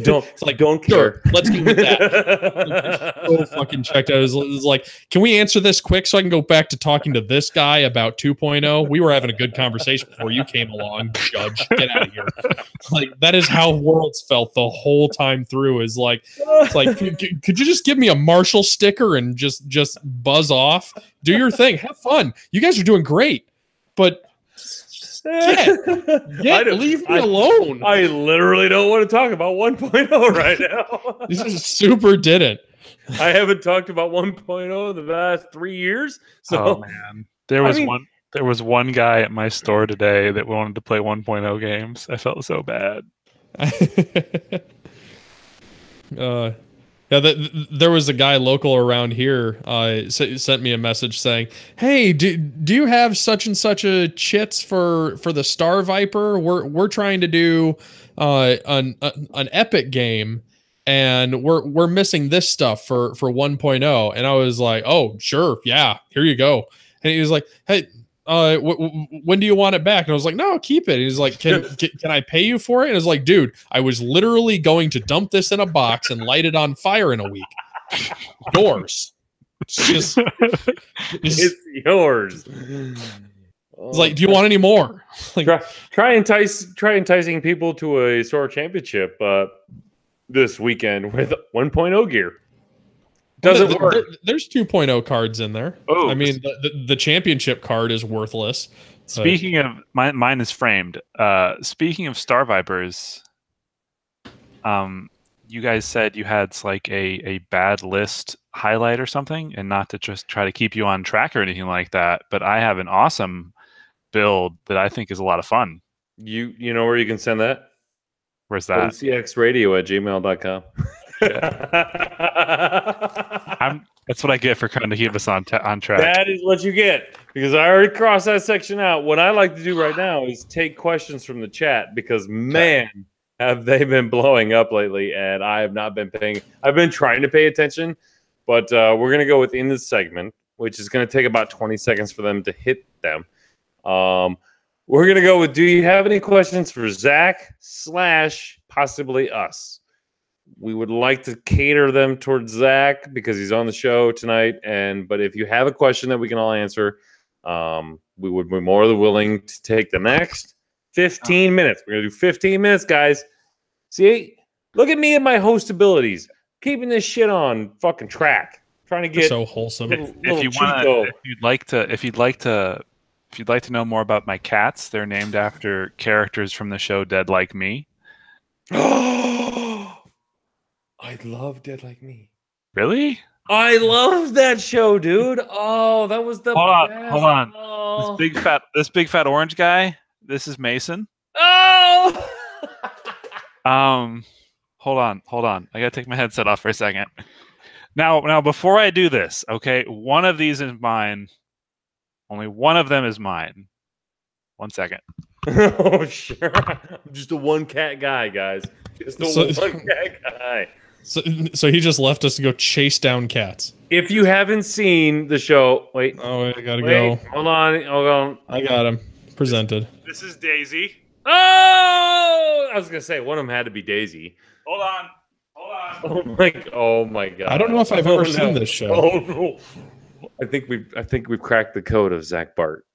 Don't it's like, don't sure, care. let's go with that. So fucking checked out. It was like, can we answer this quick so I can go back to talking to this guy about 2.0? We were having a good conversation before you came along, Judge. Get out of here. Like, that is how Worlds felt the whole time through. Is like, it's like, could you just give me a Marshall sticker and just buzz off? Do your thing. Have fun. You guys are doing great. But leave me alone. I literally don't want to talk about 1.0 right now. This is super didn't. I haven't talked about 1.0 in the last 3 years. So oh man, there was one guy at my store today that wanted to play 1.0 games. I felt so bad. Yeah, there was a guy local around here sent me a message saying, hey, do you have such and such a chits for the Star Viper? We're trying to do an epic game, and we're missing this stuff for 1.0. And I was like, oh, sure, yeah, here you go. And he was like, hey, when do you want it back? And I was like, no, keep it. And he's like, can I pay you for it? And I was like, dude, I was literally going to dump this in a box and light it on fire in a week. Yours. It's yours. It's like, do you want any more? Like, try enticing people to a store championship this weekend with 1.0 gear. Doesn't work. There's 2.0 cards in there. Oh, I mean, the championship card is worthless. Speaking of mine is framed. Speaking of Star Vipers, you guys said you had like a bad list highlight or something, and not to just try to keep you on track or anything like that. But I have an awesome build that I think is a lot of fun. You know where you can send that? Where's that? OCXradio@gmail.com. That's what I get for trying to keep us on track. That is what you get, because I already crossed that section out. What I like to do right now is take questions from the chat, because man, have they been blowing up lately, and I have not been paying. I've been trying to pay attention, but we're gonna go within this segment, which is gonna take about 20 seconds for them to hit them. We're gonna go with, do you have any questions for Zach / possibly us? We would like to cater them towards Zach because he's on the show tonight. But if you have a question that we can all answer, we would be more than willing to take the next 15 minutes. We're going to do 15 minutes, guys. See, look at me and my host abilities, keeping this shit on fucking track, trying to get so wholesome. If you'd like to know more about my cats, they're named after characters from the show Dead Like Me. I love Dead Like Me. Really? I love that show, dude. Oh, that was the best. Hold on. Oh. This big fat orange guy. This is Mason. Oh. Hold on. I gotta take my headset off for a second. Now, before I do this, okay, one of these is mine. Only one of them is mine. 1 second. Oh, sure. I'm just a one cat guy, guys. Just a one cat guy. So he just left us to go chase down cats. If you haven't seen the show, wait. Oh, I gotta go. Hold on. I got him. Presented. This is Daisy. Oh! I was gonna say one of them had to be Daisy. Hold on. Oh my god. I don't know if I've ever seen this show. Oh no. I think we've cracked the code of Zach Bart.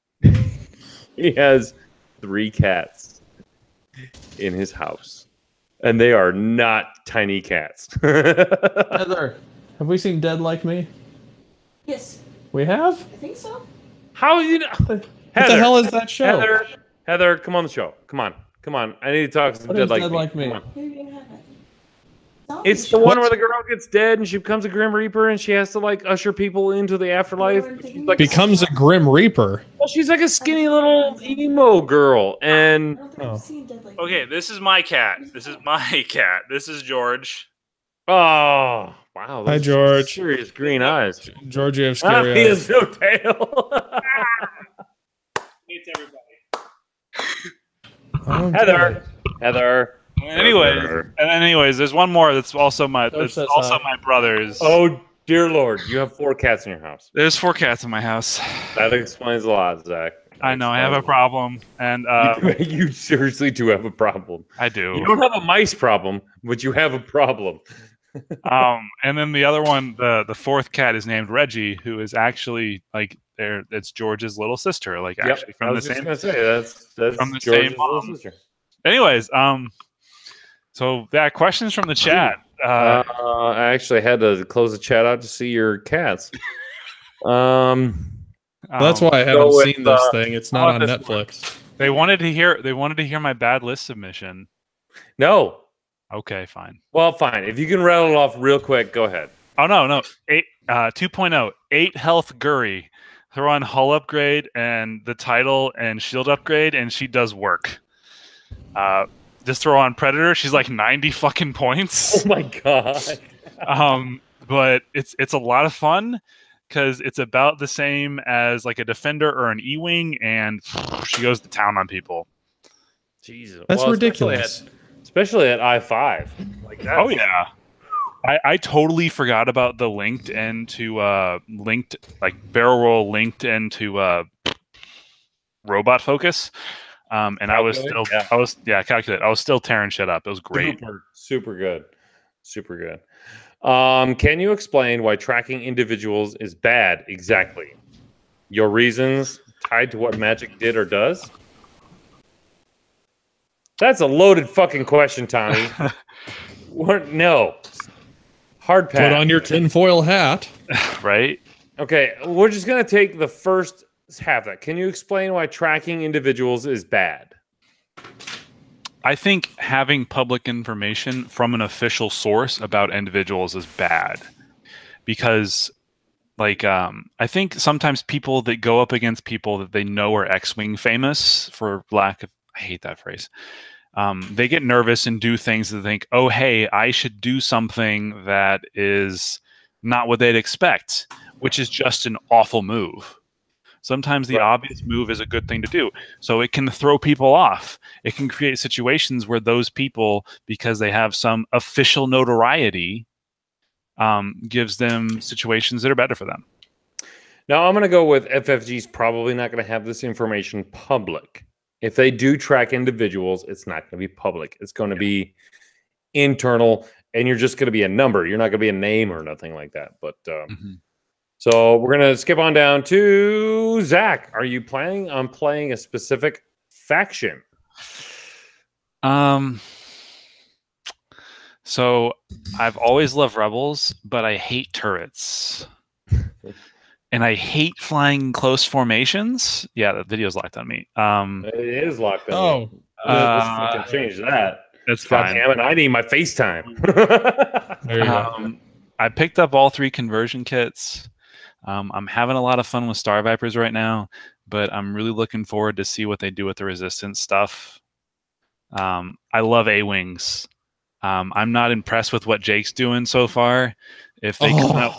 He has 3 cats in his house, and they are not tiny cats. Heather, have we seen Dead Like Me? Yes, We have? I think so. How you know? What the hell is that show? Heather, come on the show. Come on. Come on, I need to talk to What Dead is Like Dead Me. Like Me? It's the one What? where the girl gets dead and she becomes a Grim Reaper and she has to like usher people into the afterlife. She's like, Becomes a Grim Reaper. well, she's like a skinny little emo girl, and Okay, this is my cat. This is my cat. This is George. oh wow, Hi, those George. serious green eyes. George, you have Ah, scary he eyes. has no tail. It's everybody. Okay. Heather. Anyways, there's one more that's also my George that's says also hi. my brother's. Oh dear Lord, you have 4 cats in your house. There's 4 cats in my house. That explains a lot, Zach. I know I have a problem, and You seriously do have a problem. I You do. don't have a mice problem, but you have a problem. And then the other one, the 4th cat is named Reggie, who is actually like it's George's little sister, like actually I from the was just same. gonna say that's from the George's same little mom. sister. Anyways, so that questions from the chat. I actually had to close the chat out to see your cats. That's why I haven't go with, seen this thing. It's not how on about this Netflix. They wanted to hear my bad list submission. No. Okay, fine. Well, fine. If you can rattle it off real quick, go ahead. Oh no, 2.0, 8 health Guri. Throw on hull upgrade and the title and shield upgrade, and she does work. Just throw on Predator. She's like 90 fucking points. Oh my god. But it's a lot of fun because it's about the same as like a defender or an E-wing, and she goes to town on people. Jesus, That's ridiculous. Especially at I-5. Like that. Oh yeah. I totally forgot about the linked into barrel roll linked into robot focus. And calculate. I was still tearing shit up. It was great. Super good. Super good. Can you explain why tracking individuals is bad exactly? Your reasons tied to what magic did or does? That's a loaded fucking question, Tommy. No. Hard pass. Put on your tinfoil hat. Right? Okay, we're just going to take the first half of that. Can you explain why tracking individuals is bad? I think having public information from an official source about individuals is bad because, I think sometimes people that go up against people that they know are X-Wing famous, for lack of, I hate that phrase, they get nervous and do things that think, oh, hey, I should do something that is not what they'd expect, which is just an awful move. Sometimes the obvious move is a good thing to do. So it can throw people off. It can create situations where those people, because they have some official notoriety, gives them situations that are better for them. Now, I'm going to go with FFG's probably not going to have this information public. If they do track individuals, it's not going to be public. It's going to be internal, and you're just going to be a number. You're not going to be a name or nothing like that. But so we're going to skip on down to Zach. Are you planning on playing a specific faction? So I've always loved Rebels, but I hate turrets. And I hate flying close formations. Yeah, the video's locked on me. It is locked on. Let's fucking change that. That's God fine. damn it, I need my FaceTime. There you go. I picked up all 3 conversion kits. I'm having a lot of fun with Star Vipers right now, but I'm really looking forward to see what they do with the Resistance stuff. I love A-Wings. I'm not impressed with what Jake's doing so far. If they come out,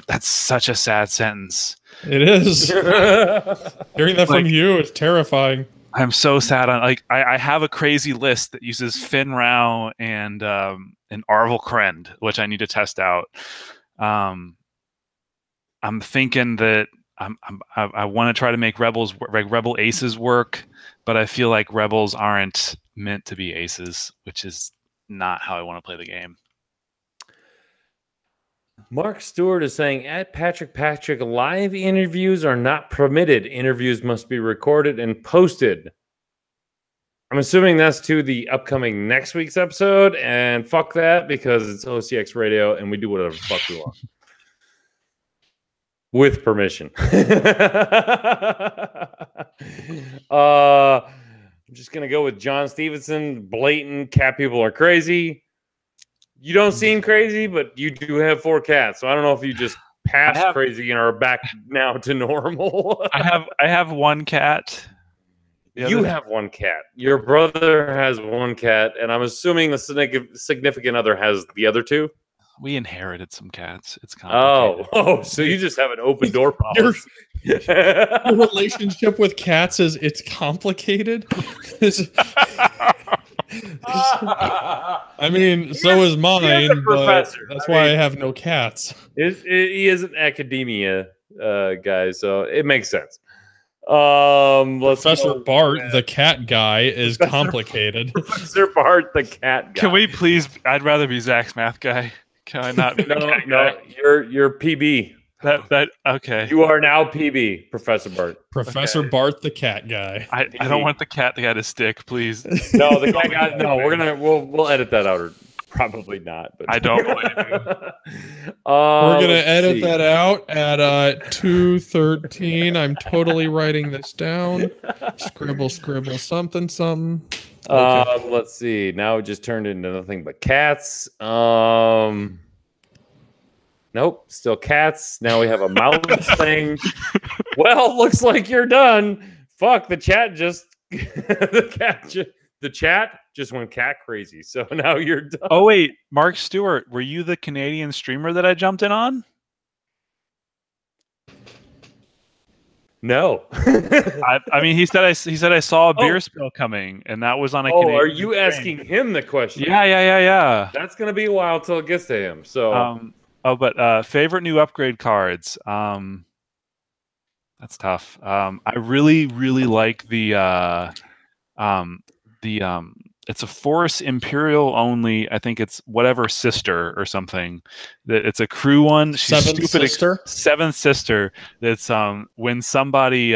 that's such a sad sentence. It is. Hearing that from you is terrifying. I'm so sad. I have a crazy list that uses Finn Rao and Arvel Krend, which I need to test out. I'm thinking that I want to try to make Rebel Aces work, but I feel like Rebels aren't meant to be aces, which is not how I want to play the game. Mark Stewart is saying, at Patrick, live interviews are not permitted. Interviews must be recorded and posted. I'm assuming that's to the upcoming next week's episode, and fuck that, because it's OCX radio and we do whatever the fuck we want. With permission. I'm just gonna go with John Stevenson. Blatant cat people are crazy. You don't seem crazy, but you do have 4 cats. So I don't know if you just passed crazy and are back now to normal. I have 1 cat. You have 1 cat. Your brother has 1 cat, and I'm assuming the significant other has the other 2. We inherited some cats. It's complicated. Oh, so you just have an open door policy. Your relationship with cats is it's complicated. I mean, so is mine, but that's why I have no cats. He is an academia guy, so it makes sense. Professor Bart, the cat guy, is complicated. Professor Bart, the cat guy. Can we please? I'd rather be Zach's math guy. Can I not? No. You're PB. That okay. You are now PB, Professor Bart. Professor Bart, the cat guy. I don't want the cat guy to stick, please. No, the cat guy. No, we'll edit that out, or probably not. But I don't believe you. We're gonna edit that out at 2:13. I'm totally writing this down. Scribble, something. Okay. Let's see. Now it just turned into nothing but cats. Nope, still cats. Now we have a mouse thing. Well, looks like you're done. Fuck, the chat just the chat just went cat crazy. So now you're done. Oh wait, Mark Stewart, were you the Canadian streamer that I jumped in on? No. I mean, he said I saw a beer spill coming, and that was on a. Canadian are you stream. asking him the question? Yeah. That's gonna be a while till it gets to him. So. But favorite new upgrade cards. That's tough. I really like the it's a Force Imperial only. I think it's whatever sister or something. It's a crew one. She's Seventh sister. That's when somebody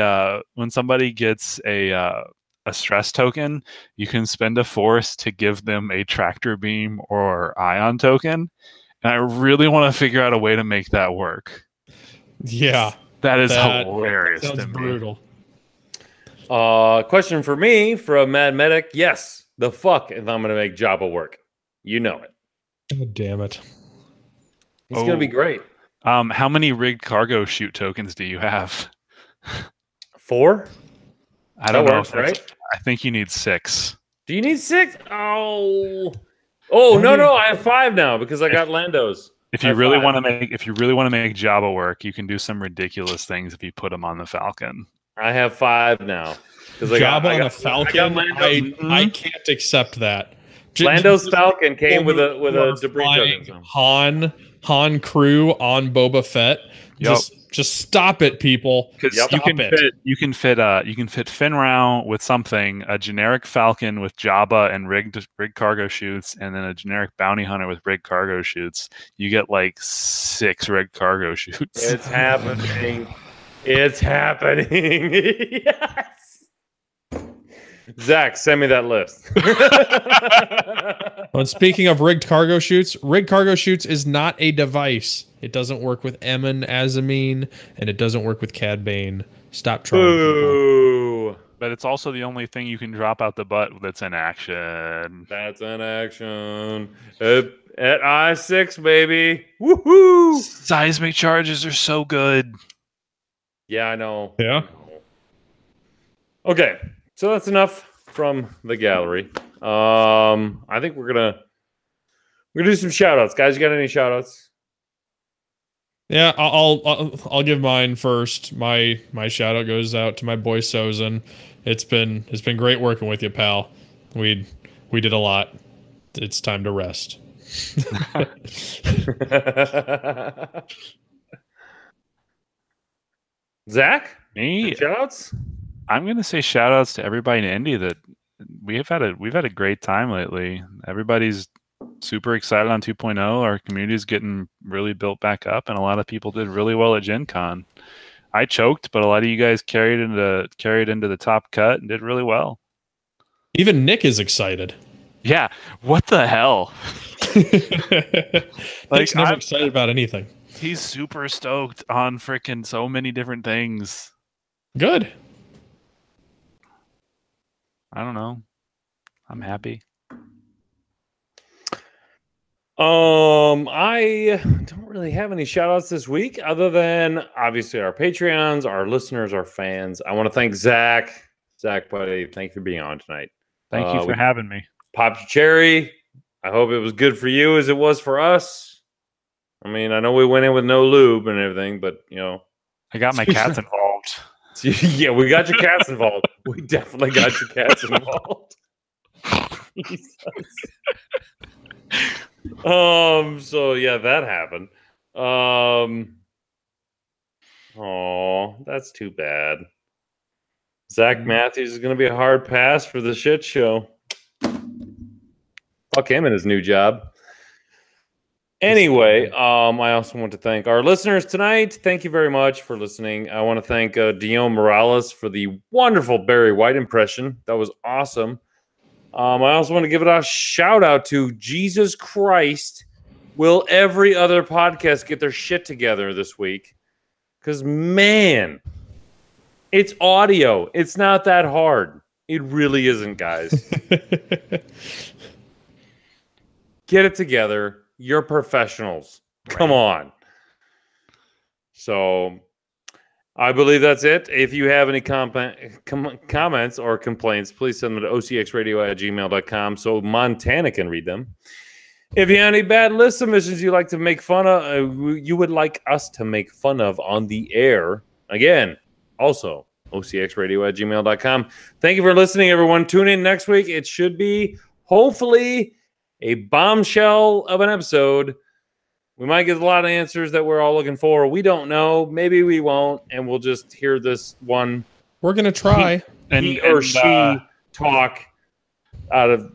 gets a stress token, you can spend a Force to give them a tractor beam or ion token. And I really want to figure out a way to make that work. Yeah. That is hilarious. Sounds brutal. Question for me from Mad Medic. Yes, the fuck if I'm going to make Jabba work. You know it. Oh, damn it. He's going to be great. How many rigged cargo chute tokens do you have? 4? I don't know. Works, right? I think you need 6. Do you need 6? Oh no! I have 5 now because I got Lando's. If you really want to make Jabba work, you can do some ridiculous things if you put him on the Falcon. I have 5 now because Jabba on a Falcon. I can't accept that. Lando's Falcon came with a debris token. Han crew on Boba Fett. Yep. Just stop it, people. You can fit Finn Rao with something, a generic Falcon with Jabba and rigged cargo chutes, and then a generic bounty hunter with rigged cargo chutes. You get like 6 rigged cargo chutes. It's happening. It's happening. Yes. Zach, send me that list. Well, speaking of rigged cargo chutes is not a device. It doesn't work with Emin Azamine, and it doesn't work with Cad Bane. Stop trying. Ooh. But it's also the only thing you can drop out the butt that's in action. That's in action. At I-6, baby. Woohoo! Seismic charges are so good. Yeah, I know. Yeah. Okay, so that's enough from the gallery. I think we're gonna do some shout outs. Guys, you got any shout outs? Yeah, I'll give mine first. My shout out goes out to my boy Sozin. It's been great working with you, pal. We did a lot. It's time to rest. Zach? Me? Shout outs? I'm gonna say shout outs to everybody in Indy that we've had a great time lately. Everybody's super excited on 2.0. Our community is getting really built back up, and a lot of people did really well at Gen Con. I choked, but a lot of you guys carried into the top cut and did really well. Even Nick is excited. Yeah, what the hell? Nick's never excited about anything. He's super stoked on freaking so many different things. Good. I don't know. I'm happy. I don't really have any shout outs this week other than obviously our Patreons, our listeners, our fans. I want to thank Zach. Zach, buddy, thank you for being on tonight. Thank you for having me. Popped your cherry. I hope it was good for you as it was for us. I mean, I know we went in with no lube and everything, but you know, I got my cats involved. Yeah, we got your cats involved. We definitely got your cats involved. Jesus. So yeah, that happened. Oh, that's too bad. Zach Matthews is going to be a hard pass for the shit show. Fuck him and his new job. Anyway, I also want to thank our listeners tonight. Thank you very much for listening. I want to thank Dion Morales for the wonderful Barry White impression. That was awesome. I also want to give it a shout out to Jesus Christ. Will every other podcast get their shit together this week? Because, man, it's audio. It's not that hard. It really isn't, guys. Get it together. You're professionals. Come on. So I believe that's it. If you have any comments or complaints, please send them to ocxradio@gmail.com so Montana can read them. If you have any bad list submissions you like to make fun of, you would like us to make fun of on the air, again, also ocxradio@gmail.com. Thank you for listening, everyone. Tune in next week. It should be, hopefully, a bombshell of an episode. We might get a lot of answers that we're all looking for. We don't know. Maybe we won't, and we'll just hear this one. We're gonna try. He or she talk out of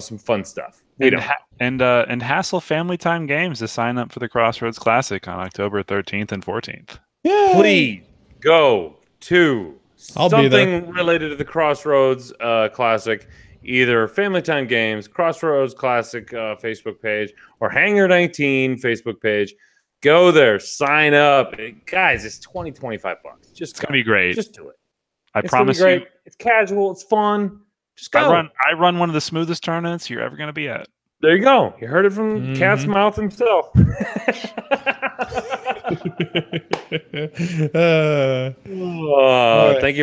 some fun stuff. We don't. And Hassle Family Time Games to sign up for the Crossroads Classic on October 13th and 14th. Yeah. Please go to I'll be there. something related to the Crossroads Classic. Either Family Time Games, Crossroads Classic Facebook page, or Hangar 19 Facebook page. Go there, sign up. Guys, it's $25. Just It's going to be great. Just do it. I promise you. Great. It's casual. It's fun. Just go. I run one of the smoothest tournaments you're ever going to be at. There you go. You heard it from Cat's mouth himself. Thank you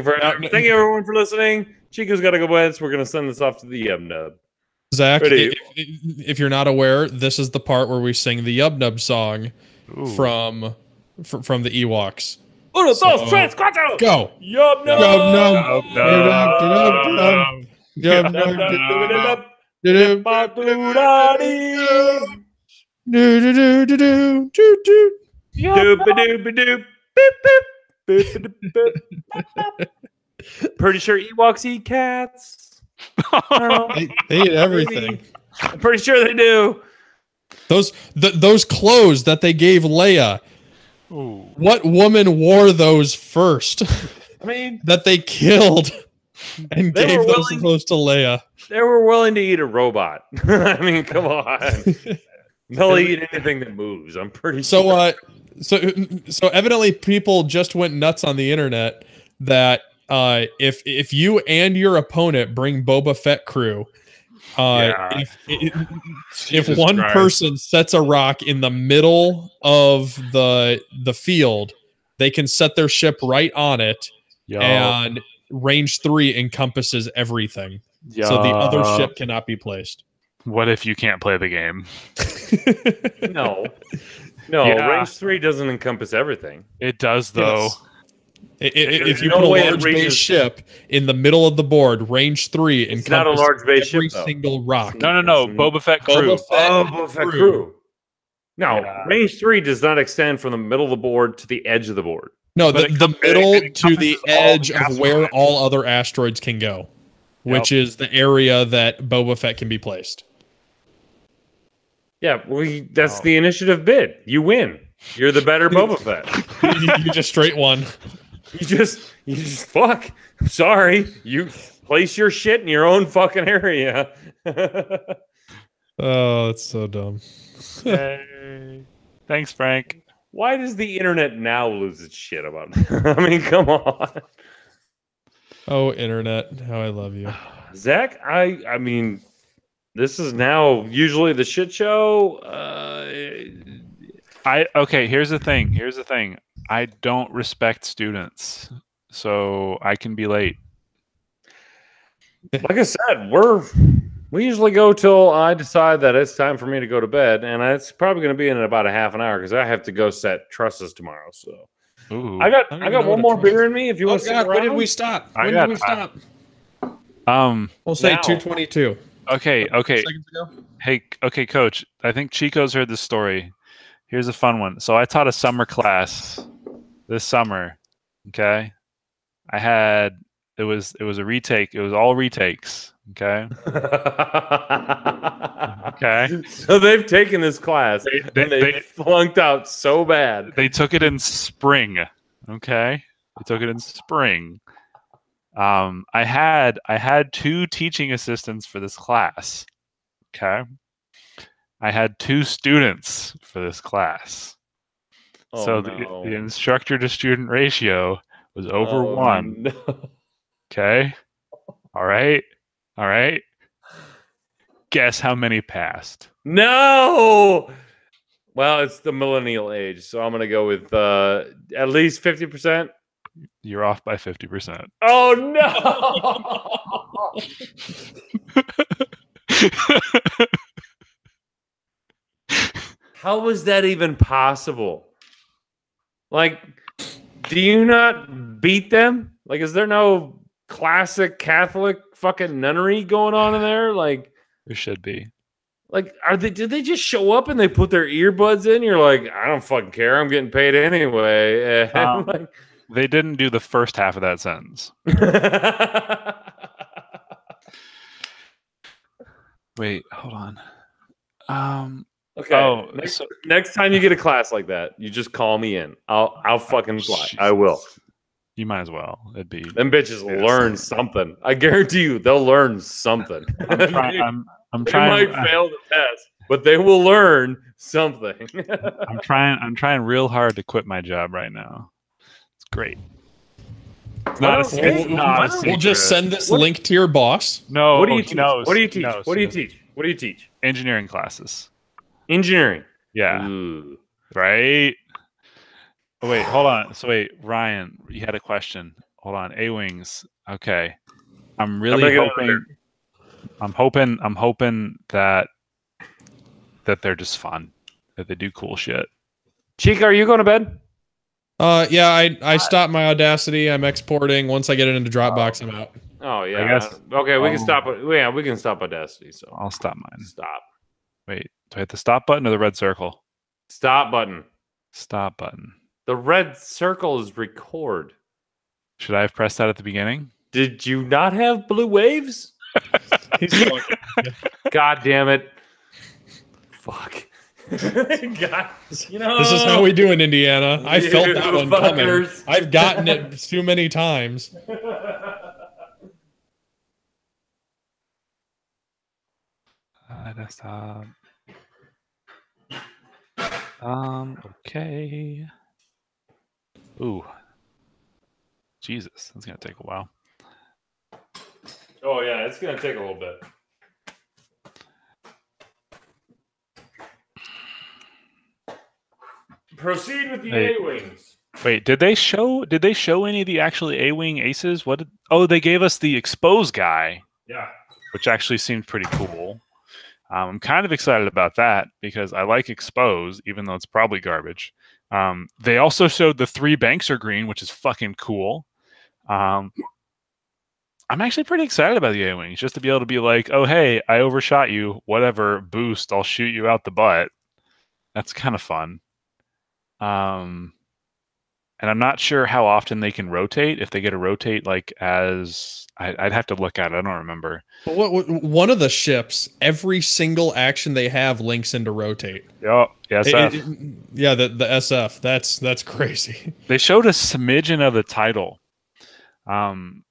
everyone for listening. Chico's got to go bed, so we're going to send this off to the Yub Nub. Zach, if you're not aware, this is the part where we sing the Yub Nub song from the Ewoks. Uno, dos, tres, cuatro. Go. Yub Nub. Yub Nub. Yub Nub. Pretty sure Ewoks eat cats. They eat everything. I'm pretty sure they do. Those clothes that they gave Leia. Ooh. What woman wore those first? I mean, that they killed and gave those clothes to Leia. They were willing to eat a robot. I mean, come on. They'll eat anything that moves. I'm pretty sure. So evidently people just went nuts on the internet that if you and your opponent bring Boba Fett crew, if one person sets a rock in the middle of the field, they can set their ship right on it, and range 3 encompasses everything. So the other ship cannot be placed. What if you can't play the game? No, range 3 doesn't encompass everything. It does, though. Yes. If you put a large base ship in the middle of the board, range 3 encompasses not a large base every ship, single rock. No. Boba Fett crew. Boba Fett crew. No, range 3 does not extend from the middle of the board to the edge of the board. No, the middle to the edge of where all other asteroids can go, which is the area that Boba Fett can be placed. Yeah, that's the initiative bid. You win. You're the better Boba Fett. You just straight won. You just fuck. Sorry. You place your shit in your own fucking area. Oh, it's so dumb. Hey. Thanks, Frank. Why does the internet now lose its shit about it? I mean, come on. Oh, internet, how I love you. Zach, I mean, this is now usually the shit show. Okay, here's the thing. I don't respect students, so I can be late. Like I said, we usually go till I decide that it's time for me to go to bed, and it's probably going to be in about a half an hour because I have to go set trusses tomorrow. So Ooh. I got one more beer in me. If you want to stick around. When did we stop? When did we stop? We'll say 2:22. Okay. Seconds ago. Hey, okay, Coach. I think Chico's heard this story. Here's a fun one. So I taught a summer class this summer. Okay, it was a retake. It was all retakes. Okay. Okay. So they've taken this class and they flunked out so bad. They took it in spring. Okay. They took it in spring. I had 2 teaching assistants for this class. Okay. I had 2 students for this class. So the instructor to student ratio was over 1. No. Okay. All right. Guess how many passed? No. Well, it's the millennial age, so I'm going to go with at least 50%. You're off by 50%. Oh no. How was that even possible? Like, do you not beat them? Like, is there no classic Catholic fucking nunnery going on in there? Like, there should be. Like, did they just show up and they put their earbuds in? You're like, I don't fucking care. I'm getting paid anyway. They didn't do the first half of that sentence. Wait, hold on. Okay. Next time you get a class like that, you just call me in. I'll fucking fly. Jesus. I will. You might as well. It'd be them bitches learn something. I guarantee you, they'll learn something. I'm trying. They might fail the test, but they will learn something. I'm trying real hard to quit my job right now. It's great. It's not a secret. We'll just send this link to your boss. No. What do you teach? Knows. What do you teach? Knows. What do you teach? What do you teach? Engineering classes. Engineering. Yeah. Ooh. Right. Oh, wait, hold on. So wait, Ryan, you had a question. Hold on. A-Wings. Okay. I'm really hoping. I'm hoping that they're just fun. That they do cool shit. Chica, are you going to bed? Yeah, I stopped my Audacity. I'm exporting. Once I get it into Dropbox, I'm out. Oh yeah. I guess. Okay, we can stop. Yeah, we can stop Audacity. So I'll stop mine. Stop. Wait, do I hit the stop button or the red circle? Stop button. Stop button. The red circle is record. Should I have pressed that at the beginning? Did you not have blue waves? God damn it. Fuck. God. You know, this is how we do in Indiana. I felt that one coming. fuckers. I've gotten it too many times. Desktop. Okay. Ooh. Jesus, that's gonna take a while. Oh yeah, it's gonna take a little bit. Proceed with the A-Wings. Wait, did they show any of the actually A-Wing aces? They gave us the expose guy. Yeah. Which actually seemed pretty cool. I'm kind of excited about that because I like expose, even though it's probably garbage. They also showed the 3 banks are green, which is fucking cool. I'm actually pretty excited about the A-Wings, just to be able to be like, oh, hey, I overshot you. Whatever, boost, I'll shoot you out the butt. That's kind of fun. And I'm not sure how often they can rotate. If they get to rotate, like I'd have to look at it. I don't remember. But one of the ships, every single action they have links into rotate. Yep. SF. Yeah, the SF. That's crazy. They showed a smidgen of the title,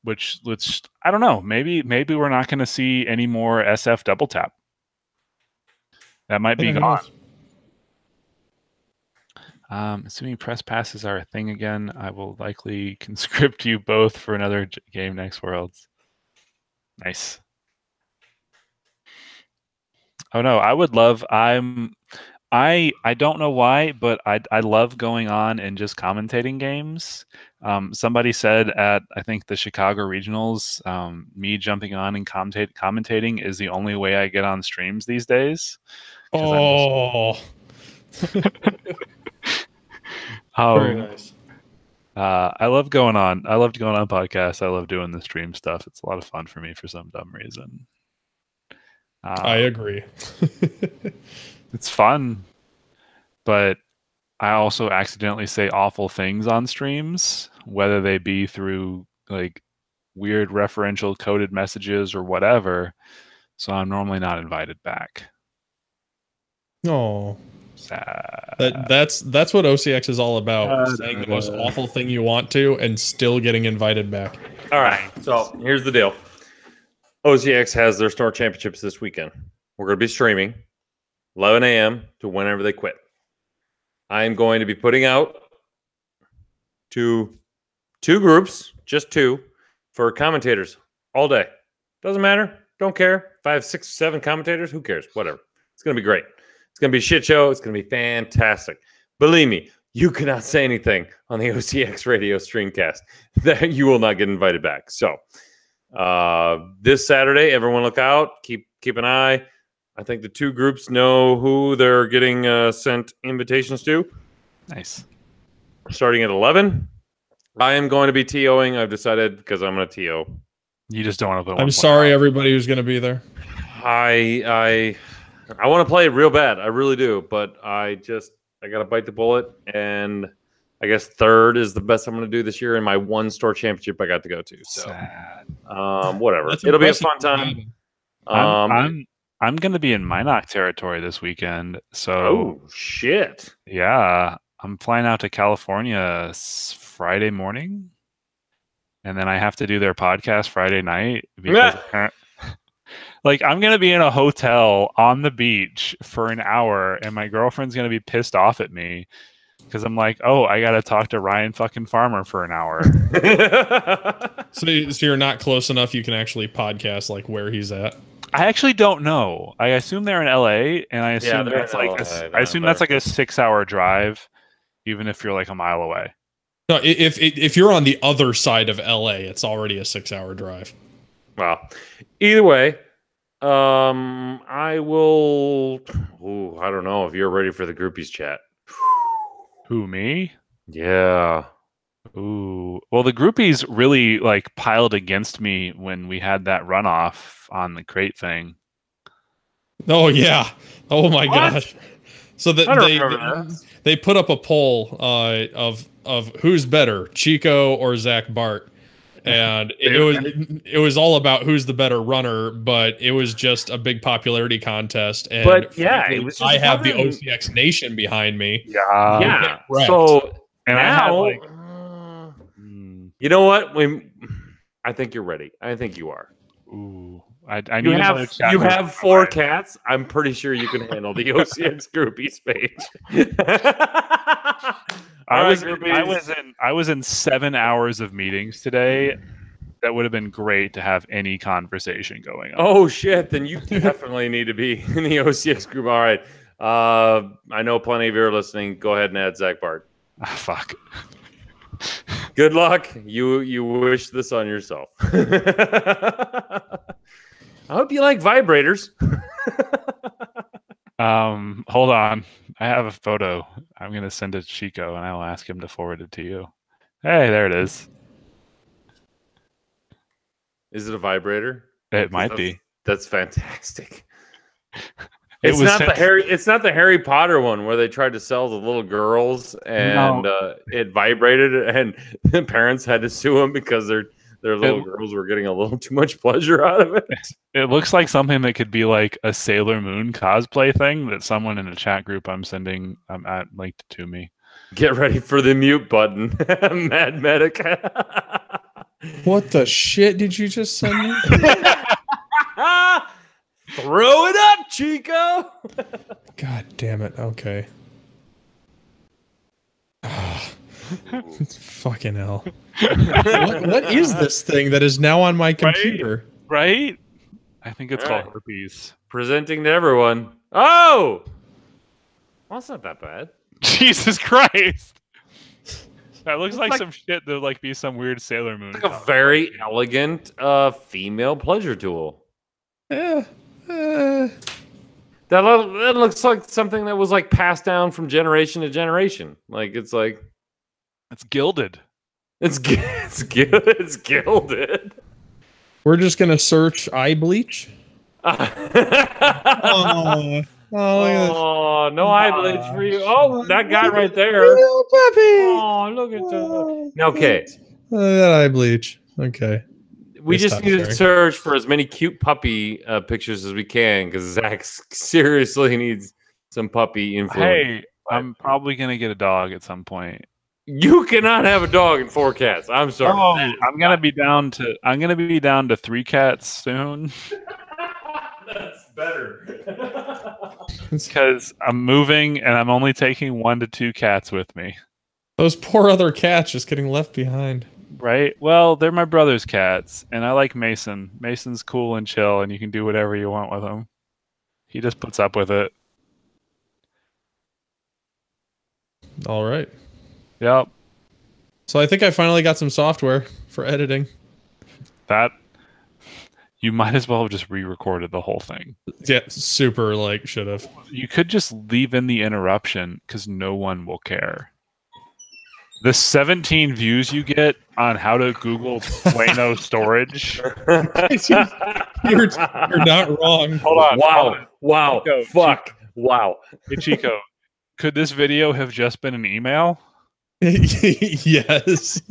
which I don't know. Maybe we're not going to see any more SF double tap. That might be gone. Assuming press passes are a thing again, I will likely conscript you both for another game next Worlds. Nice. Oh no, I would love. I don't know why, but I love going on and just commentating games. Somebody said at I think the Chicago Regionals, me jumping on and commentating is the only way I get on streams these days. Oh, very nice. I love going on. I loved going on podcasts. I love doing the stream stuff. It's a lot of fun for me for some dumb reason. I agree. It's fun, but I also accidentally say awful things on streams, whether they be through like weird referential coded messages or whatever. So I'm normally not invited back. Oh, sad. That's what OCX is all about. Saying the most awful thing you want to and still getting invited back. All right. So here's the deal. OCX has their store championships this weekend. We're going to be streaming 11 a.m. to whenever they quit. I am going to be putting out two groups, just two, for commentators all day. Doesn't matter. Don't care. 5, 6, 7 commentators. Who cares? Whatever. It's going to be great. It's going to be a shit show. It's going to be fantastic. Believe me, you cannot say anything on the OCX radio streamcast that you will not get invited back. So this Saturday, everyone look out. Keep an eye. I think the two groups know who they're getting sent invitations to. Nice. Starting at 11. I am going to be TOing. I've decided because I'm going to TO. You just don't want to put. I'm sorry, everybody who's going to be there. I want to play it real bad. I really do, but I got to bite the bullet, and I guess third is the best I'm going to do this year in my one store championship I got to go to. So, whatever. It'll be a fun time. I'm going to be in Minot territory this weekend. So, oh shit! Yeah, I'm flying out to California Friday morning, and then I have to do their podcast Friday night because like I'm going to be in a hotel on the beach for an hour, and my girlfriend's going to be pissed off at me because I'm like, oh, I got to talk to Ryan fucking Farmer for an hour. So you're not close enough. You can actually podcast like where he's at. I actually don't know. I assume they're in LA, and I assume that's like that's like a 6-hour drive, even if you're like a mile away. No, if you're on the other side of LA, it's already a 6-hour drive. Well, either way, I will. Ooh, I don't know if you're ready for the groupies chat. Who, me? Yeah. Ooh. Well, the groupies really like piled against me when we had that runoff on the crate thing. Oh yeah. Oh my gosh. So that they put up a poll of who's better, Chico or Zach Bart. And it was all about who's the better runner, but it was just a big popularity contest. And but yeah, it was just I have the OCX Nation behind me. Yeah. So and now, I had like, you know what? I think you're ready. I think you are. Ooh. You have 4 cats. I'm pretty sure you can handle the OCX groupies page. I was in 7 hours of meetings today. That would have been great to have any conversation going on. Oh shit! Then you definitely need to be in the OCX group. All right. I know plenty of you are listening. Go ahead and add Zach Bart. Ah, fuck. Good luck. You wish this on yourself. I hope you like vibrators. Hold on. I have a photo. I'm going to send it to Chico, and I'll ask him to forward it to you. Hey, there it is. Is it a vibrator? It might be. That's fantastic. It's not the Harry Potter one where they tried to sell the little girls and it vibrated, and the parents had to sue them because their little girls were getting a little too much pleasure out of it. It looks like something that could be like a Sailor Moon cosplay thing that someone in a chat group I'm sending linked to me. Get ready for the mute button, Mad Medic. What the shit did you just send me? Throw it up, Chico. God damn it. Okay. Fucking hell. What is this thing that is now on my computer? Right? I think it's All called right. herpes. Presenting to everyone. Oh! Well, that's not that bad. Jesus Christ! That looks like some shit that would like be some weird Sailor Moon. It's like a very elegant female pleasure tool. Yeah. That looks like something that was like passed down from generation to generation. Like it's gilded. It's gilded. We're just gonna search eye bleach. Oh, no eye bleach for you. Oh, that guy right there. Little puppy. Oh, look at that. Okay. That eye bleach. Okay. We They just stopped need to sharing. search for as many cute puppy pictures as we can because Zach seriously needs some puppy influence. Hey, I'm probably gonna get a dog at some point. You cannot have a dog and 4 cats. I'm sorry. Oh, I'm gonna be down to 3 cats soon That's better. because I'm moving and I'm only taking 1 to 2 cats with me. Those poor other cats just getting left behind. Right? Well, they're my brother's cats, and I like Mason. Mason's cool and chill, and you can do whatever you want with him. He just puts up with it. All right. Yep. So I think I finally got some software for editing. That you might as well have just re-recorded the whole thing. Yeah, super should have. You could just leave in the interruption because no one will care. The 17 views you get on how to Google Plano storage. You're not wrong. Hold on. Wow. Chico, Fuck. Wow. Hey, Chico, could this video have just been an email? Yes.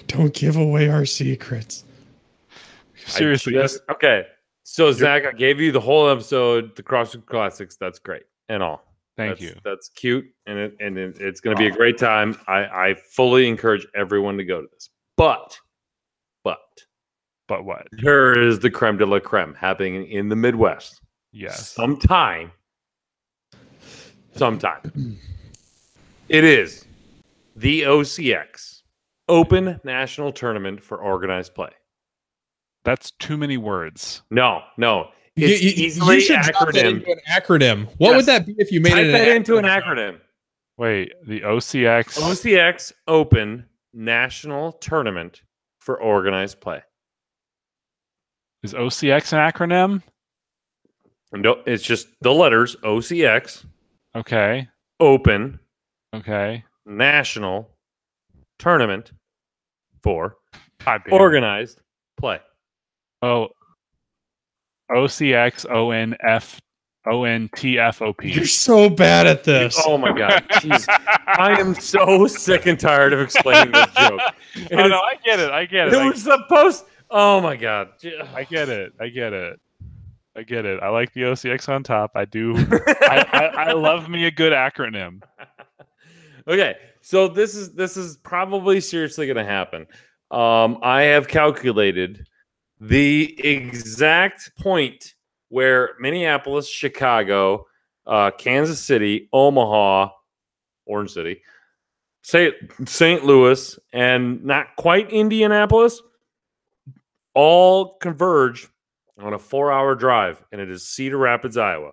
Don't give away our secrets. Seriously. Okay. So, Zach, I gave you the whole episode, the CrossFit Classics. That's great and all. Thank you. That's cute, and it's going to be a great time. I fully encourage everyone to go to this. But But what? there is the creme de la creme happening in the Midwest. Yes. Sometime. It is the OCX Open National Tournament for Organized Play. That's too many words. No. It's easily you should drop that acronym. into an acronym. What Yes. would that be if you made Type it that into an acronym. Wait, the OCX. OCX Open National Tournament for Organized Play. Is OCX an acronym? No, it's just the letters OCX Okay. Open Okay. National Tournament for God damn. Organized Play. Oh. OCX ONTFOP. You're so bad at this. Oh my God. Jeez. I am so sick and tired of explaining this joke. Oh, no, I get it. It was supposed. Oh my God. I get it. I like the OCX on top. I do. I love me a good acronym. Okay, so this is probably seriously going to happen. I have calculated the exact point where Minneapolis, Chicago, Kansas City, Omaha, Orange City, St. Louis, and not quite Indianapolis all converge on a 4-hour drive, and it is Cedar Rapids, Iowa.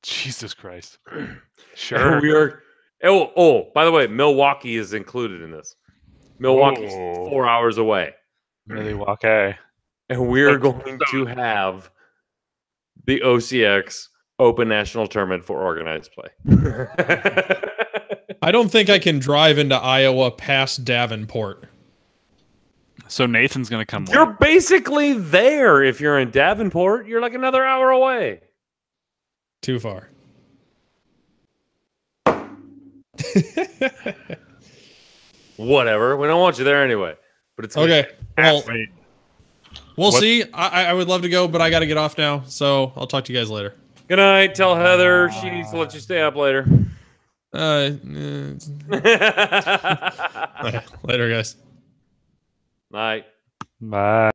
Jesus Christ. And Sure. we are. Oh, by the way, Milwaukee is included in this. Milwaukee's 4 hours away. Milwaukee. And we are going to have the OCX Open National Tournament for Organized Play. I don't think I can drive into Iowa past Davenport. So Nathan's going to come You're with. basically there. If you're in Davenport, you're like another hour away. Too far. Whatever. We don't want you there anyway. But it's Okay. Well, Wait. we'll What- see. I would love to go, but I got to get off now. So I'll talk to you guys later. Good night. Tell Heather she needs to let you stay up later. Later, guys. Night. Bye.